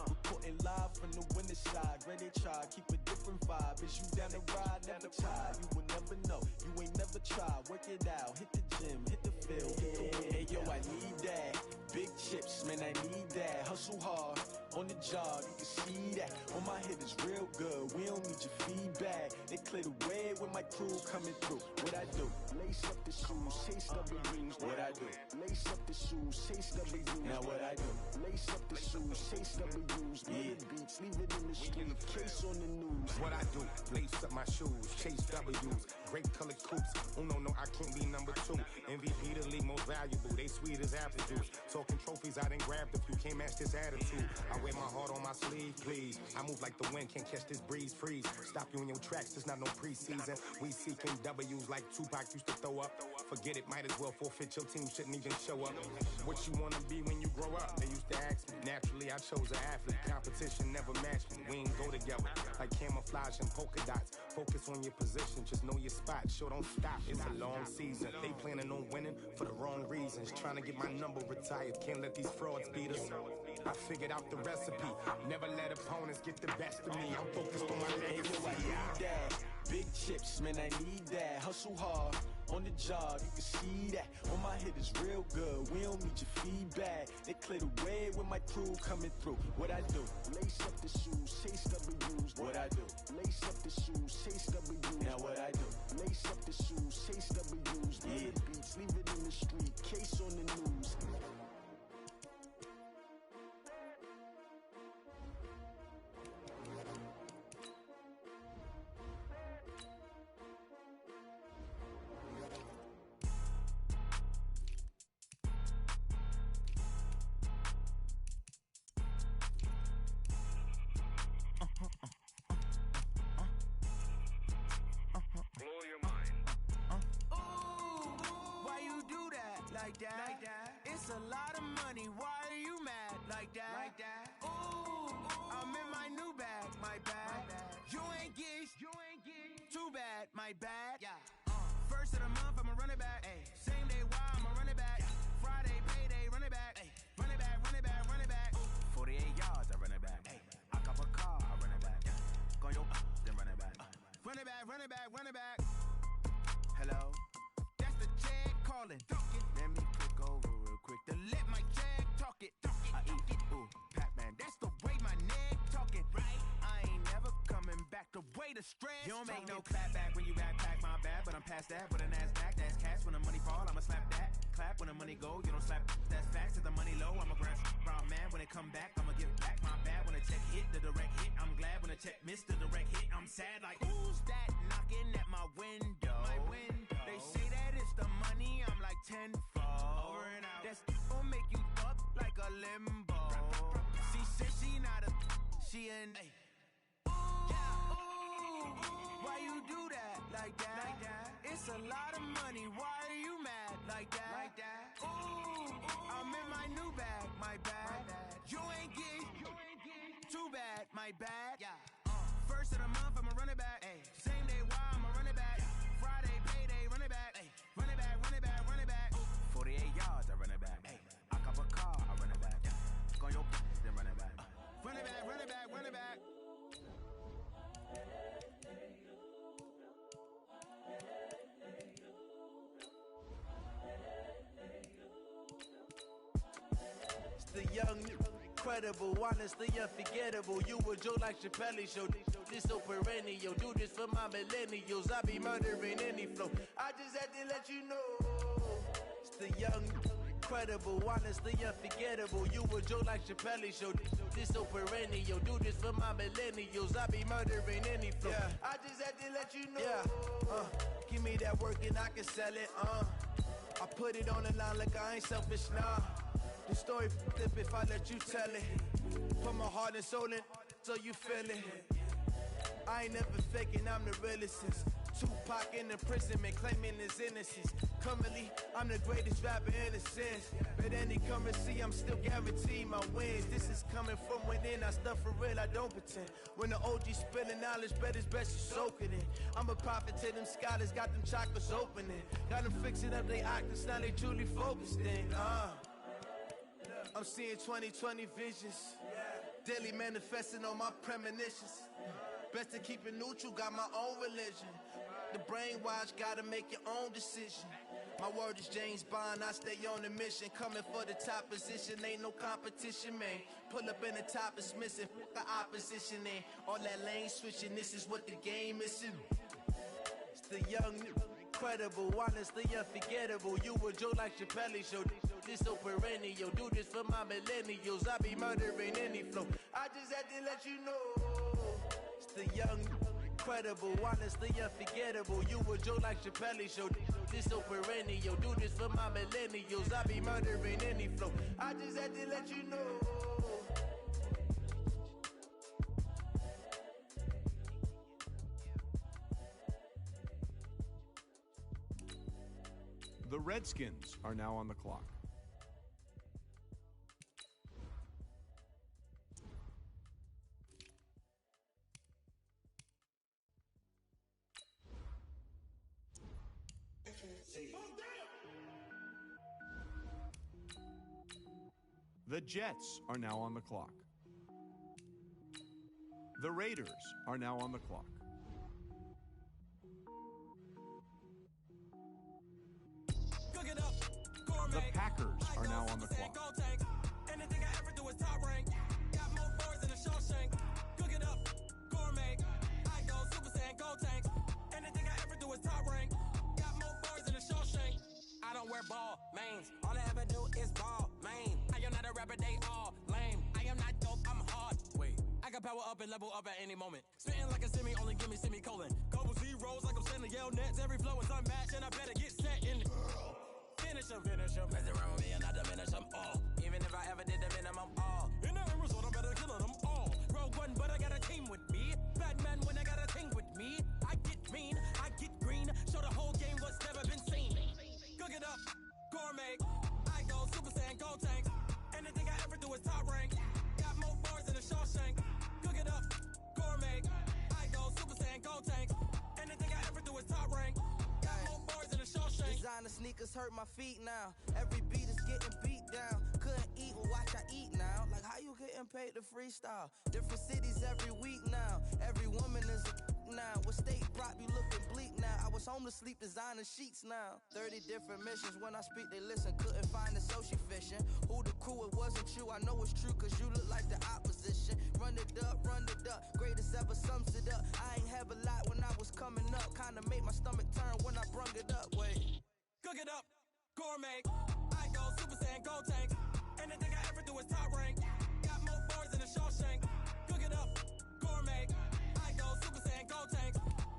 Reporting live from the winter side. side, granted try, keep a different vibe. Is you down the ride, never try. You will never know, you ain't never tried. Work it out, hit the gym, hit the field, hit the wind. Hey yo, I need that. Big chips, man, I need that. Hustle hard, on the job, you can see that. On my hit is real good, we don't need your feedback. They clear the way with my crew coming through. What I do? Lace up the shoes, chase W's. What I do? Lace up the shoes, chase W's. Now what I do? Lace up the shoes, chase W's. Yeah, beats, leave it in the street, case on the news. What I do? Lace up my shoes, chase W's. Great colored coops. No, I can't be number 2. MVP the league most valuable. They sweet as apple juice. Talking trophies, I done grabbed a few. Can't match this attitude. I wear my heart on my sleeve, please. I move like the wind, can't catch this breeze. Freeze. Stop you in your tracks. There's not no preseason. We seeking W's like Tupac used to throw up. Forget it, might as well forfeit. Your team shouldn't even show up. What you wanna be when you grow up? They used to ask me. Naturally, I chose an athlete. Competition never matched me. We ain't go together like camouflage and polka dots. Focus on your position, just know your spot. Sure, don't stop. It's a long season. They planning on winning for the wrong reasons. Trying to get my number retired. Can't let these frauds beat us. I figured out the recipe. Never let opponents get the best of me. I'm focused on my legacy. I need that. Big chips, man, I need that. Hustle hard, on the job, you can see that. On my hit is real good, we don't need your feedback. They clear the way with my crew coming through. What I do? Lace up the shoes, chase W's. What I do? Lace up the shoes, chase W's. Now what I do? Lace up the shoes, chase W's. Yeah, beats, leave it in the street, case on the news. Like that. It's a lot of money. Why are you mad like that? Ooh, I'm in my new bag. My bad. You ain't get. Too bad. My bad. Yeah. First of the month, I'ma run it back. Ay. Same day, why I'ma run it back. Friday, payday, run it back. Ay. Run it back, run it back, run it back. 48 yards, I run it back. Ay. I cop a car, I run it back. Go yo, then run it back. Run it back, run it back, run it back. Hello? That's the check calling. Let me click over real quick to let my check talk it. I eat it, ooh, Pac-Man. That's the way my neck talking. Right? I ain't never coming back. The way the stress. You don't make no clap back when you backpack my bad, but I'm past that. With a NASDAQ, that's cash. When the money fall, I'ma slap that. Clap when the money go, you don't slap. That's facts. If the money low, I'ma grab brown man. When it come back, I'ma give back my bad. When the check hit, the direct hit. I'm glad when the check missed the direct hit. I'm sad like who's that knocking at my window? My window. They say that it's the money. I'm like tenfold. Over and out. That's gon' make you up like a limbo. She said she not a. She an. Why you do that like that? It's a lot of money. Why are you mad like that? Ooh, I'm in my new bag. My bad. You ain't get. Too bad. My bad. Yeah. First of the month, I'ma run it back. Ay. Same day, why I'ma run it back. Friday, payday, run it back. Ay. Run it back, run it back, run it back. 48 yards, I run it back. Ay. I cop a car, I run it back. Go yo, then run it back. Run it back, run it back, run it back. It's the young, incredible, honestly unforgettable. You a joke like Chappelle Show. This so perennial. Do this for my millennials. I be murdering any flow. I just had to let you know. It's the young, incredible, honestly unforgettable. You a joke like Chappelle Show. This so perennial. Do this for my millennials. I be murdering any flow. Yeah. I just had to let you know. Yeah. Give me that work and I can sell it. I put it on the line like I ain't selfish, nah. The story flip if I let you tell it. Put my heart and soul in so you feel it. I ain't never faking, I'm the realest since Tupac in imprisonment, claiming his innocence. Currently, I'm the greatest rapper in a sense. But any currency, I'm still guaranteed my wins. This is coming from within, I stuff for real, I don't pretend. When the OG spilling knowledge, bet it's best you soak it in. I'm a prophet to them scholars, got them chakras opening. Got them fixing up they octaves, now they truly focused in. I'm seeing 2020 visions. Daily manifesting on my premonitions. Best to keep it neutral, got my own religion. The brainwash, gotta make your own decision. My word is James Bond, I stay on a mission. Coming for the top position, ain't no competition, man. Pull up in the top is missing, the opposition ain't. All that lane switching, this is what the game is. It's the young, incredible, honestly unforgettable. You a joke like Chappelle show. This so perennial, do this for my millennials. I be murdering any flow. I just had to let you know. It's the young, incredible, honestly unforgettable. You a joke like Chappelle show. This so perennial, do this for my millennials. I be murdering any flow. I just had to let you know. The Redskins are now on the clock. The Jets are now on the clock. The Raiders are now on the clock. The Packers are now on the clock. Anything I ever do is top rank. Got more bars than a Shawshank. Cook it up, gourmet. I go Super Saiyan, go tank. Anything I ever do is top rank. Got more bars than a Shawshank. I don't wear ball mains. All I ever do is ball main. I am not a rapper, they all lame. I am not dope, I'm hard. Wait, I got power up and level up at any moment. Spitting like a semi, only give me semicolon. Couple zeros like I'm sending yell nets. Every flow is unmatched and I better get set in. Finish him. Mess around with me and I diminish them all. Even if I ever did the minimum all. In the end result, I'm better killing them all. Rogue One, but I got a team with me. Batman when I got a team with me. I get mean, I get green. Show the whole game what's never been seen. Cook it up, gourmet. I go Super Saiyan, go tank. Anything I ever do is top rank. Got more bars than a Shawshank. Cook it up, gourmet. I go Super Saiyan, go tank. Anything I ever do is top rank. Got more bars than a Shawshank. Designer sneakers hurt my feet now. Every beat is getting beat down. Couldn't eat, well watch I eat now. Like how you getting paid to freestyle? Different cities every week now. Every woman is a now. What state brought you looking bleak now? I was home to sleep designer sheets now. 30 different missions. When I speak they listen. Couldn't find the social fishing. Who the crew, it wasn't you. I know it's true cause you look like the opposition. Run it up. Greatest ever sums it up. I ain't have a lot when I was coming up. Kinda made my stomach turn when I brung it up. Wait. Cook it up, gourmet. I go Super Saiyan, go tank. Anything I ever do is top rank. Got more bars than a Shawshank. Cook it up, gourmet. I go Super Saiyan, go tank.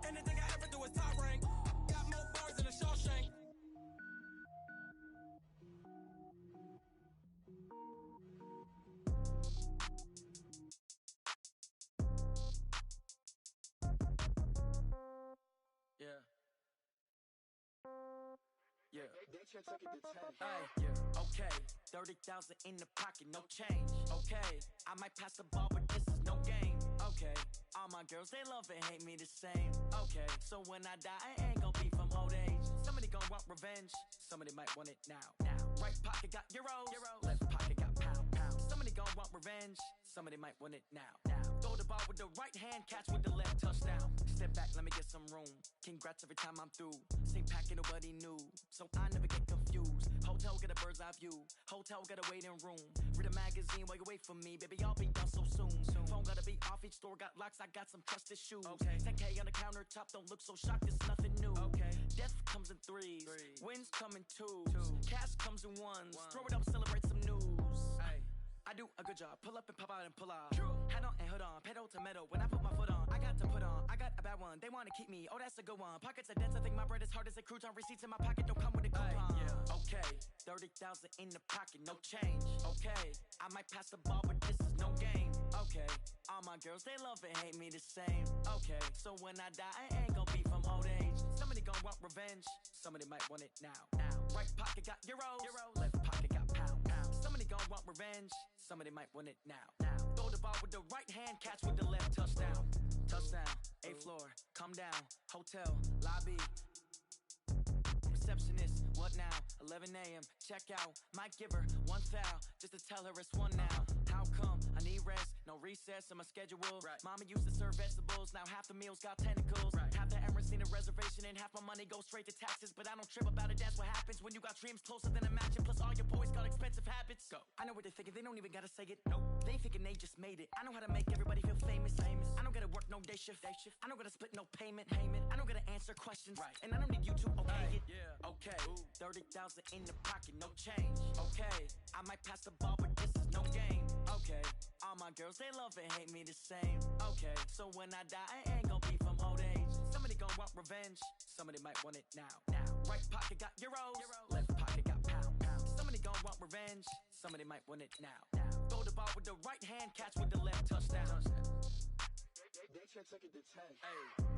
Anything I ever do is top rank. Got more bars than a Shawshank. Yeah. Yeah. Okay. 30,000 in the pocket, no change. Okay. I might pass the ball, but this is no game. Okay. All my girls, they love and hate me the same. Okay. So when I die, I ain't gon' be from old age. Somebody gon' want revenge. Somebody might want it now. Right pocket got euros. Left pocket got pound. Somebody gon' want revenge. Somebody might want it now. Throw the ball with the right hand, catch with the left, touchdown. Step back, let me get some room. Congrats every time I'm through. Same packet, nobody knew, so I never get confused. Hotel get a bird's eye view. Hotel got a waiting room. Read a magazine while you wait for me, baby. I'll be done so soon. Phone gotta be off. Each store got locks. I got some trusted shoes. Okay. 10K on the countertop. Don't look so shocked. It's nothing new. Okay. Death comes in threes. Wins come in twos. Cash comes in ones. Throw it up, celebrate some news. Ay. I do a good job. Pull up and pop out and pull off. Head on and hood on. Pedal to metal. When I put my foot on, I got to put on. I got a bad one. They want to keep me. Oh, that's a good one. Pockets are dense. I think my bread is hard as a crouton. Receipts in my pocket don't come with a coupon. Yeah. Okay. 30,000 in the pocket. No change. Okay. I might pass the ball, but this is no game. Okay. All my girls, they love and hate me the same. Okay. So when I die, I ain't gon' be from old age. Somebody gon' want revenge. Somebody might want it now. Right pocket got euros. Left pocket got pound. Somebody gon' want revenge. Somebody might want it now. Throw the ball with the right hand, catch with the left, touchdown. Touchdown, 8th floor, come down, hotel, lobby. Receptionist, what now? 11 a.m., check out. Might give her one foul, just to tell her it's one now. How come? I need rest, no recess in my schedule. Mama used to serve vegetables, now half the meals got tentacles. Half the Emirates need a reservation and half my money goes straight to taxes. But I don't trip about it, that's what happens when you got dreams closer than a mansion. Plus all your boys got expensive habits. Go. I know what they're thinking, they don't even gotta say it. Nope. They thinking they just made it. I know how to make everybody feel famous. I don't gotta work no day shift. I don't gotta split no payment. I don't gotta answer questions. And I don't need you to okay it. Okay. 30,000 in the pocket, no change. Okay. I might pass the ball, but this is no game. Okay. All my girls, they love and hate me the same. Okay. So when I die, I ain't gon' be from old age. Somebody gon' want revenge. Somebody might want it now. Right pocket got euros. Left pocket got pound. Somebody gon' want revenge. Somebody might want it now. Throw the ball with the right hand, catch with the left, touchdown. They should take it to 10. Hey.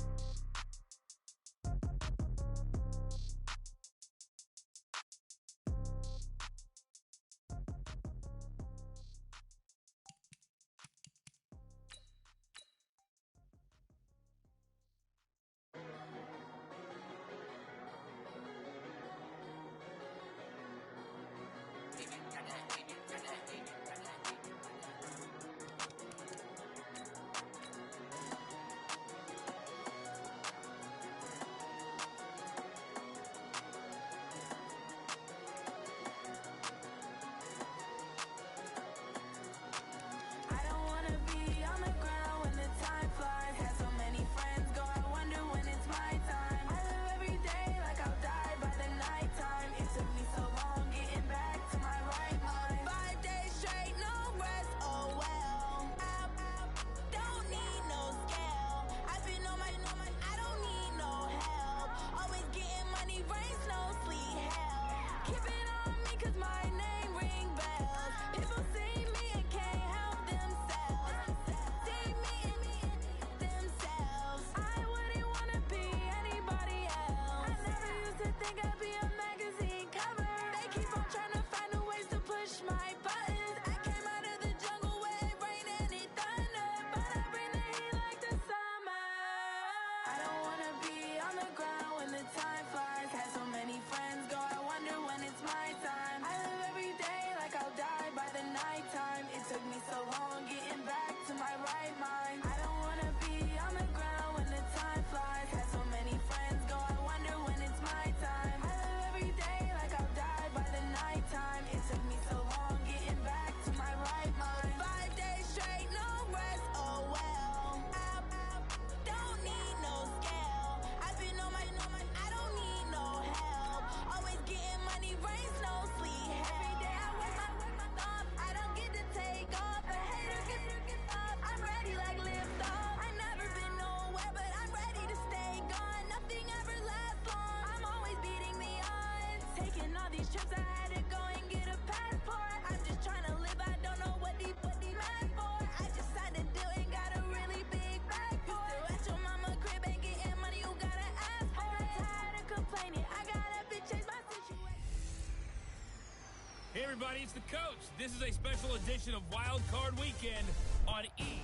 Hey everybody, it's the coach. This is a special edition of Wild Card Weekend on E!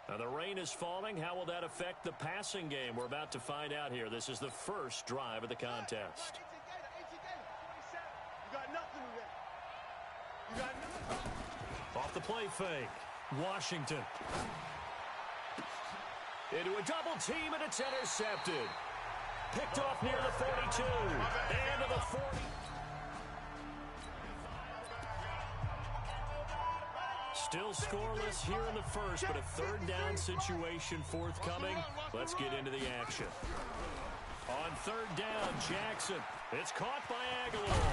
Now the rain is falling. How will that affect the passing game? We're about to find out here. This is the first drive of the contest. You got nothing with that. You got nothing. Off the play fake. Washington. Into a double team, and it's intercepted. Picked off near the 42. And to the 40. Still scoreless here in the first, but a third down situation forthcoming. Let's get into the action. On third down, Jackson. It's caught by Aguilar.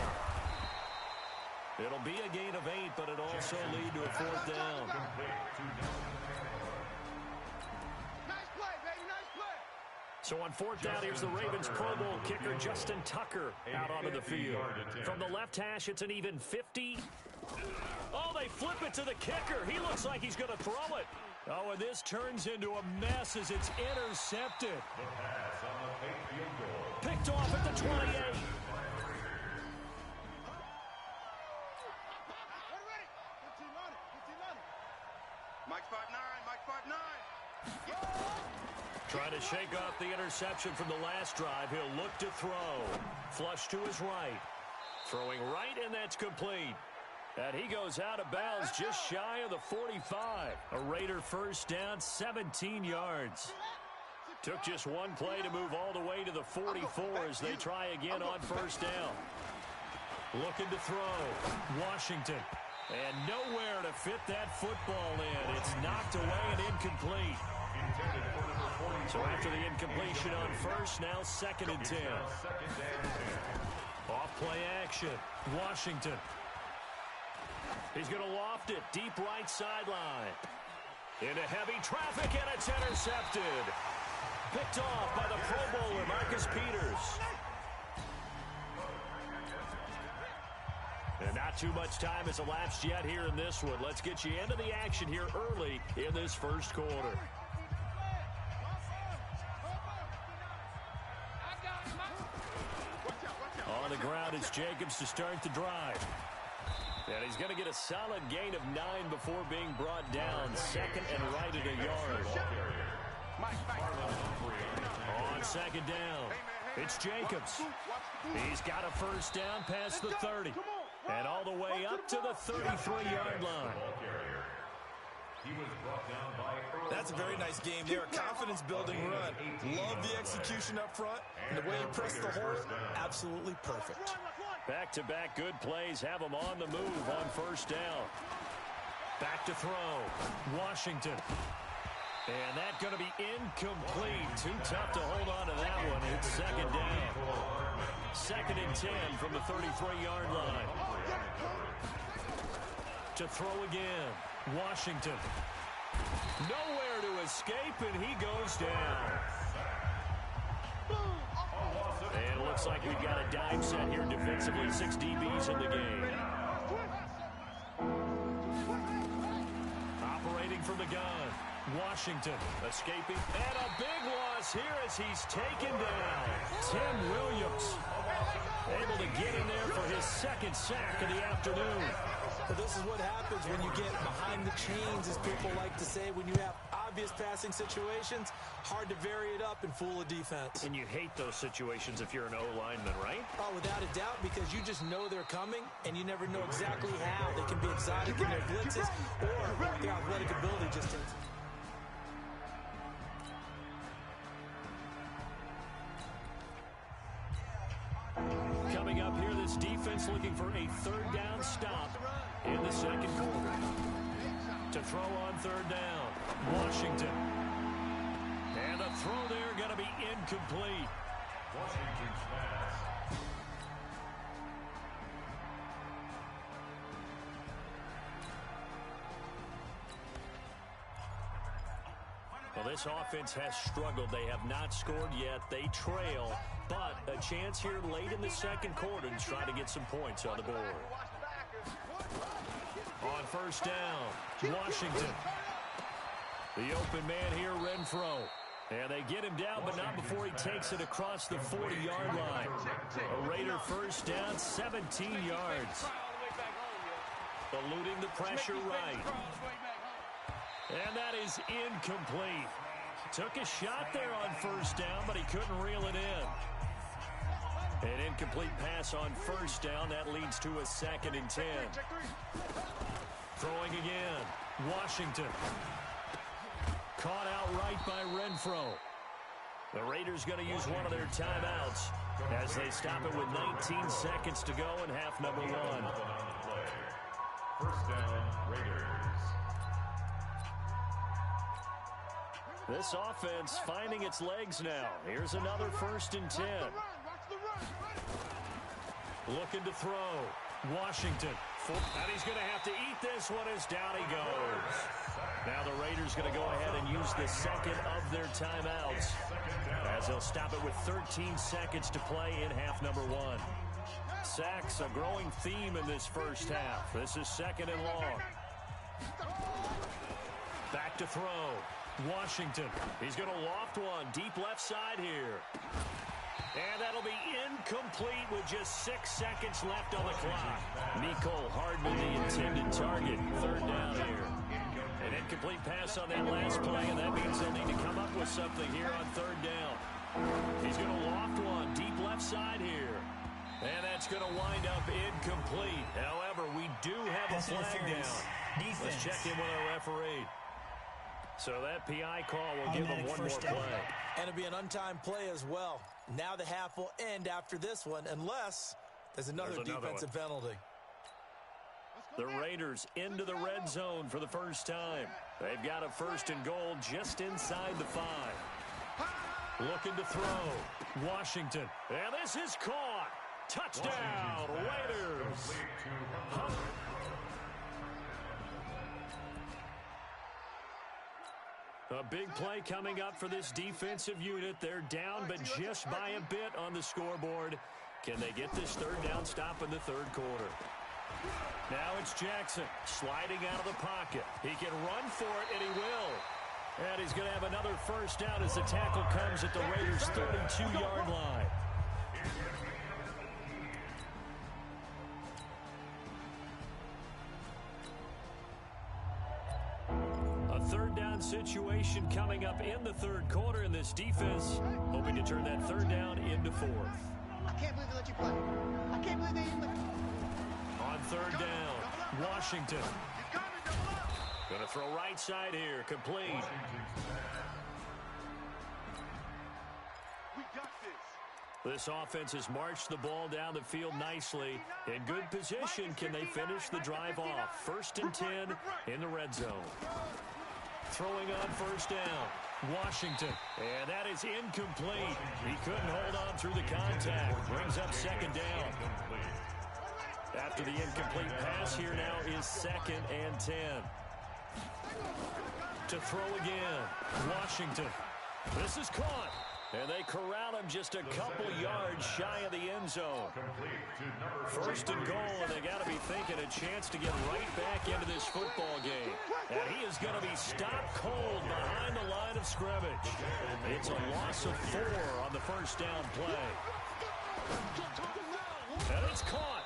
It'll be a gain of 8, but it'll also lead to a fourth down. So on fourth down, here's the Ravens Pro Bowl kicker Justin Tucker out onto the field. From the left hash, it's an even 50. Oh, they flip it to the kicker. He looks like he's going to throw it. Oh, and this turns into a mess as it's intercepted. Picked off at the 28. Mike 5'9", Trying to shake off the interception from the last drive. He'll look to throw. Flush to his right. Throwing right, and that's complete. And he goes out of bounds just shy of the 45. A Raider first down, 17 yards. Took just one play to move all the way to the 44 as they try again on first down. Looking to throw. Washington. And nowhere to fit that football in. It's knocked away and incomplete. So after the incompletion on first, now 2nd and 10. Off play action. Washington. He's going to loft it deep right sideline. Into heavy traffic, and it's intercepted. Picked off by the Pro Bowler, Marcus Peters. And not too much time has elapsed yet here in this one. Let's get you into the action here early in this first quarter. On the ground, it's Jacobs to start the drive. And he's going to get a solid gain of 9 before being brought down. 2nd and right at a yard. On 2nd down, it's Jacobs. He's got a first down past the 30. And all the way up to the 33-yard line. That's a very nice game there. A confidence-building run. Love the execution up front. And the way he pressed the hole, absolutely perfect. Back-to-back good plays have him on the move on first down. Back to throw. Washington. And that's going to be incomplete. Too tough to hold on to that one. It's 2nd down. 2nd and 10 from the 33-yard line. To throw again. Washington. Nowhere to escape, and he goes down. And it looks like we've got a dime set here defensively. 6 DBs in the game. Operating from the gun. Washington escaping. And a big loss here as he's taken down. Tim Williams able to get in there for his 2nd sack of the afternoon. Well, this is what happens when you get behind the chains, as people like to say. When you have obvious passing situations, hard to vary it up and fool a defense. And you hate those situations if you're an O-lineman, right? Oh, without a doubt, because you just know they're coming, and you never know exactly how. They can be exotic in their blitzes, or their athletic ability just takes. Coming up here, this defense looking for a 3rd down stop in the 2nd quarter. To throw on 3rd down, Washington. And the throw there going to be incomplete. Washington's pass. Well, this offense has struggled. They have not scored yet. They trail, but a chance here late in the 2nd quarter to try to get some points on the board. On first down, Washington. The open man here, Renfro. And they get him down, but not before he takes it across the 40-yard line. A Raider first down, 17 yards. Eluding the pressure right. And that is incomplete. Took a shot there on first down, but he couldn't reel it in. An incomplete pass on first down. That leads to a 2nd and 10. Throwing again. Washington. Caught outright by Renfro. The Raiders going to use one of their timeouts as they stop it with 19 seconds to go in half number 1. First down, Raiders. This offense finding its legs now. Here's another 1st and 10. Looking to throw. Washington. And he's going to have to eat this one as down he goes. Now the Raiders going to go ahead and use the 2nd of their timeouts as they'll stop it with 13 seconds to play in half number 1. Sacks, a growing theme in this first half. This is 2nd and long. Back to throw. Washington. He's going to loft one deep left side here. And that'll be incomplete with just 6 seconds left on the clock. Nicole Hardman, the intended target. 3rd down here. An incomplete pass on that last play, and that means they'll need to come up with something here on 3rd down. He's going to loft one deep left side here. And that's going to wind up incomplete. However, However, we do have a flag down. Let's check in with our referee. So that PI call will give them one more play. And it'll be an untimed play as well. Now the half will end after this one, unless there's another defensive penalty. The Raiders into the red zone for the first time. They've got a 1st and goal just inside the 5. Looking to throw. Washington. And this is caught. Touchdown, Raiders. A big play coming up for this defensive unit. They're down, but just by a bit on the scoreboard. Can they get this 3rd down stop in the 3rd quarter? Now it's Jackson sliding out of the pocket. He can run for it, and he will. And he's going to have another 1st down as the tackle comes at the Raiders' 32-yard line. A 3rd down situation coming up in the 3rd quarter, and this defense hoping to turn that 3rd down into 4th. I can't believe they let you play. I can't believe they even... On 3rd down, Washington. Going to throw right side here, complete. This offense has marched the ball down the field nicely. In good position, can they finish the drive off? 1st and 10 in the red zone. Throwing on 1st down, Washington. And that is incomplete. He couldn't hold on through the contact. Brings up 2nd down. After the incomplete pass, here now is 2nd and 10. To throw again, Washington. This is caught. And they corral him just a couple yards shy of the end zone. 1st and goal, and they got to be thinking a chance to get right back into this football game. And he is going to be stopped cold behind the line of scrimmage. It's a loss of 4 on the 1st down play. And it's caught.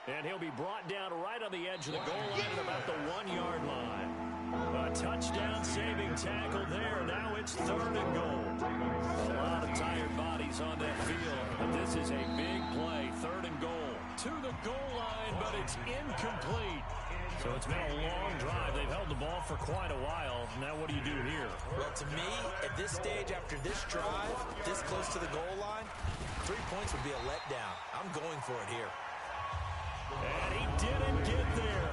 And he'll be brought down right on the edge of the goal line at about the 1-yard line. A touchdown saving tackle there. Now it's 3rd and goal. A lot of tired bodies on that field, but this is a big play. 3rd and goal. To the goal line, but it's incomplete. So it's been a long drive. They've held the ball for quite a while. Now what do you do here? Well, to me, at this stage, after this drive, this close to the goal line, 3 points would be a letdown. I'm going for it here. And he didn't get there.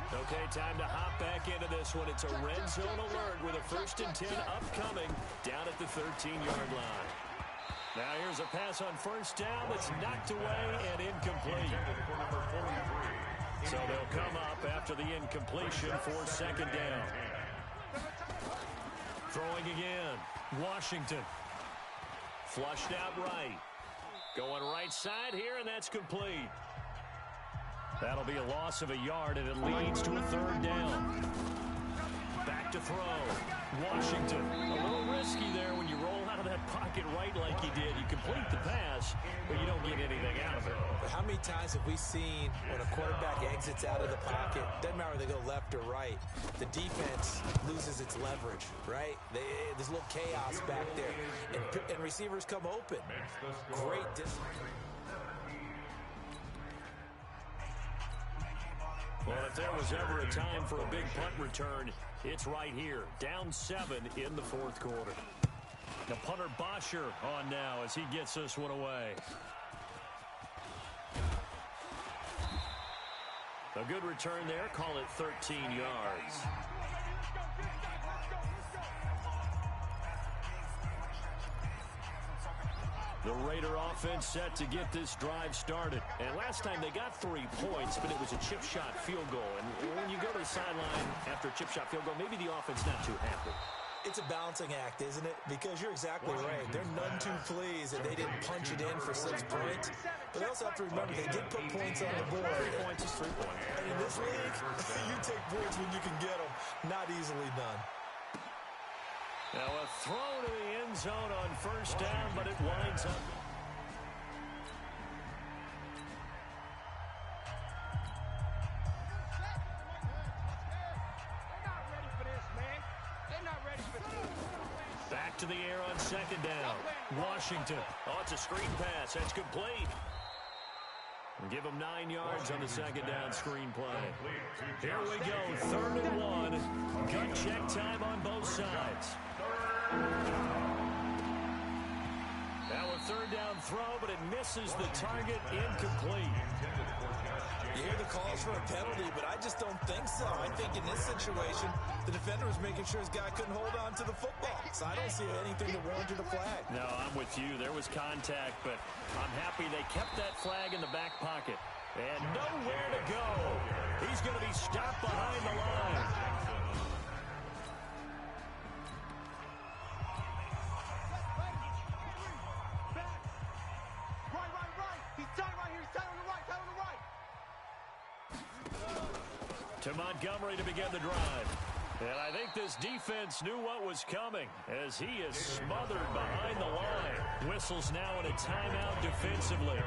Okay, time to hop back into this one. It's a red zone alert with a 1st and 10 upcoming down at the 13-yard line. Now here's a pass on 1st down that's knocked away and incomplete. So they'll come up after the incompletion for 2nd down. Throwing again, Washington. Flushed out right. Going right side here, and that's complete. That'll be a loss of a yard, and it leads to a 3rd down. Back to throw. Washington. A little risky there when you roll out of that pocket right like you did. You complete the pass, but you don't get anything out of it. But how many times have we seen when a quarterback exits out of the pocket, doesn't matter whether they go left or right, the defense loses its leverage, right? There's a little chaos back there, and receivers come open. Great discipline. Well, if there was ever a time for a big punt return, it's right here. Down 7 in the 4th quarter. The punter Bosher on now as he gets this one away. A good return there. Call it 13 yards. The Raider offense set to get this drive started. And last time they got 3 points, but it was a chip shot field goal. And when you go to the sideline after a chip shot field goal, maybe the offense not too happy. It's a balancing act, isn't it? Because you're exactly right. They're none too pleased that they didn't punch it in for 6 points. But they also have to remember they did put points on the board. 3 points is 3 points. And in this league, you take points when you can get them. Not easily done. Now a throw to the end zone on 1st down, but it winds up. Back back to the air on second down. Washington. Oh, it's a screen pass. That's complete. Give him 9 yards on the second down screen play. Here we go, 3rd and 1. Gut check time on both sides. Now a 3rd down throw, but it misses the target, incomplete. You hear the calls for a penalty, but I just don't think so. I think in this situation, the defender was making sure his guy couldn't hold on to the football. So I don't see anything that warranted a flag. No, I'm with you. There was contact, but I'm happy they kept that flag in the back pocket. And nowhere to go. He's going to be stopped behind the line. To Montgomery to begin the drive. And I think this defense knew what was coming as he is smothered behind the line. Whistles now in a timeout defensively.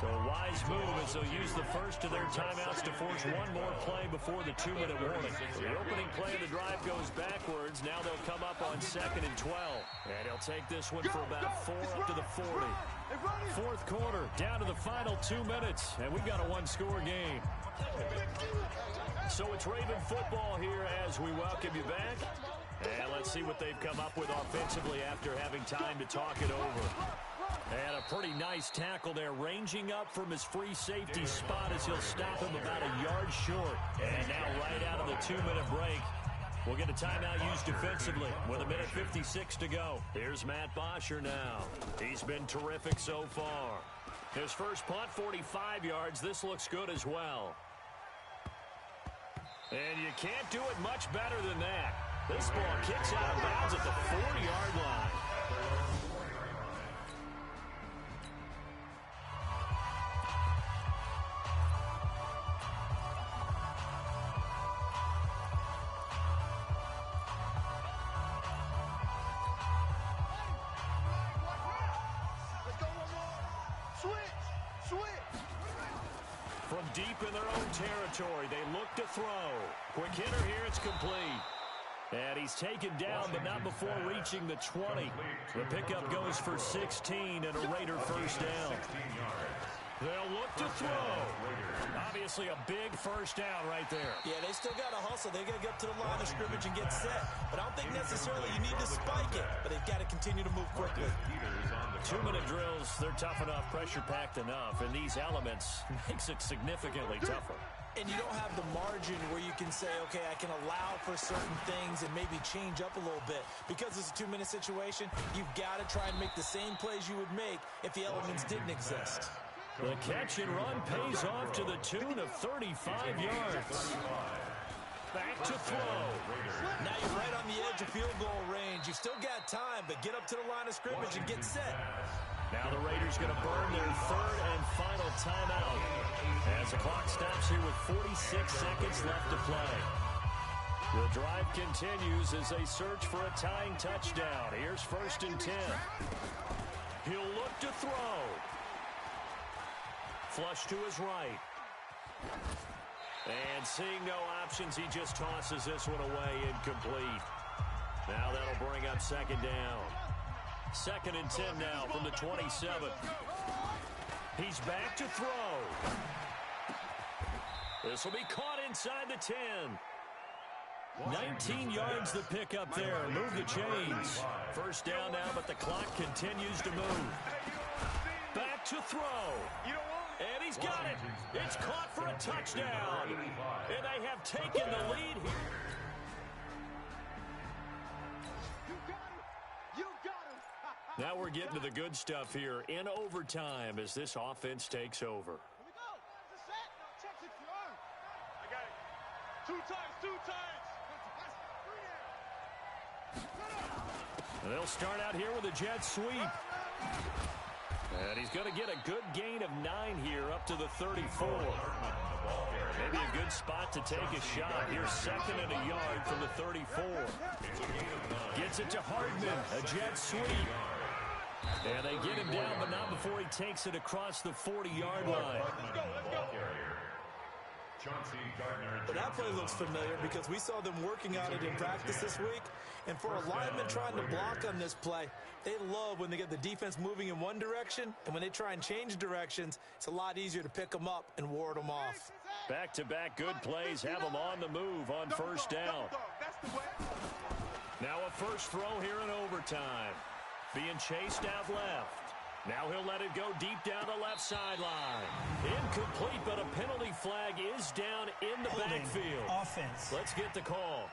So a wise move as they'll use the first of their timeouts to force one more play before the 2-minute warning. So the opening play of the drive goes backwards. Now they'll come up on 2nd and 12. And he'll take this one for about 4 up to the 40. 4th quarter, down to the final 2 minutes. And we've got a one-score game. So it's Raven football here as we welcome you back. And let's see what they've come up with offensively after having time to talk it over. And a pretty nice tackle there, ranging up from his free safety spot as he'll stop him about a yard short. And now right out of the 2-minute break, we'll get a timeout used defensively with 1:56 to go. Here's Matt Bosher now. He's been terrific so far. His first punt, 45 yards. This looks good as well. And you can't do it much better than that. This ball kicks out of bounds at the 40-yard line. From deep in their own territory, they look to throw. Quick hitter here, it's complete. And he's taken down, but not before reaching the 20. The pickup goes for 16 and a Raider first down. They'll look to throw. Obviously a big first down right there. Yeah, they still got to hustle. They got to get to the line of scrimmage and get set. But I don't think necessarily you need to spike it. But they've got to continue to move quickly. 2-minute drills, they're tough enough, pressure-packed enough. And these elements makes it significantly tougher. And you don't have the margin where you can say, okay, I can allow for certain things and maybe change up a little bit. Because it's a 2-minute situation, you've got to try and make the same plays you would make if the elements didn't exist. The catch and run pays off to the tune of 35 yards. Back to throw. Now you're right on the edge of field goal range. You've still got time, but get up to the line of scrimmage and get set. Now the Raiders going to burn their 3rd and final timeout as the clock stops here with 46 seconds left to play. The drive continues as they search for a tying touchdown. Here's 1st and 10. He'll look to throw. Flush to his right. And seeing no options, he just tosses this one away, incomplete. Now that'll bring up 2nd down. 2nd and 10 now from the 27. He's back to throw. This will be caught inside the 10. 19 yards the pickup there. Move the chains. First down now, but the clock continues to move. Back to throw. And he's got it. It's caught for a touchdown. And they have taken the lead here. Now we're getting to the good stuff here in overtime as this offense takes over. I got it. Two times. And they'll start out here with a jet sweep. And he's going to get a good gain of 9 here up to the 34. Maybe a good spot to take a shot. Here's 2nd and a yard from the 34. Gets it to Hardman, a jet sweep. And they get him down, but not before he takes it across the 40-yard line. But that play looks familiar because we saw them working on it in practice this week. And for a lineman trying to block on this play, they love when they get the defense moving in one direction, and when they try and change directions, it's a lot easier to pick them up and ward them off. Back-to-back good plays have them on the move on first down. Now a first throw here in overtime. Being chased out left. Now he'll let it go deep down the left sideline. Incomplete, but a penalty flag is down in the backfield. Offense. Let's get the call.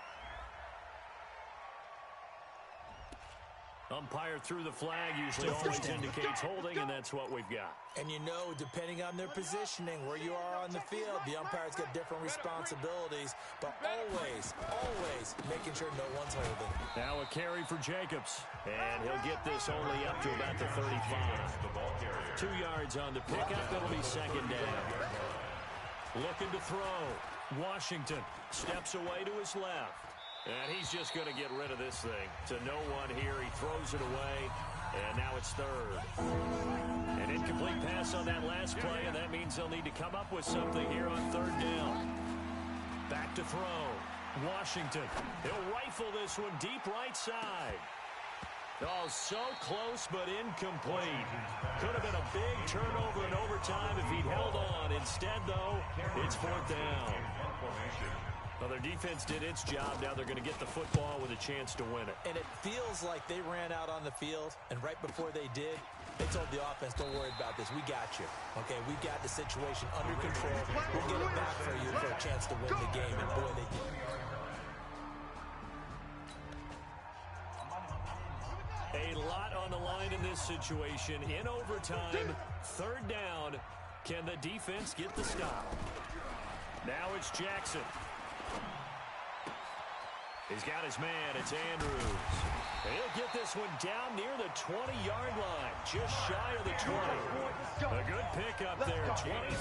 Umpire threw the flag, usually always indicates holding, and that's what we've got. And you know, depending on their positioning, where you are on the field, the umpires get different responsibilities, but always making sure no one's holding. Now a carry for Jacobs, and he'll get this only up to about the 35. 2 yards on the pickup, it'll be second down. Looking to throw. Washington steps away to his left. And he's just going to get rid of this thing. To no one here, he throws it away, and now it's third. An incomplete pass on that last play, and that means they'll need to come up with something here on third down. Back to throw. Washington. He'll rifle this one deep right side. Oh, so close, but incomplete. Could have been a big turnover in overtime if he'd held on. Instead, though, it's fourth down. Well, their defense did its job. Now they're going to get the football with a chance to win it. And it feels like they ran out on the field, and right before they did, they told the offense, don't worry about this. We got you. Okay, we got the situation under control. We'll get it back for you for a chance to win the game. And boy, they did. A lot on the line in this situation. In overtime, third down. Can the defense get the stop? Now it's Jackson. He's got his man. It's Andrews. And he'll get this one down near the 20-yard line, just shy of the 20. A good pickup there, 20.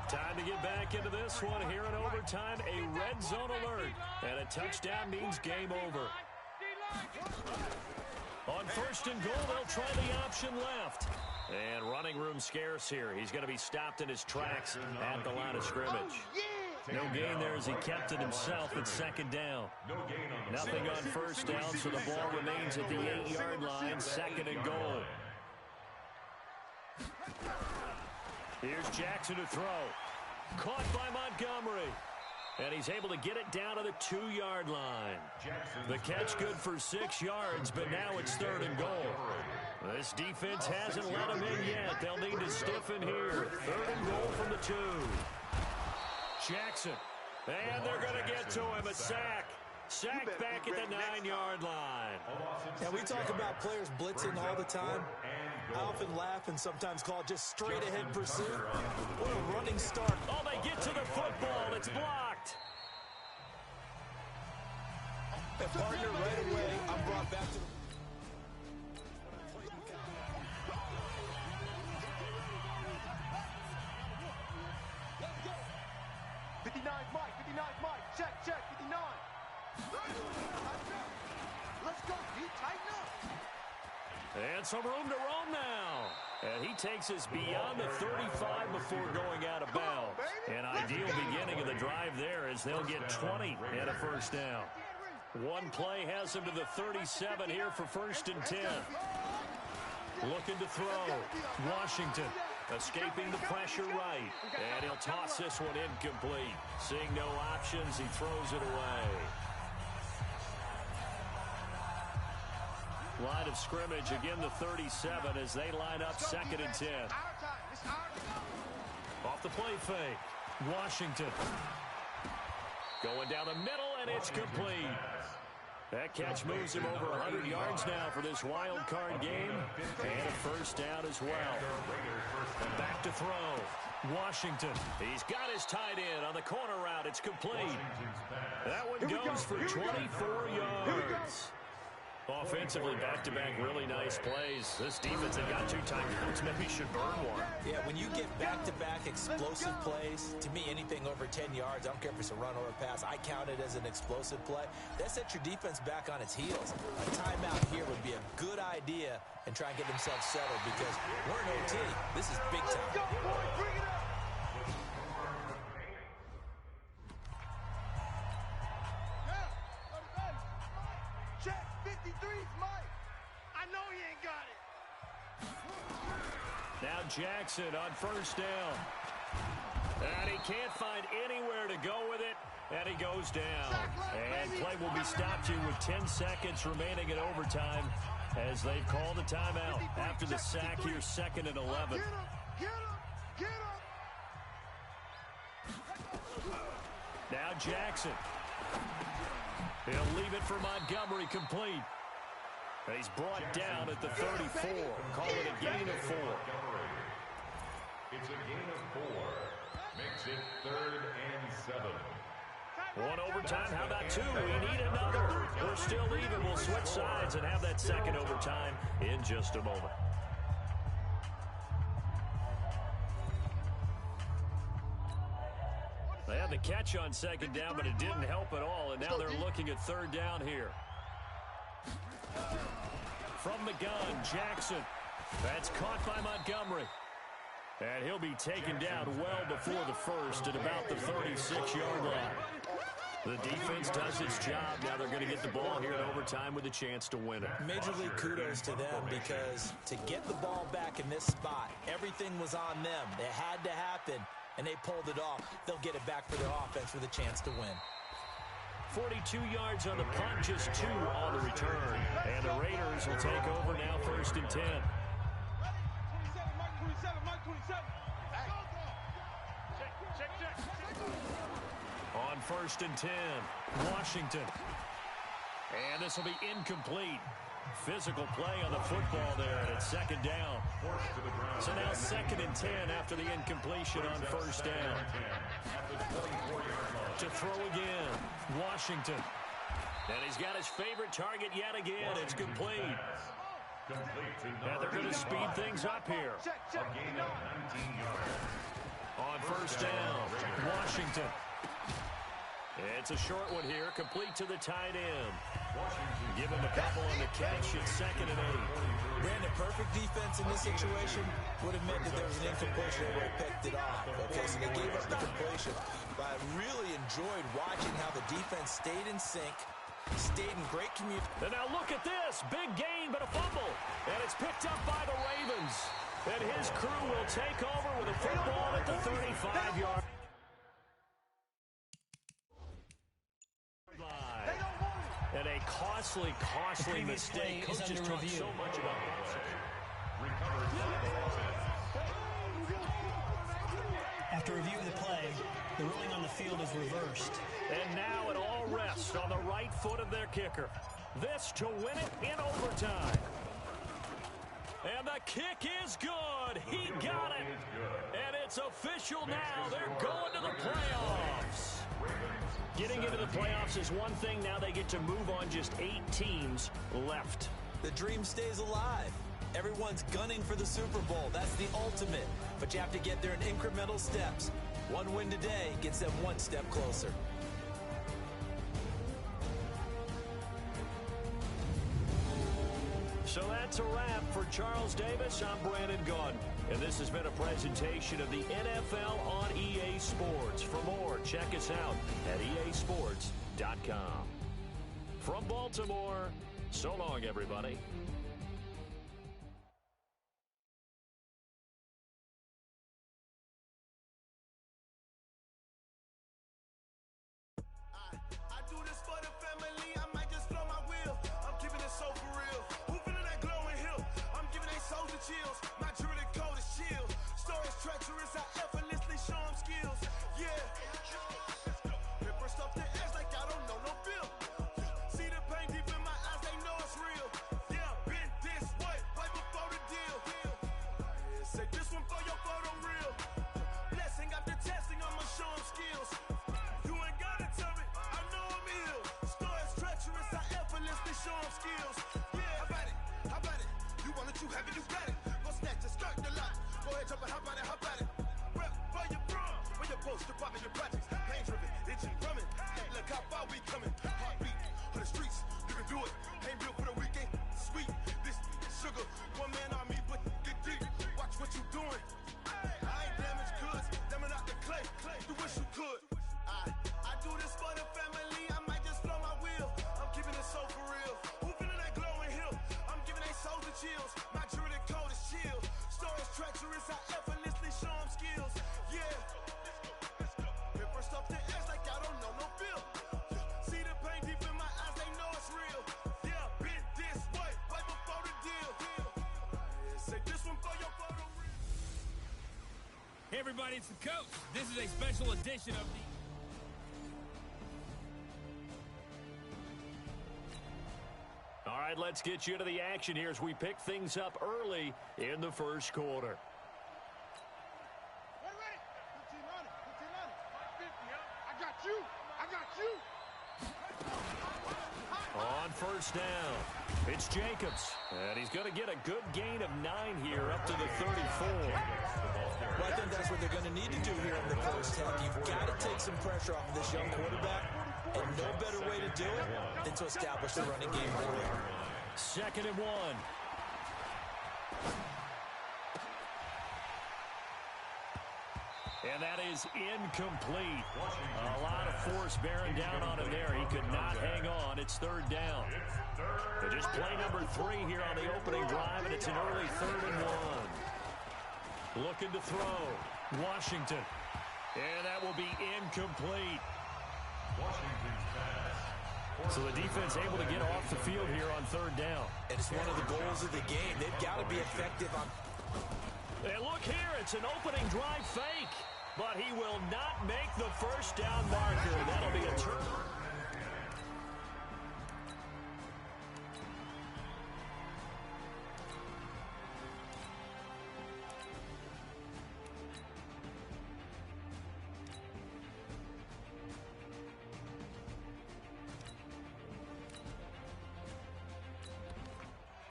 Time to get back into this one here in overtime. A red zone alert. And a touchdown means game over. On first and goal, they'll try the option left. And running room scarce here. He's going to be stopped in his tracks at the line of scrimmage. No gain there as he kept it himself at second down. Nothing on first down, so the ball remains at the 8-yard line, second and goal. Here's Jackson to throw. Caught by Montgomery. And he's able to get it down to the 2-yard line. The catch good for 6 yards, but now it's third and goal. This defense hasn't let him in yet. They'll need to stiffen here. Third and goal from the 2. Jackson. And they're going to get to him. A sack. Sack back at the 9-yard line. Now, we talk about players blitzing all the time. I often laugh and sometimes call it just straight-ahead pursuit. What a running start. Oh, they get to the football. It's blocked. And partner, right away, I'm brought back to... 59's Mike, 59's Mike. Check, 59. Let's go, D, tighten up. And some room to roam now. And he takes us beyond the 35 before going out of bounds. An ideal beginning of the drive there as they'll get 20 and a first down. One play has him to the 37 here for first and 10. Looking to throw. Washington escaping the pressure right. And he'll toss this one incomplete. Seeing no options, he throws it away. Line of scrimmage, again the 37 as they line up second and 10. Off the play fake. Washington. Going down the middle, and it's complete. That catch moves him over 100 yards now for this wild card game. And a first down as well. Back to throw. Washington. He's got his tight end on the corner route. It's complete. That one goes for 24 yards. Offensively, back-to-back really nice plays. This defense, they got 2 timeouts. Maybe should burn one. Yeah, when you get back-to-back explosive plays, to me, anything over 10 yards, I don't care if it's a run or a pass, I count it as an explosive play. That sets your defense back on its heels. A timeout here would be a good idea and try and get themselves settled because we're in OT. This is big time. Go, boy, bring it up. Check, 53's Mike. I know he ain't got it. Now Jackson on first down. And he can't find anywhere to go with it, and he goes down. And play will be stopped here with 10 seconds remaining in overtime as they've called a timeout after the sack here, 2nd and 11. Now Jackson. He'll leave it for Montgomery complete. And he's brought down at the 34. Call it a gain of 4. It's a gain of 4. Makes it 3rd and 7. One overtime. How about 2? We need another. We're still even. We'll switch sides and have that second overtime in just a moment. They had the catch on 2nd down, but it didn't help at all, and now they're looking at 3rd down here. From the gun, Jackson. That's caught by Montgomery. And he'll be taken down well before the first at about the 36-yard line. The defense does its job. Now they're going to get the ball here in overtime with a chance to win it. Major league kudos to them because to get the ball back in this spot, everything was on them. It had to happen, and they pulled it off. They'll get it back for their offense with a chance to win. 42 yards on the punt, just 2 on the return. And the Raiders will take over now 1st and 10. On 1st and 10, Washington. And this will be incomplete. Physical play on the football there, and it's 2nd down. So now 2nd and 10 after the incompletion on 1st down. To throw again, Washington. And he's got his favorite target yet again. It's complete. And they're going to speed things up here. On 1st down, Washington. It's a short one here, complete to the tight end. Give him a couple on the catch. It's 2nd and 8. Brandon, perfect defense in this situation would have meant that there was an incompletion and would have picked it off. Okay, so they gave up the completion. But I really enjoyed watching how the defense stayed in sync, stayed in great communication. And now look at this. Big gain, but a fumble. And it's picked up by the Ravens. And his crew will take over with a football at the 35-yard. And a costly mistake. Coaches talk so much about After review of the play, the ruling on the field is reversed. And now it all rests on the right foot of their kicker. This to win it in overtime. And the kick is good. He got it. And it's official now. They're going to the playoffs. Getting into the playoffs is one thing. Now they get to move on. Just 8 teams left. The dream stays alive. Everyone's gunning for the Super Bowl. That's the ultimate. But you have to get there in incremental steps. One win today gets them one step closer. So that's a wrap for Charles Davis. I'm Brandon Gaudin. And this has been a presentation of the NFL on EA Sports. For more, check us out at easports.com. From Baltimore, so long, everybody. I do this for the family. I might just blow my wheel. I'm keeping it so for real. Who feeling that glowing hill? I'm giving they souls the chills. My jewelry code is chill. Stories treacherous. I effortlessly show them skills. Yeah. Ripper stuff the edge like I don't know no feel. See the pain deep in my eyes. They know it's real. Yeah, been this way before the deal. Say this one for your photo real. Blessing after testing. I'ma show them skills. You ain't gotta tell me. I know I'm ill. Stories treacherous. I effortlessly show them skills. static. Go snatch a skirt the lot. Go ahead, jump and hop out and hop at it. Rep where you from? Where you post to pop in your projects? Pain driven, itching, drumming. Look how far we coming. Heartbeat on the streets, you can do it. Ain't built for the weekend. Sweet, this sugar. One man on me, but get deep. Watch what you doing. I ain't damaged goods, damn out the clay. You wish you could. I do this for the family. I might just blow my wheel. I'm keeping it so for real. Who feeling that glowing hill? I'm giving they souls the chills. My jewelry cold is chill. Stories treacherous, I effortlessly show them skills. Yeah. Hit first off the edge like I don't know no feel. See the pain deep in my eyes, they know it's real. Yeah, been this way, right before the deal. Say this one for your photo reel. Hey everybody, it's the coach. This is a special edition of the... All right, let's get you to the action here as we pick things up early in the first quarter. I got you. On first down, it's Jacobs. And he's going to get a good gain of 9 here up to the 34. Well, I think that's what they're going to need to do here in the first half. You've got to take some pressure off of this young quarterback, and no better way to do it than to establish the running game early. 2nd and 1. And that is incomplete. A lot of force bearing down on him there. He could not hang on. It's 3rd down. But just play number 3 here on the opening drive, and it's an early 3rd and 1. Looking to throw. Washington. And that will be incomplete. So the defense able to get off the field here on 3rd down. And it's one of the goals of the game. They've got to be effective on... And look here, it's an opening drive fake. But he will not make the first down marker. That'll be a turn.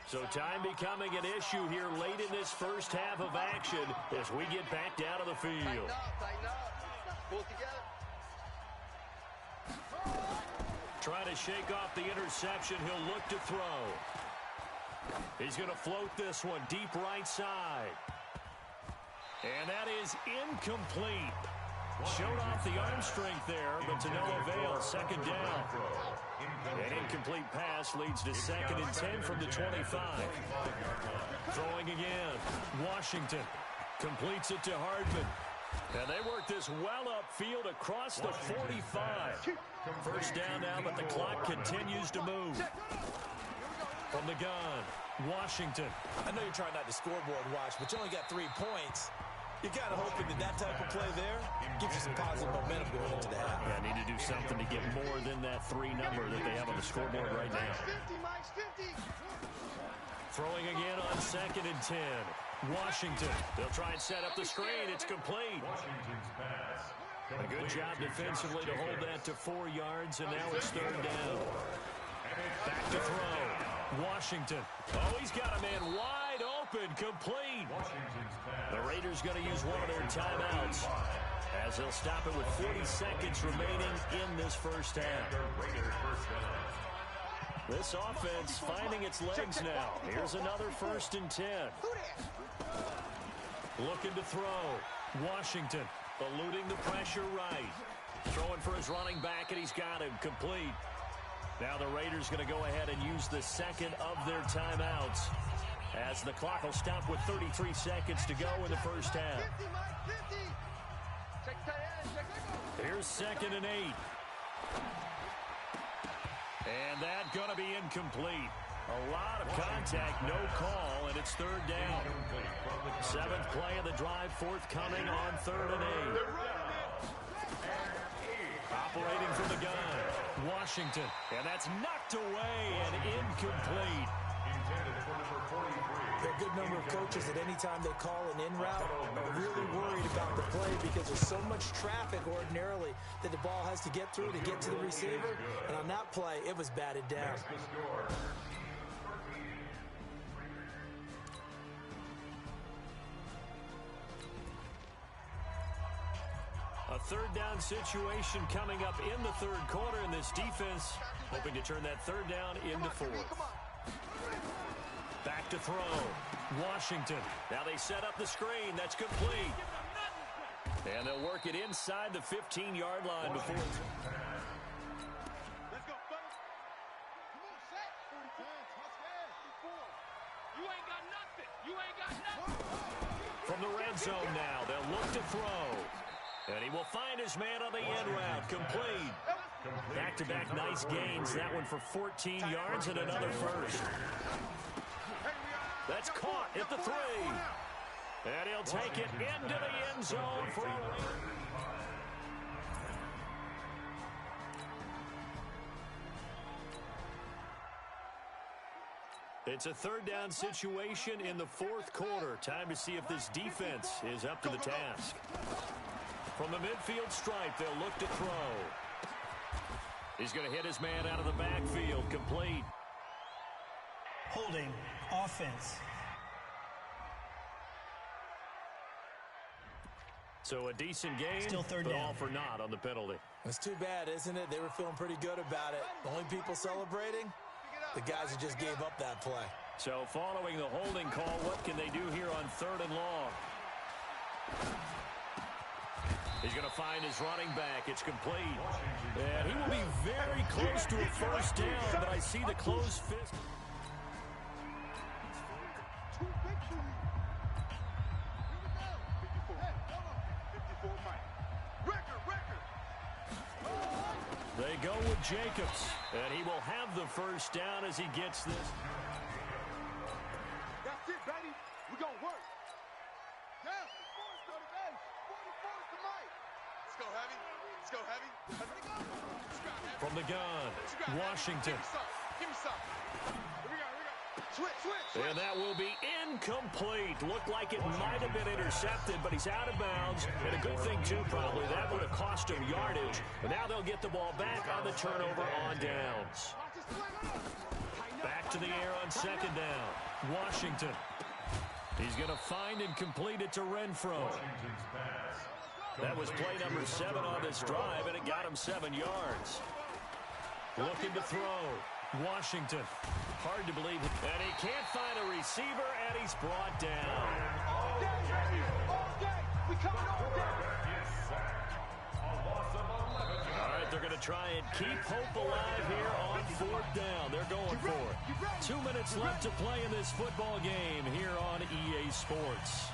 So time becoming an issue here late in this first half of action as we get back down to the field. Tighten up. Pull together. Trying to shake off the interception. He'll look to throw. He's going to float this one deep right side. And that is incomplete. Showed off the arm strength there, but to no avail. 2nd down. An incomplete pass leads to 2nd and 10 from the 25. Throwing again. Washington completes it to Hardman. And they work this well upfield across the 45. First down now, but the clock continues to move. From the gun, Washington. I know you're trying not to scoreboard watch, but you only got 3 points. You're kind of hoping that type of play there gives you some positive momentum going into the half. Yeah, need to do something to get more than that 3 number that they have on the scoreboard right now. Throwing again on 2nd and 10. Washington. They'll try and set up the screen. It's complete. A good job defensively to hold that to 4 yards, and now it's 3rd down. Back to throw. Washington. Oh, he's got a man wide open, complete. The Raiders going to use one of their timeouts as they'll stop it with 40 seconds remaining in this first half. This offense finding its legs now. Here's another 1st and 10. Looking to throw. Washington eluding the pressure right. Throwing for his running back, and he's got him complete. Now the Raiders going to go ahead and use the 2nd of their timeouts as the clock will stop with 33 seconds to go in the first half. Here's 2nd and 8. And that going to be incomplete. A lot of contact, no call, and it's 3rd down. 7th play of the drive, forthcoming on 3rd and 8. Operating from the gun, Washington, and that's knocked away and incomplete. There are a good number of coaches that any time they call an in route are really worried about the play because there's so much traffic ordinarily that the ball has to get through to get to the receiver. And on that play, it was batted down. A third down situation coming up in the third quarter, and this defense hoping to turn that third down into fourth. Back to throw. Washington. Now they set up the screen. That's complete. And they'll work it inside the 15-yard line before it's... Let's go, fellas. Come on, set. 40 times. You ain't got nothing. You ain't got nothing. From the red zone now, they'll look to throw. And he will find his man on the end route. Complete. Back-to-back nice gains. That one for 14 yards and another first. That's caught at the 3. And he'll take it into the end zone for a run. It's a third down situation in the fourth quarter. Time to see if this defense is up to the task. From the midfield stripe, they'll look to throw. He's going to hit his man out of the backfield. Complete. Holding. Offense. So a decent game, Still third but down. all for naught on the penalty. It's too bad, isn't it? They were feeling pretty good about it. The only people celebrating, the guys who just gave up that play. So following the holding call, what can they do here on 3rd and long? He's going to find his running back. It's complete. And he will be very close to a first down, but I see the closed fist. They go with Jacobs, and he will have the first down as he gets this. That's it, baby. We're going to work. Yeah. 44's to the base. 44's to Mike. Let's go heavy. Let's go heavy. Let's go. From the gun, Washington. Give me some. Here we go. Switch. And that will be incomplete. Looked like it might have been intercepted, but he's out of bounds. And a good thing, too, probably. That would have cost him yardage. But now they'll get the ball back on the turnover on downs. Back to the air on 2nd down. Washington. He's going to find and complete it to Renfro. That was play number 7 on this drive, and it got him 7 yards. Looking to throw. Washington. Hard to believe. And he can't find a receiver, and he's brought down. All day, baby. All day. We coming all day. All right, they're going to try and keep hope alive here on 4th down. They're going for it. 2 minutes left to play in this football game here on EA Sports.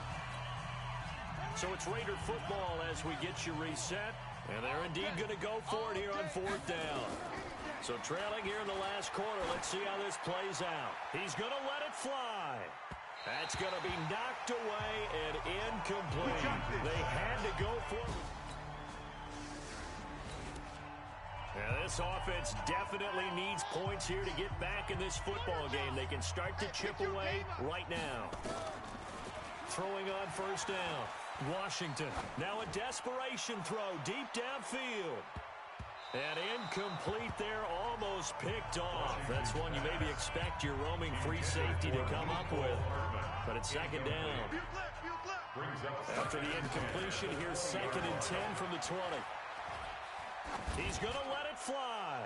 So it's Raider football as we get you reset. And they're indeed going to go for it here on 4th down. So trailing here in the last quarter. Let's see how this plays out. He's going to let it fly. That's going to be knocked away and incomplete. They had to go for it. Now, this offense definitely needs points here to get back in this football game. They can start to chip away right now. Throwing on 1st down. Washington. Now a desperation throw deep downfield. And incomplete there, almost picked off. That's one you maybe expect your roaming free safety to come up with. But it's 2nd down. After the incompletion, here's 2nd and 10 from the 20. He's going to let it fly.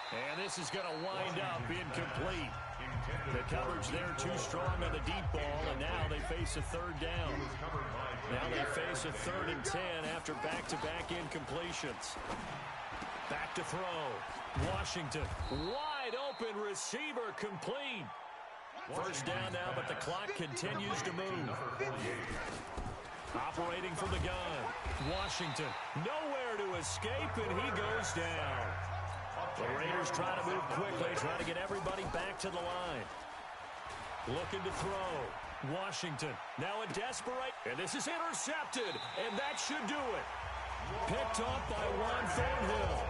And this is going to wind up incomplete. The coverage there too strong on the deep ball, and now they face a 3rd down. Now they face a 3rd and 10 after back-to-back incompletions. Back to throw. Washington. Wide open receiver complete. 1st down now, but the clock continues to move. Operating from the gun. Washington. Nowhere to escape, and he goes down. The Raiders trying to move quickly, trying to get everybody back to the line. Looking to throw. Washington. Now a desperate. And this is intercepted. And that should do it. Picked off by Juan Thornhill.